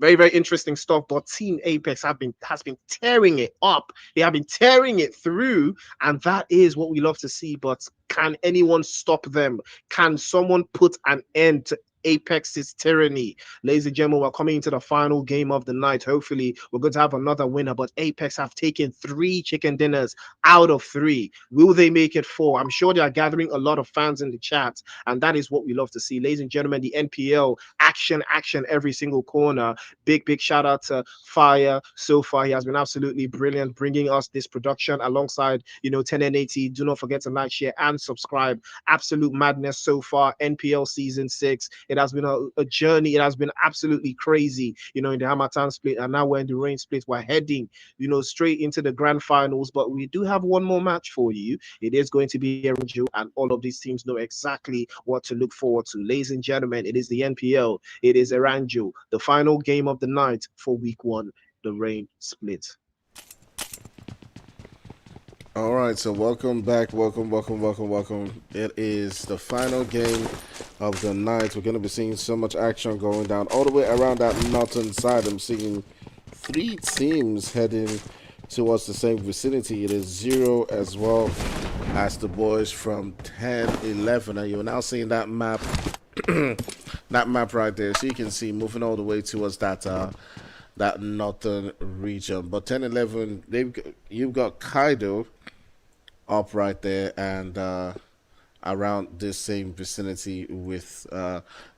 Very, very interesting stuff. But Team Apex has been tearing it up. They have been tearing it through, and that is what we love to see. But can anyone stop them? Can someone put an end to Apex's tyranny? Ladies and gentlemen, we're coming into the final game of the night. Hopefully, we're going to have another winner. But Apex have taken 3 chicken dinners out of 3. Will they make it 4? I'm sure they are gathering a lot of fans in the chat, and that is what we love to see. Ladies and gentlemen, the NPL action every single corner. Big shout out to Fire. So far, he has been absolutely brilliant bringing us this production alongside 10N80. Do not forget to like, share, and subscribe. Absolute madness so far. NPL season 6. It has been a journey. It has been absolutely crazy, in the Hamatan split, and now we're in the rain split. We're heading, straight into the grand finals, but we do have one more match for you. It is going to be Eranjo, and all of these teams know exactly what to look forward to. Ladies and gentlemen, it is the NPL. It is Eranjo, the final game of the night for week 1, the rain split. All right, so welcome back. Welcome. It is the final game of the night. We're going to be seeing so much action going down all the way around that northern side. I'm seeing 3 teams heading towards the same vicinity. It is 0 as well as the boys from 10-11. And you're now seeing that map, that map right there. So you can see moving all the way towards that northern region. But 10-11, you've got Kaido up right there, and around this same vicinity with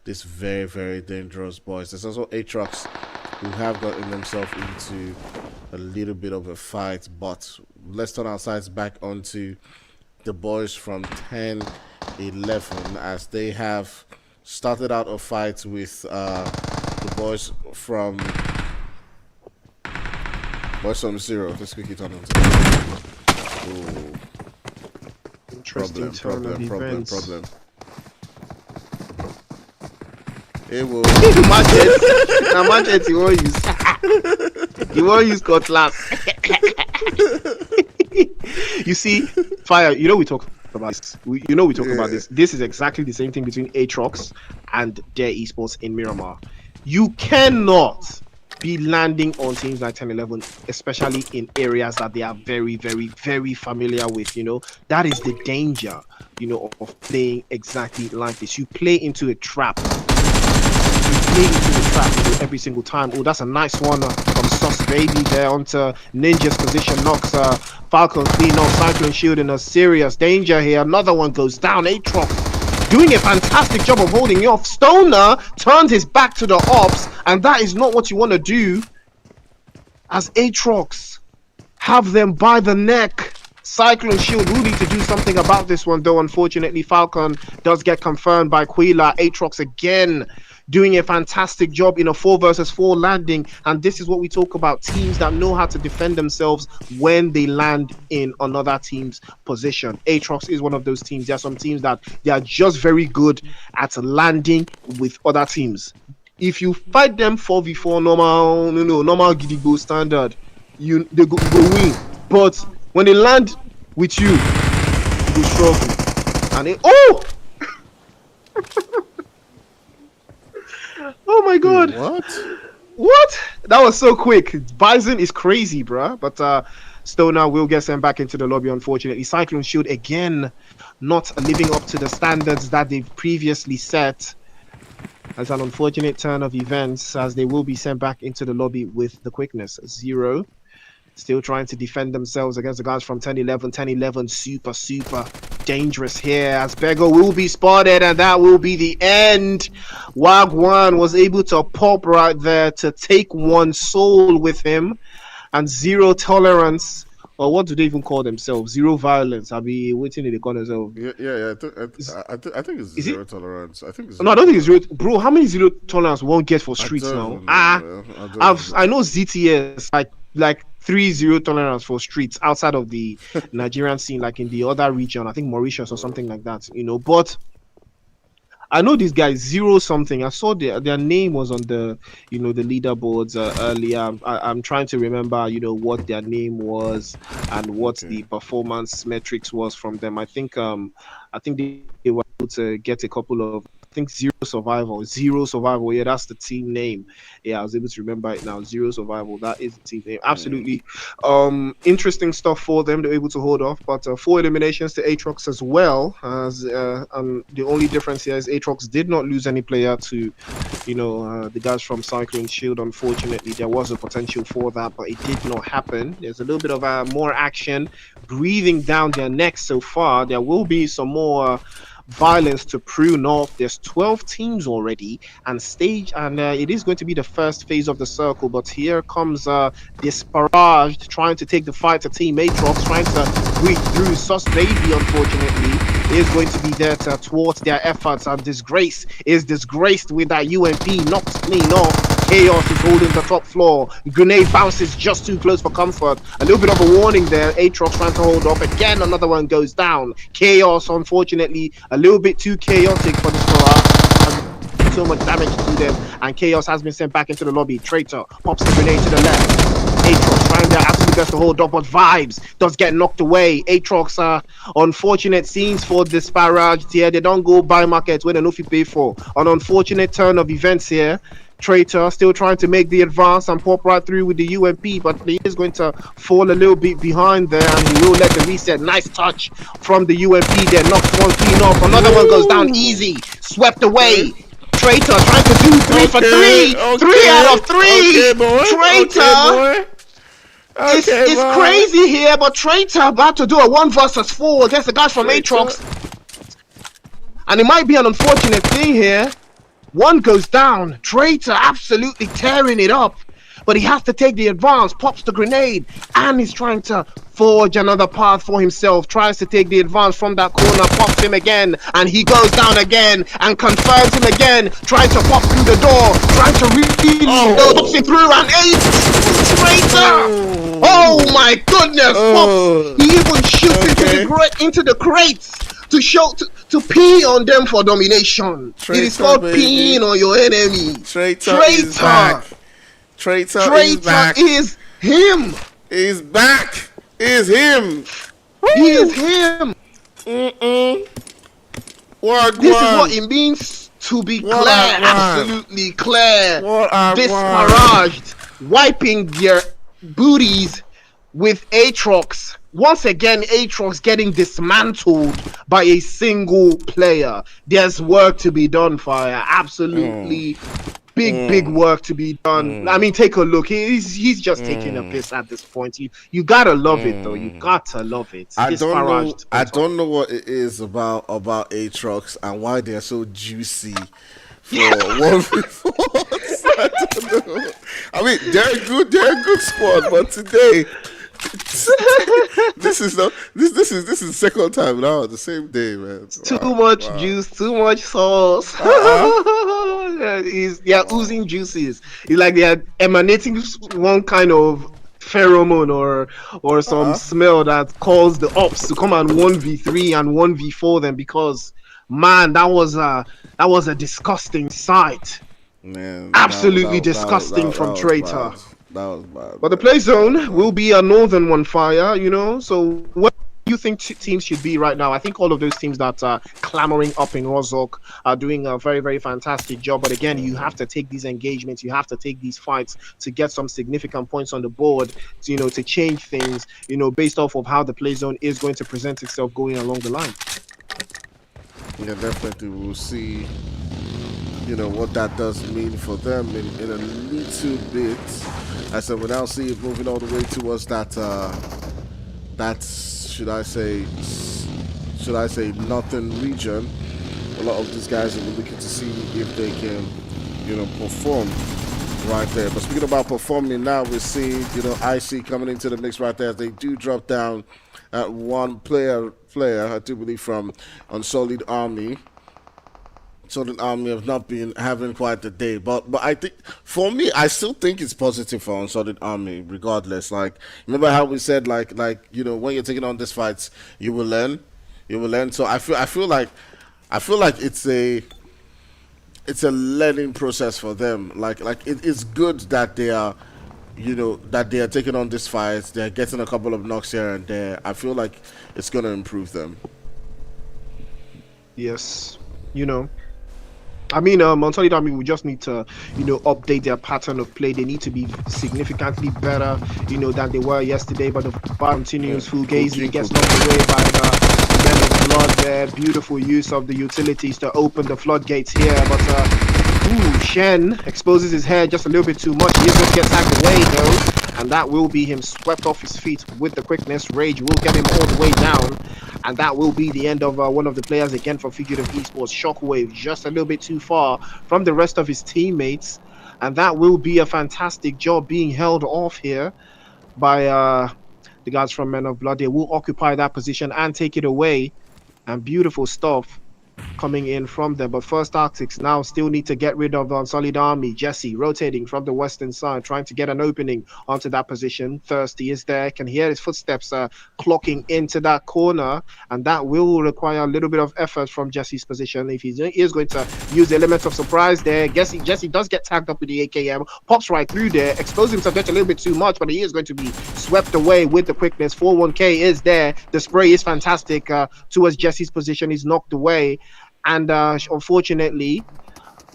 this very, very dangerous boys. There's also Aatrox, who have gotten themselves into a little bit of a fight, but let's turn our sights back onto the boys from 10-11, as they have started out a fight with the boys from 0. Let's quickly turn on to Interesting problem. It will Imagine you won't use cutlass. You see, Fire, we talk about this. We talk about this. This is exactly the same thing between Aatrox and Dare Esports in Miramar. You cannot be landing on teams like 10-11, especially in areas that they are very, very, very familiar with. That is the danger, of playing exactly like this. You play into a trap. Every single time. Oh, that's a nice one from Sus Baby there onto Ninja's position. Knocks Falcon clean off. Cyclone Shield in a serious danger here. Another one goes down. Aatrox doing a fantastic job of holding you off. Stoner turned his back to the ops, and that is not what you want to do. As Aatrox have them by the neck. Cyclone Shield will need to do something about this one, though. Unfortunately, Falcon does get confirmed by Quila. Aatrox again doing a fantastic job in a 4 versus 4 landing, and this is what we talk about: teams that know how to defend themselves when they land in another team's position. Aatrox is one of those teams. There are some teams that they are just very good at landing with other teams. If you fight them 4v4 normal Gidigbo standard, they go win. But when they land with you, they struggle. And oh my god. What? That was so quick. Bison is crazy, bruh. But Stoner will get sent back into the lobby, unfortunately. Cyclone Shield again not living up to the standards that they've previously set. As an unfortunate turn of events, as they will be sent back into the lobby with the quickness. 0. Still trying to defend themselves against the guys from 10-11. 10-11 super dangerous here, as Bego will be spotted, and that will be the end. Wagwan was able to pop right there to take one soul with him, and 0 tolerance, or what do they even call themselves? 0 violence. I'll be waiting in the corner. So yeah. I think it's 0 tolerance. I think it's no, I don't think it's 0. Bro, how many 0 tolerance won't get for streets now? I know ZTS like 3 0 tolerance for streets outside of the Nigerian scene, like in the other region. I think Mauritius or something like that. But I know these guys 0 something. I saw their name was on the the leaderboards earlier. I'm trying to remember what their name was and what the performance metrics was from them. I think they were able to get a couple of, I think 0 survival. Yeah, that's the team name. Yeah, I was able to remember it now. 0 survival, that is the team name. Absolutely interesting stuff for them. They're able to hold off, but 4 eliminations to Aatrox as well. As the only difference here is Aatrox did not lose any player to the guys from Cyclone Shield. Unfortunately, there was a potential for that, but it did not happen. There's a little bit of more action breathing down their necks so far. There will be some more violence to prune off. There's 12 teams already, and it is going to be the first phase of the circle. But here comes Disparaged trying to take the fight to Team Aatrox, trying to break through. Sus Baby, unfortunately, is going to be there to thwart their efforts, and Disgrace is disgraced with that UMP knocked clean off. Chaos is holding the top floor. Grenade bounces just too close for comfort. A little bit of a warning there. Aatrox trying to hold off. Again, another one goes down. Chaos, unfortunately, a little bit too chaotic for this scorer. So much damage to them. And Chaos has been sent back into the lobby. Traitor pops the grenade to the left. Aatrox trying their absolute best to hold up, but Vibes does get knocked away. Aatrox, unfortunate scenes for Disparaged here. They don't go buy markets where they know if you pay for. An unfortunate turn of events here. Traitor still trying to make the advance and pop right through with the UMP, but he is going to fall a little bit behind there, and he will let the reset. Nice touch from the UMP there, knocks one clean off. Another one goes down easy, swept away. Traitor trying to do 3 for 3. 3 out of 3. Traitor is crazy here, but Traitor about to do a 1 versus 4 against the guys from Aatrox, and it might be an unfortunate thing here. One goes down. Traitor absolutely tearing it up, but he has to take the advance, pops the grenade, and he's trying to forge another path for himself. Tries to take the advance from that corner, pops him again, and he goes down again and confirms him again. Trying to pop through the door, trying to pops him through, and Traitor! Oh my goodness! He even shoots into the crates to show to pee on them for domination. Traitor, it is called peeing on your enemy. Traitor is back. Traitor is back. Is him. He's back. Is him. He is him. What? This is what it means to be clear. Absolutely clear. Disparaged, wiping their booties with Aatrox. Once again, Aatrox getting dismantled by a single player. There's work to be done, Fire. Absolutely big work to be done. I mean, take a look. He's just taking a piss at this point. You gotta love it though. You gotta love it. I This don't know. Farage I on top. don't know what it is about Aatrox and why they're so juicy for 1v4s. I don't know. I mean, they're a good squad, but today this is the second time now, the same day, man. Too much juice, too much sauce. They're oozing juices. It's like they're emanating one kind of pheromone or some smell that calls the ops to come and 1v3 and 1v4 them, because man, that was a disgusting sight. Man, Absolutely disgusting from Traitor. That was bad. But the play zone will be a northern one fire, so what do you think teams should be right now? I think all of those teams that are clamoring up in Rozok are doing a very, very fantastic job. But again, you have to take these engagements, you have to take these fights to get some significant points on the board, to change things, based off of how the play zone is going to present itself going along the line. Yeah, definitely. We'll see, what that does mean for them in a little bit. I said, we now see it moving all the way towards that, should I say, northern region. A lot of these guys will be looking to see if they can, perform right there. But speaking about performing now, we're seeing, IC coming into the mix right there. They do drop down at one player, I do believe, from Unsolid Army. Solid Army have not been having quite the day, but I think, for me, I still think it's positive for Unsolid Army, regardless. Like, remember how we said, like when you're taking on these fights, you will learn. So I feel like it's a learning process for them. Like it's good that they are, that they are taking on these fights. They're getting a couple of knocks here and there. I feel like it's gonna improve them. Yes, I mean, Unsolid Army will just need to, update their pattern of play. They need to be significantly better, than they were yesterday. But the bar continues. Fugazi gets knocked away by the Men of Blood there. Beautiful use of the utilities to open the floodgates here. But, Shen exposes his hair just a little bit too much. He is going to get tagged away, though. And that will be him swept off his feet with the quickness. Rage will get him all the way down. And that will be the end of one of the players again for Fugitive Esports. Shockwave just a little bit too far from the rest of his teammates. And that will be a fantastic job being held off here by the guys from Men of Blood. They will occupy that position and take it away. And beautiful stuff coming in from them. But First Arctics now still need to get rid of Unsolid Army. Jesse rotating from the western side, trying to get an opening onto that position. Thirsty is there, can hear his footsteps clocking into that corner, and that will require a little bit of effort from Jesse's position. If he is going to use the element of surprise there, Jesse does get tagged up with the AKM, pops right through there, exposes himself just a little bit too much, but he is going to be swept away with the quickness. 41K is there, the spray is fantastic towards Jesse's position. He's knocked away. And unfortunately,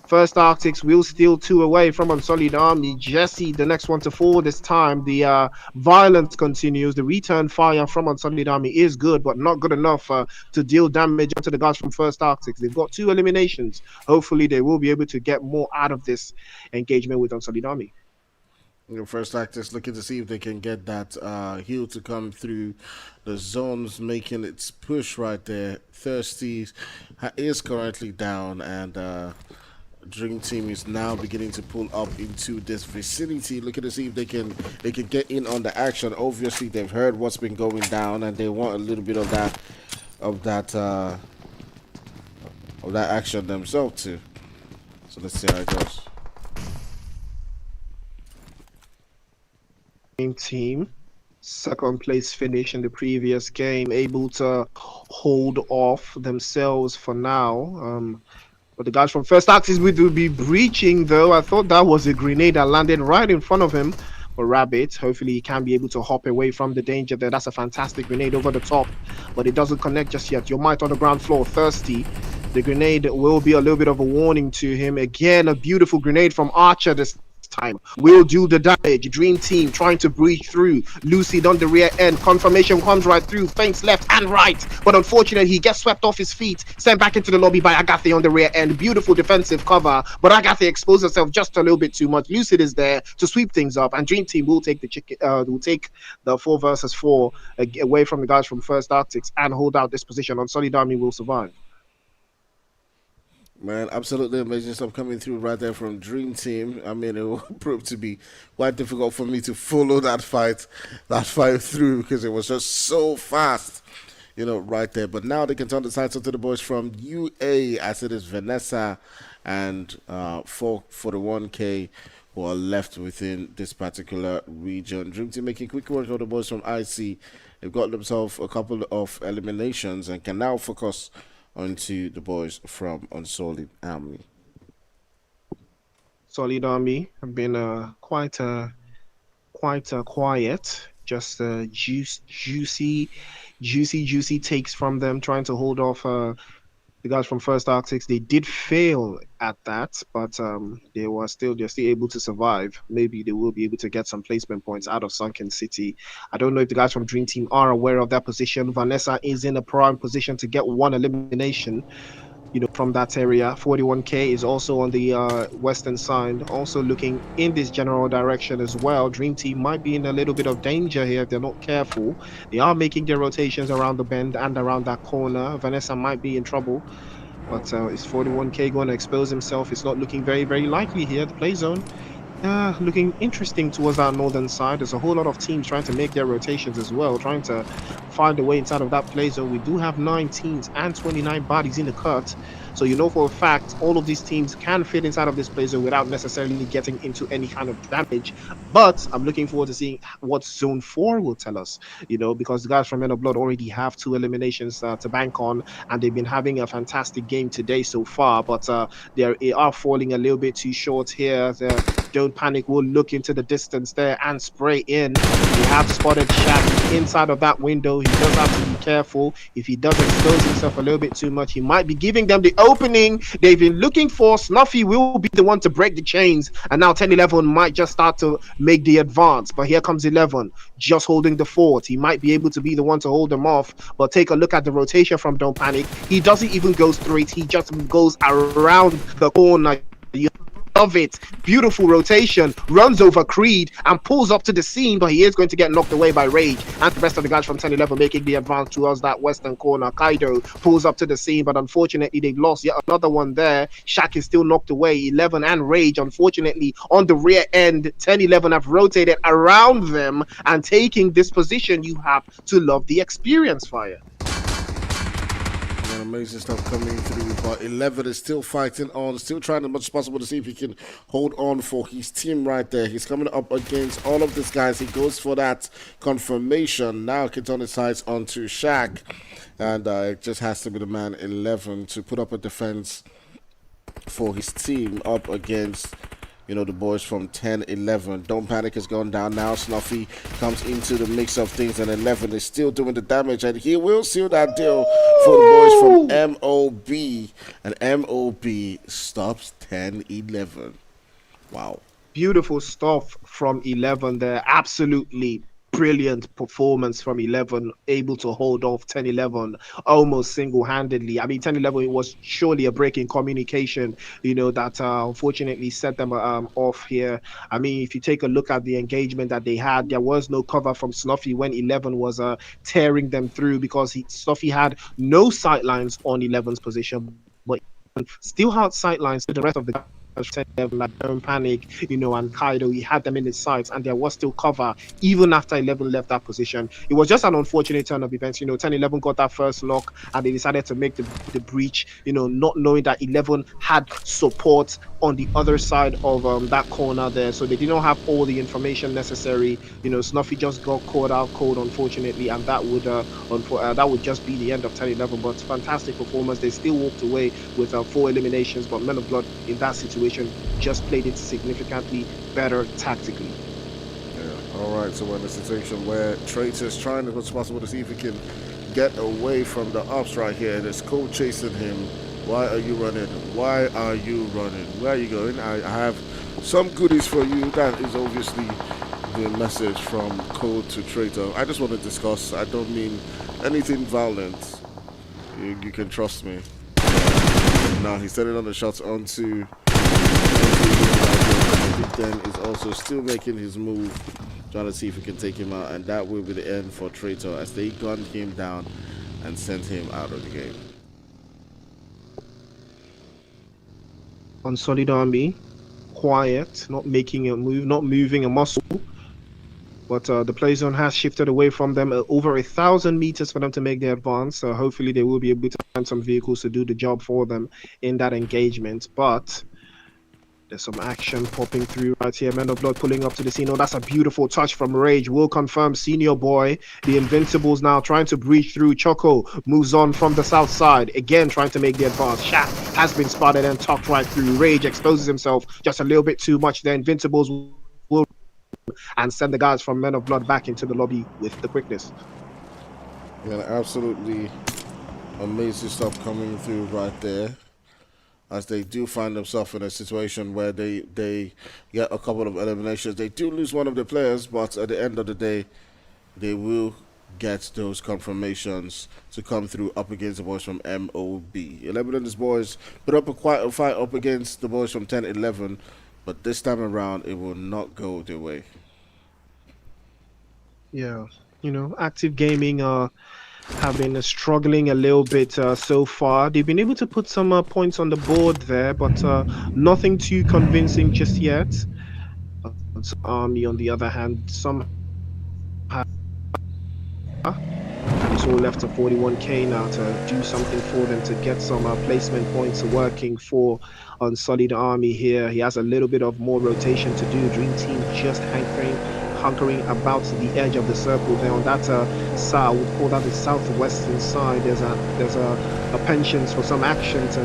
First Arctics will steal 2 away from Unsolid Army. Jesse, the next one to fall this time. The violence continues. The return fire from Unsolid Army is good, but not good enough to deal damage onto the guys from First Arctics. They've got 2 eliminations. Hopefully, they will be able to get more out of this engagement with Unsolid Army. First Arctics looking to see if they can get that heal to come through the zones, making its push right there. Thirsty is currently down, and Dream Team is now beginning to pull up into this vicinity, looking to see if they can get in on the action. Obviously, they've heard what's been going down, and they want a little bit of that action themselves too. So let's see how it goes. Team, second place finish in the previous game, able to hold off themselves for now. But the guys from First Axis will be breaching, though. I thought that was a grenade that landed right in front of him. But Rabbit, hopefully he can be able to hop away from the danger there. That's a fantastic grenade over the top, but it doesn't connect just yet. Your might on the ground floor. Thirsty, the grenade will be a little bit of a warning to him. Again, a beautiful grenade from Archer this time will do the damage. Dream Team trying to breach through. Lucid on the rear end. Confirmation comes right through. Feints left and right. But unfortunately, he gets swept off his feet. Sent back into the lobby by Agathe on the rear end. Beautiful defensive cover. But Agathe exposed herself just a little bit too much. Lucid is there to sweep things up. And Dream Team will take will take the 4 versus 4 away from the guys from First Arctics and hold out this position. On Solid Army will survive. Man, absolutely amazing stuff coming through right there from Dream Team. I mean, it will prove to be quite difficult for me to follow that fight through because it was just so fast, right there. But now they can turn the sights onto the boys from UA as it is Vanessa and 441K who are left within this particular region. Dream Team making quick work of the boys from IC. They've got themselves a couple of eliminations and can now focus onto the boys from Unsolid Army. Solid Army have been quite quiet, just juicy takes from them, trying to hold off the guys from First Arctics. They did fail at that, but they're still able to survive. Maybe they will be able to get some placement points out of Sunken City. I don't know if the guys from Dream Team are aware of that position. Vanessa is in a prime position to get one elimination, from that area. 41K is also on the western side, also looking in this general direction as well. Dream Team might be in a little bit of danger here if they're not careful. They are making their rotations around the bend and around that corner. Vanessa might be in trouble, but is 41K going to expose himself? It's not looking very, very likely here. The play zone looking interesting towards that northern side. There's a whole lot of teams trying to make their rotations as well, trying to find a way inside of that play zone. We do have 9 teams and 29 bodies in the cut. So for a fact, all of these teams can fit inside of this play zone without necessarily getting into any kind of damage. But I'm looking forward to seeing what Zone 4 will tell us, because the guys from Men of Blood already have 2 eliminations to bank on, and they've been having a fantastic game today so far. But they are falling a little bit too short here. Don't Panic will look into the distance there and spray in. We have spotted Shaq inside of that window. He does have to be careful. If he does expose himself a little bit too much, he might be giving them the opening they've been looking for. Snuffy will be the one to break the chains, and now 10-11 might just start to make the advance. But here comes 11 just holding the fort. He might be able to be the one to hold them off, but take a look at the rotation from Don't Panic. He doesn't even go straight, he just goes around the corner. Love it. Beautiful rotation. Runs over Creed and pulls up to the scene, but he is going to get knocked away by Rage. And the rest of the guys from 10-11 making the advance towards that western corner. Kaido pulls up to the scene, but unfortunately they've lost yet another one there. Shaq is still knocked away. 11 and Rage, unfortunately, on the rear end. 10-11 have rotated around them and taking this position. You have to love the experience, Fire. Amazing stuff coming through, but 11 is still fighting on, still trying as much as possible to see if he can hold on for his team right there. He's coming up against all of these guys. He goes for that confirmation. Now can turn his sights onto Shaq, and it just has to be the man 11 to put up a defense for his team up against the boys from 10-11. Don't Panic has gone down now. Snuffy comes into the mix of things, and 11 is still doing the damage, and he will seal that deal for the boys from MOB, and MOB stops 10-11. Wow. Beautiful stuff from 11 there. Absolutely brilliant performance from 11, able to hold off 10-11 almost single-handedly. I mean, 10-11 was surely a break in communication, that unfortunately set them off here. I mean, if you take a look at the engagement that they had, there was no cover from Snuffy when 11 was tearing them through, because Snuffy had no sightlines on 11's position, but still had sightlines to the rest of the like Don't Panic, and Kaido. He had them in his sights, and there was still cover even after 11 left that position. It was just an unfortunate turn of events. 10-11 got that first lock, and they decided to make the breach, not knowing that 11 had support on the other side of that corner there, so they did not have all the information necessary. Snuffy just got caught out cold, unfortunately, and that would just be the end of 10-11. But fantastic performance. They still walked away with 4 eliminations, but Men of Blood in that situation just played it significantly better tactically. Yeah. All right, so we're in a situation where Traitor's trying as much as possible to see if he can get away from the ops right here. There's Cole chasing him. Why are you running? Why are you running? Where are you going? I have Some goodies for you. That is obviously the message from Code to Traitor. I just want to discuss. I don't mean anything violent. You can trust me. Now he's sending on the shots onto Big Den is also still making his move, trying to see if he can take him out, and that will be the end for Traitor as they gunned him down and sent him out of the game. On Solid Army, quiet, not making a move, not moving a muscle. But the play zone has shifted away from them over 1,000 meters for them to make their advance. So hopefully they will be able to find some vehicles to do the job for them in that engagement. But there's some action popping through right here. Men of Blood pulling up to the scene. Oh, that's a beautiful touch from Rage. Will confirm Senior Boy. The Invincibles now trying to breach through. Choco moves on from the south side. Again, trying to make the advance. Shat has been spotted and tucked right through. Rage exposes himself just a little bit too much. The Invincibles will and send the guys from Men of Blood back into the lobby with the quickness. Yeah, absolutely amazing stuff coming through right there. As they do find themselves in a situation where they get a couple of eliminations. They do lose one of the players, but at the end of the day, they will get those confirmations to come through up against the boys from MOB. 11 and his boys put up quite a fight up against the boys from 10-11, but this time around, it will not go their way. Yeah, Active Gaming have been struggling a little bit so far. They've been able to put some points on the board there, but nothing too convincing just yet. Army, on the other hand, some have it's all left to 41k now to do something for them to get some placement points working for Solid Army here. He has a little bit of more rotation to do. Dream Team just hunkering about the edge of the circle there on that I would call that the southwestern side. There's a penchant for some action to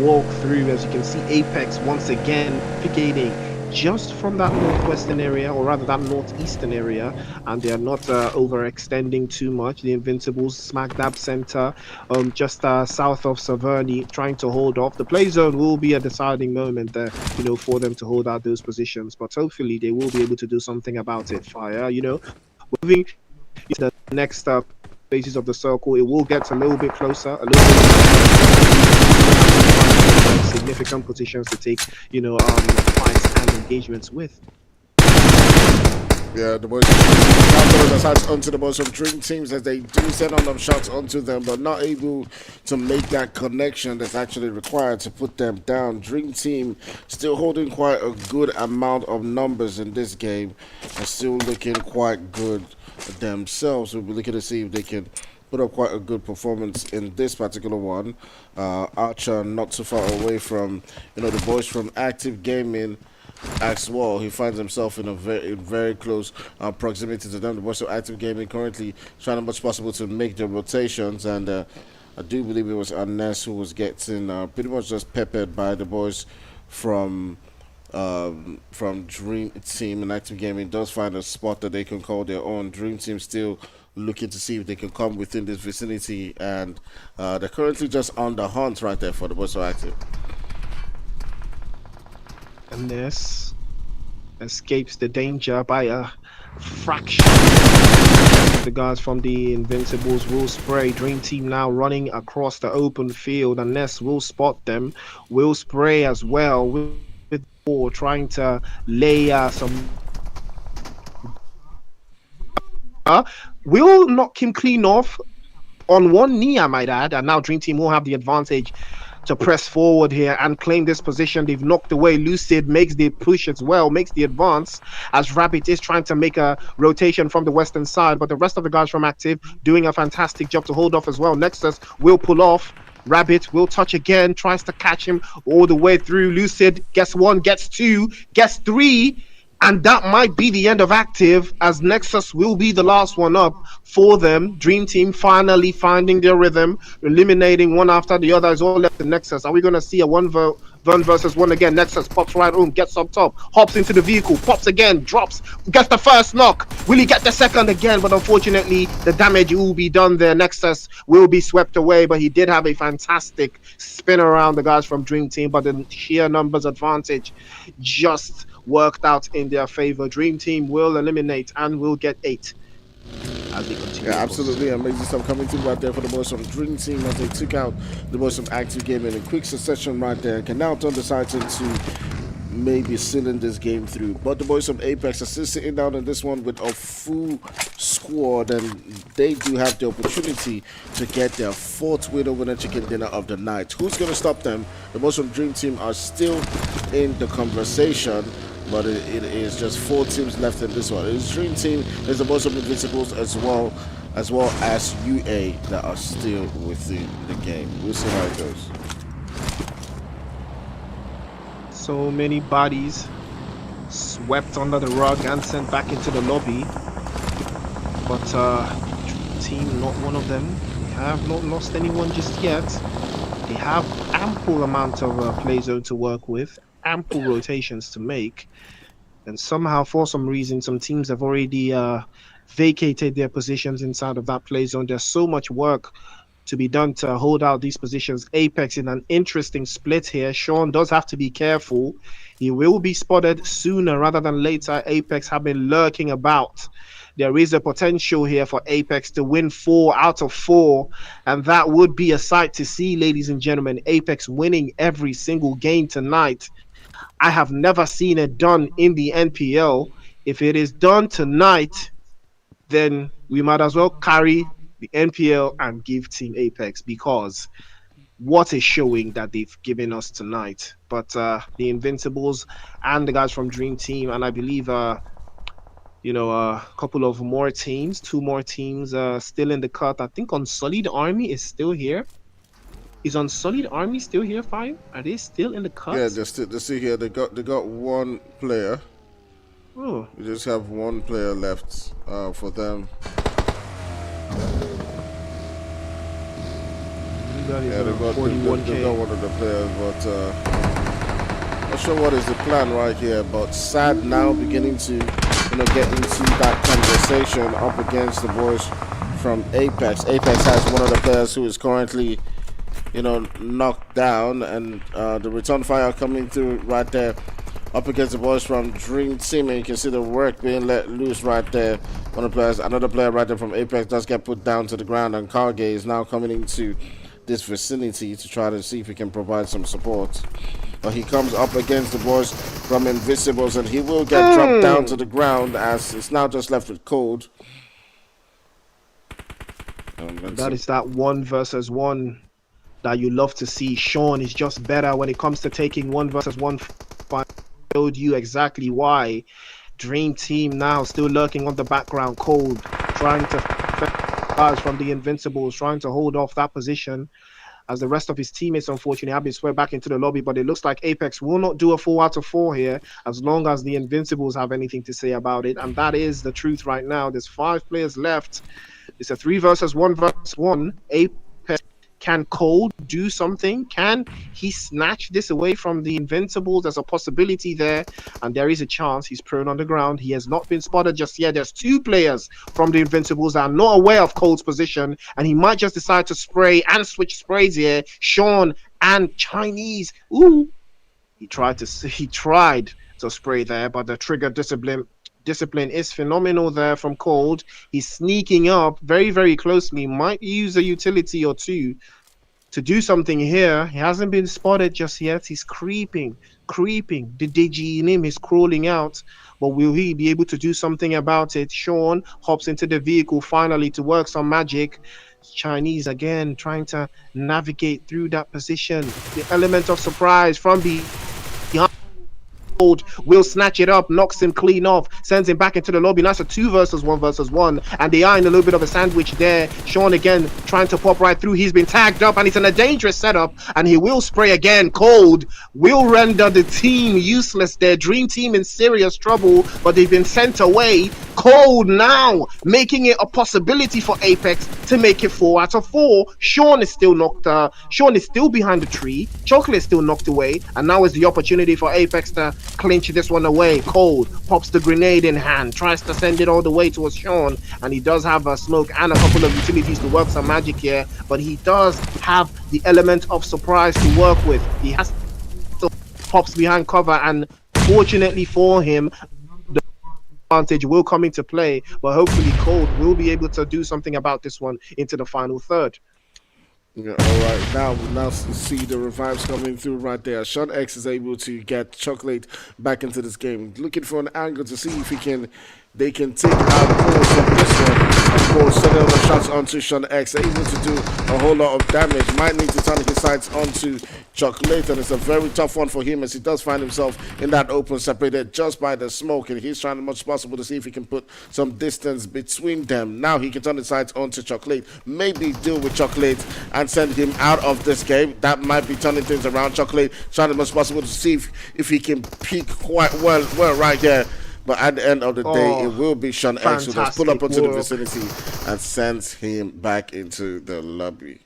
walk through. As you can see, Apex once again navigating just from that northwestern area, or rather that northeastern area, and they are not overextending too much. The Invincibles smack dab center, just south of Saverny, trying to hold off. The play zone will be a deciding moment there, for them to hold out those positions, but hopefully they will be able to do something about it. Fire, moving to the next phases of the circle, it will get a little bit closer, a little bit significant positions to take, fights and engagements with. Yeah, the boys the shots onto the boys from Dream Teams as they do send on them shots onto them, but not able to make that connection that's actually required to put them down. Dream Team still holding quite a good amount of numbers in this game and still looking quite good themselves. We'll be looking to see if they can put up quite a good performance in this particular one. Archer not too far away from the boys from Active Gaming as well. He finds himself in a very close proximity to them. The boys from Active Gaming currently trying as much as possible to make the rotations, and I do believe it was Arness who was getting pretty much just peppered by the boys from Dream Team. And Active Gaming does find a spot that they can call their own. Dream Team still looking to see if they can come within this vicinity, and they're currently just on the hunt right there for the boys who are active. And this escapes the danger by a fraction. The guys from the Invincibles will spray. Dream Team now running across the open field, and Ness will spot them, will spray as well with ball, trying to lay some. Will knock him clean off on one knee, I might add, and now Dream Team will have the advantage to press forward here and claim this position. They've knocked away. Lucid makes the push as well, makes the advance, as Rabbit is trying to make a rotation from the western side, but the rest of the guys from Active doing a fantastic job to hold off as well. Nexus will pull off. Rabbit will touch again, tries to catch him all the way through. Lucid gets one, gets two, gets three, and that might be the end of Active, as Nexus will be the last one up for them. Dream Team finally finding their rhythm, eliminating one after the other. Is all left to Nexus. Are we going to see a one versus one again? Nexus pops right home, gets up top, hops into the vehicle, pops again, drops, gets the first knock. Will he get the second again? But unfortunately, the damage will be done there. Nexus will be swept away, but he did have a fantastic spin around the guys from Dream Team, but the sheer numbers advantage just worked out in their favor. Dream Team will eliminate and will get 8 as they continue. Yeah, absolutely amazing stuff coming through right there for the boys from Dream Team as they took out the boys from Active Gaming in quick succession right there. Can now turn the sights into maybe sealing this game through. But the boys from Apex are still sitting down in this one with a full squad, and they do have the opportunity to get their 4th winner chicken dinner of the night. Who's going to stop them? The boys from Dream Team are still in the conversation, but it is just 4 teams left in this one. It's Dream Team, there's the boys from Invincibles as well as UA that are still within the game. We'll see how it goes. So many bodies swept under the rug and sent back into the lobby. But Team, not one of them. They have not lost anyone just yet. They have ample amount of play zone to work with, ample rotations to make. And somehow, for some reason, some teams have already vacated their positions inside of that play zone. There's so much work to be done to hold out these positions. Apex in an interesting split here. Sean does have to be careful. He will be spotted sooner rather than later. Apex have been lurking about. There is a potential here for Apex to win 4 out of 4, and that would be a sight to see, ladies and gentlemen. Apex winning every single game tonight. I have never seen it done in the NPL. If it is done tonight, then we might as well carry the NPL and give Team Apex, because what a showing that they've given us tonight. But the Invincibles and the guys from Dream Team, and I believe a couple of more teams, 2 more teams still in the cut. I think Unsullied Army is still here. Is Unsullied Army still here, 5? Are they still in the cut? Yeah, they're still here. They got 1 player. Oh. We just have 1 player left for them. Yeah, they got one of the players, but not sure what is the plan right here. But Sad now beginning to get into that conversation up against the boys from Apex. Apex has one of the players who is currently knocked down, and the return fire coming through right there up against the boys from Dream Team, and you can see the work being let loose right there. Another player right there from Apex does get put down to the ground, and Karge is now coming into this vicinity to try to see if he can provide some support. But he comes up against the boys from Invisibles, and he will get dropped down to the ground, as it's now just left with Cold. That is that 1 versus 1 that you love to see. Sean is just better when it comes to taking 1 versus 1 fight. Showed you exactly why. Dream Team now still lurking on the background. Cold trying to from the Invincibles, trying to hold off that position, as the rest of his teammates unfortunately have been swept back into the lobby. But it looks like Apex will not do a 4 out of 4 here, as long as the Invincibles have anything to say about it. And that is the truth right now. There's 5 players left. It's a 3 versus 1 versus 1. Apex, can Cold do something? Can he snatch this away from the Invincibles? There's a possibility there, and there is a chance. He's prone on the ground. He has not been spotted just yet. There's 2 players from the Invincibles that are not aware of Cold's position, and he might just decide to spray and switch sprays here. Sean and Chinese. Ooh, he tried to spray there, but the trigger discipline is phenomenal there from Cold. He's sneaking up very, very closely. Might use a utility or 2 to do something here. He hasn't been spotted just yet. He's creeping. The DG in him is crawling out, but will he be able to do something about it? Sean hops into the vehicle finally to work some magic. Chinese again trying to navigate through that position. The element of surprise from behind. Will snatch it up, knocks him clean off, sends him back into the lobby. That's a 2 versus 1 versus 1, and they are in a little bit of a sandwich there. Sean again trying to pop right through. He's been tagged up, and he's in a dangerous setup, and he will spray again. Cold will render the team useless there. Dream Team in serious trouble, but they've been sent away. Cold now making it a possibility for Apex to make it 4 out of 4. Sean is still behind the tree. Chocolate is still knocked away, and now is the opportunity for Apex to clinch this one away. Cold pops the grenade in hand, tries to send it all the way towards Sean, and he does have a smoke and a couple of utilities to work some magic here, but he does have the element of surprise to work with. He has to pops behind cover and Fortunately for him, advantage will come into play, but hopefully Cold will be able to do something about this one into the final third. Yeah, all right. Now see the revives coming through right there. Sean X is able to get Chocolate back into this game, looking for an angle to see if he can. They can take out Cole from this one. Of course, sending the shots onto Sean X, able to do a whole lot of damage. Might need to turn his sights onto Chocolate, and it's a very tough one for him as he does find himself in that open, separated just by the smoke, and he's trying as much as possible to see if he can put some distance between them. Now he can turn his sights onto Chocolate, maybe deal with Chocolate and send him out of this game. That might be turning things around. Chocolate trying as much as possible to see if he can peak quite well right here. But at the end of the day, it will be Sean X who does pull up onto the vicinity and sends him back into the lobby.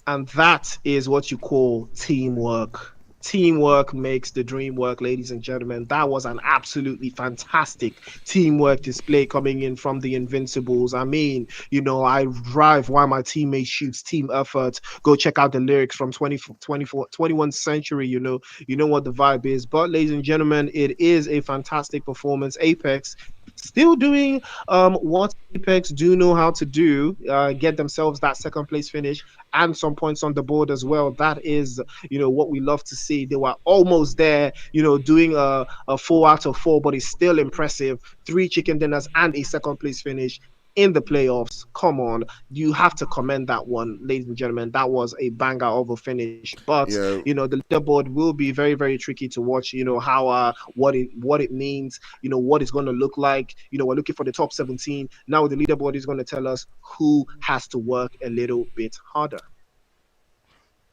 And that is what you call teamwork. Teamwork makes the dream work, ladies and gentlemen. That was an absolutely fantastic teamwork display coming in from the Invincibles. I mean, I drive while my teammate shoots, team effort. Go check out the lyrics from 21st century. You know what the vibe is. But ladies and gentlemen, it is a fantastic performance. Apex still doing what Apex do know how to do, get themselves that second place finish and some points on the board as well. That is, what we love to see. They were almost there, doing a 4 out of 4, but it's still impressive. 3 chicken dinners and a second place finish in the playoffs. Come on, you have to commend that one, ladies and gentlemen. That was a banger of a finish. But the leaderboard will be very, very tricky to watch. How what it means. What it's going to look like. We're looking for the top 17 now. The leaderboard is going to tell us who has to work a little bit harder.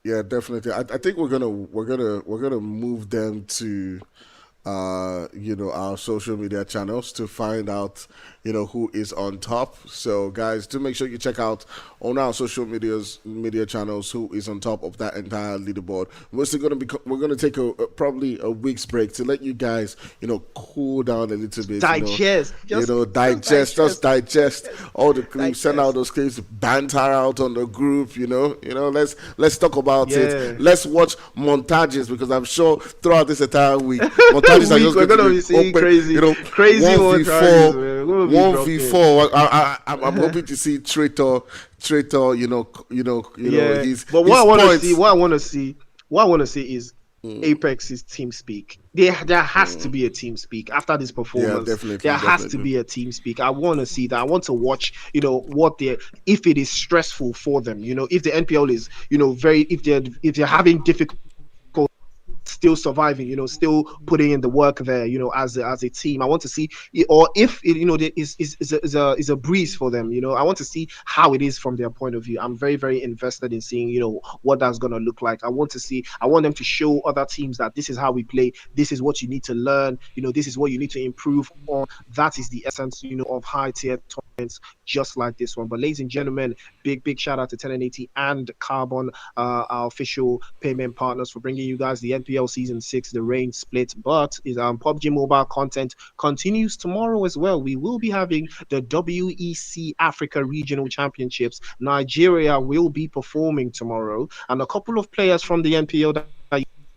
Yeah, definitely. I think we're gonna move them to our social media channels to find out, who is on top. So guys, do make sure you check out on our social media channels who is on top of that entire leaderboard. We're gonna take probably a week's break to let you guys, cool down a little bit. Digest. Digest all the clips, send out those clips, banter out on the group, let's talk about it. Let's watch montages, because I'm sure throughout this entire week montages are just going to be seeing crazy 1v4. I'm hoping to see Traitor. His what I want to see is Apex's team speak. There has to be a team speak after this performance. Yeah, definitely. There has to be a team speak. I want to see that. I want to watch, if it is stressful for them, if the NPL is, if they're having difficult still surviving, still putting in the work there, as a team. I want to see, or if it is a breeze for them. I want to see how it is from their point of view. I'm very, very invested in seeing, what that's gonna look like. I want them to show other teams that this is how we play. This is what you need to learn. This is what you need to improve on. That is the essence, of high tier tournaments just like this one. But ladies and gentlemen, big shout out to 1080 and Carbon, our official payment partners, for bringing you guys the NPL Season 6, the rain split. But PUBG Mobile content continues tomorrow as well. We will be having the WEC Africa Regional Championships. Nigeria will be performing tomorrow, and a couple of players from the NPL that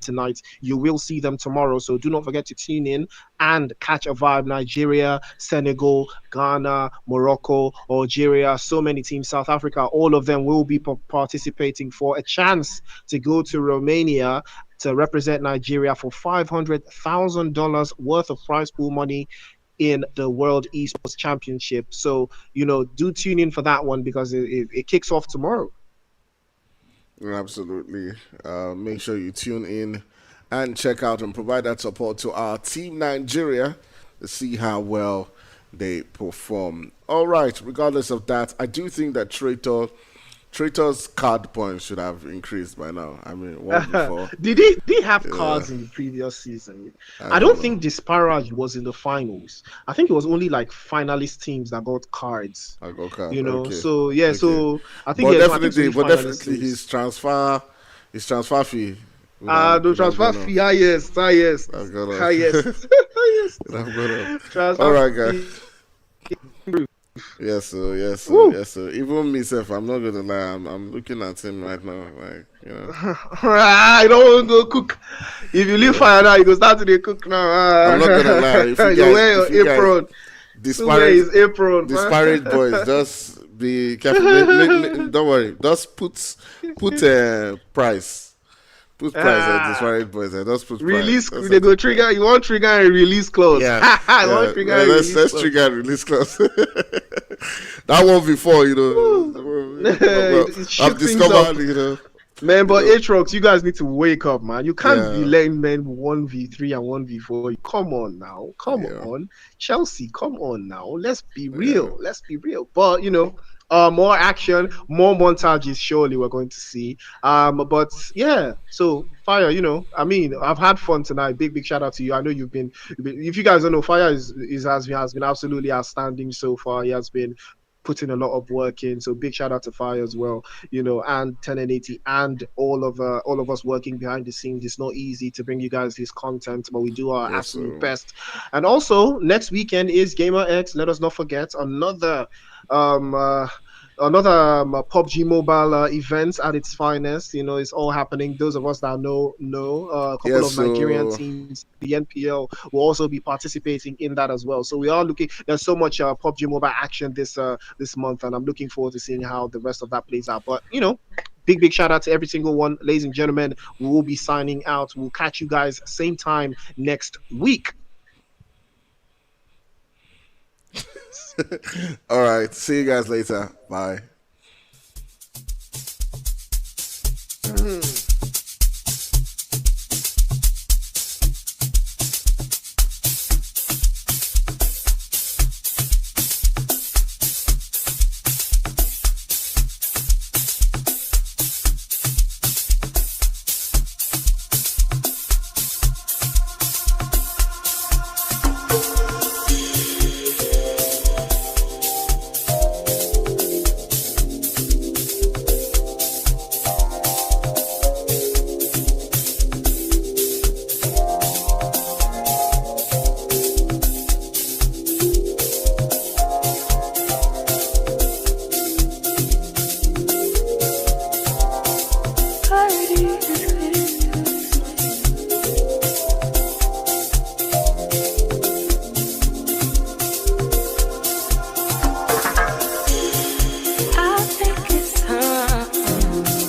tonight, you will see them tomorrow. So do not forget to tune in and catch a vibe. Nigeria, Senegal, Ghana, Morocco, Algeria, so many teams, South Africa, all of them will be participating for a chance to go to Romania to represent Nigeria for $500,000 worth of prize pool money in the World Esports Championship. So, do tune in for that one, because it kicks off tomorrow. Absolutely. Make sure you tune in and check out and provide that support to our team Nigeria to see how well they perform. All right. Regardless of that, I do think that Traitor's card points should have increased by now. I mean, one before. Did he have cards in the previous season? I don't think Disparage was in the finals. I think it was only like finalist teams that got cards. I got cards. Okay. So yeah, okay. So I think definitely his transfer fee. The transfer fee, highest. All right, guys. Yes, sir. Yes, sir. Woo. Yes, sir. Even myself, I'm not gonna lie. I'm looking at him right now, like I don't go cook. If you leave yeah. fire now, you go start to dey cook I'm not gonna now. lie. You go wear your apron. To wear Disparate, his apron. disparate boys, just be careful. Don't worry. Just put price. Put price at Ah, disparate boys. Just put price. release. That's They it. go trigger. You want trigger and release clause. Yeah, I yeah. want trigger and release Let's clause. trigger and release clause. That one before, well, It I've shook things up. discovered, Man, you but know, Aatrox, you guys need to wake up, man. You can't be yeah, letting men 1v3 and 1v4. Come on now. Come yeah, on. Chelsea, come on now. Let's be yeah. real. Let's be real. But, more action, more montages, surely we're going to see. But yeah, so Fire, I mean, I've had fun tonight. Big shout out to you. I know if you guys don't know, Fire has been absolutely outstanding so far. He has been putting a lot of work in. So big shout out to Fire as well, and 1080 and all of us working behind the scenes. It's not easy to bring you guys this content, but we do our Yes, absolute best. And also next weekend is Gamer X. Let us not forget um uh, another PUBG Mobile events at its finest. It's all happening. Those of us that know a couple Yes, of Nigerian so teams, the NPL, will also be participating in that as well. So we are looking. There's so much PUBG Mobile action this month, and I'm looking forward to seeing how the rest of that plays out. But big shout out to every single one, ladies and gentlemen. We will be signing out. We'll catch you guys same time next week. all right. See you guys later. Bye. I think it's time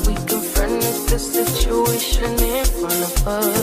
we confronted the situation in front of us.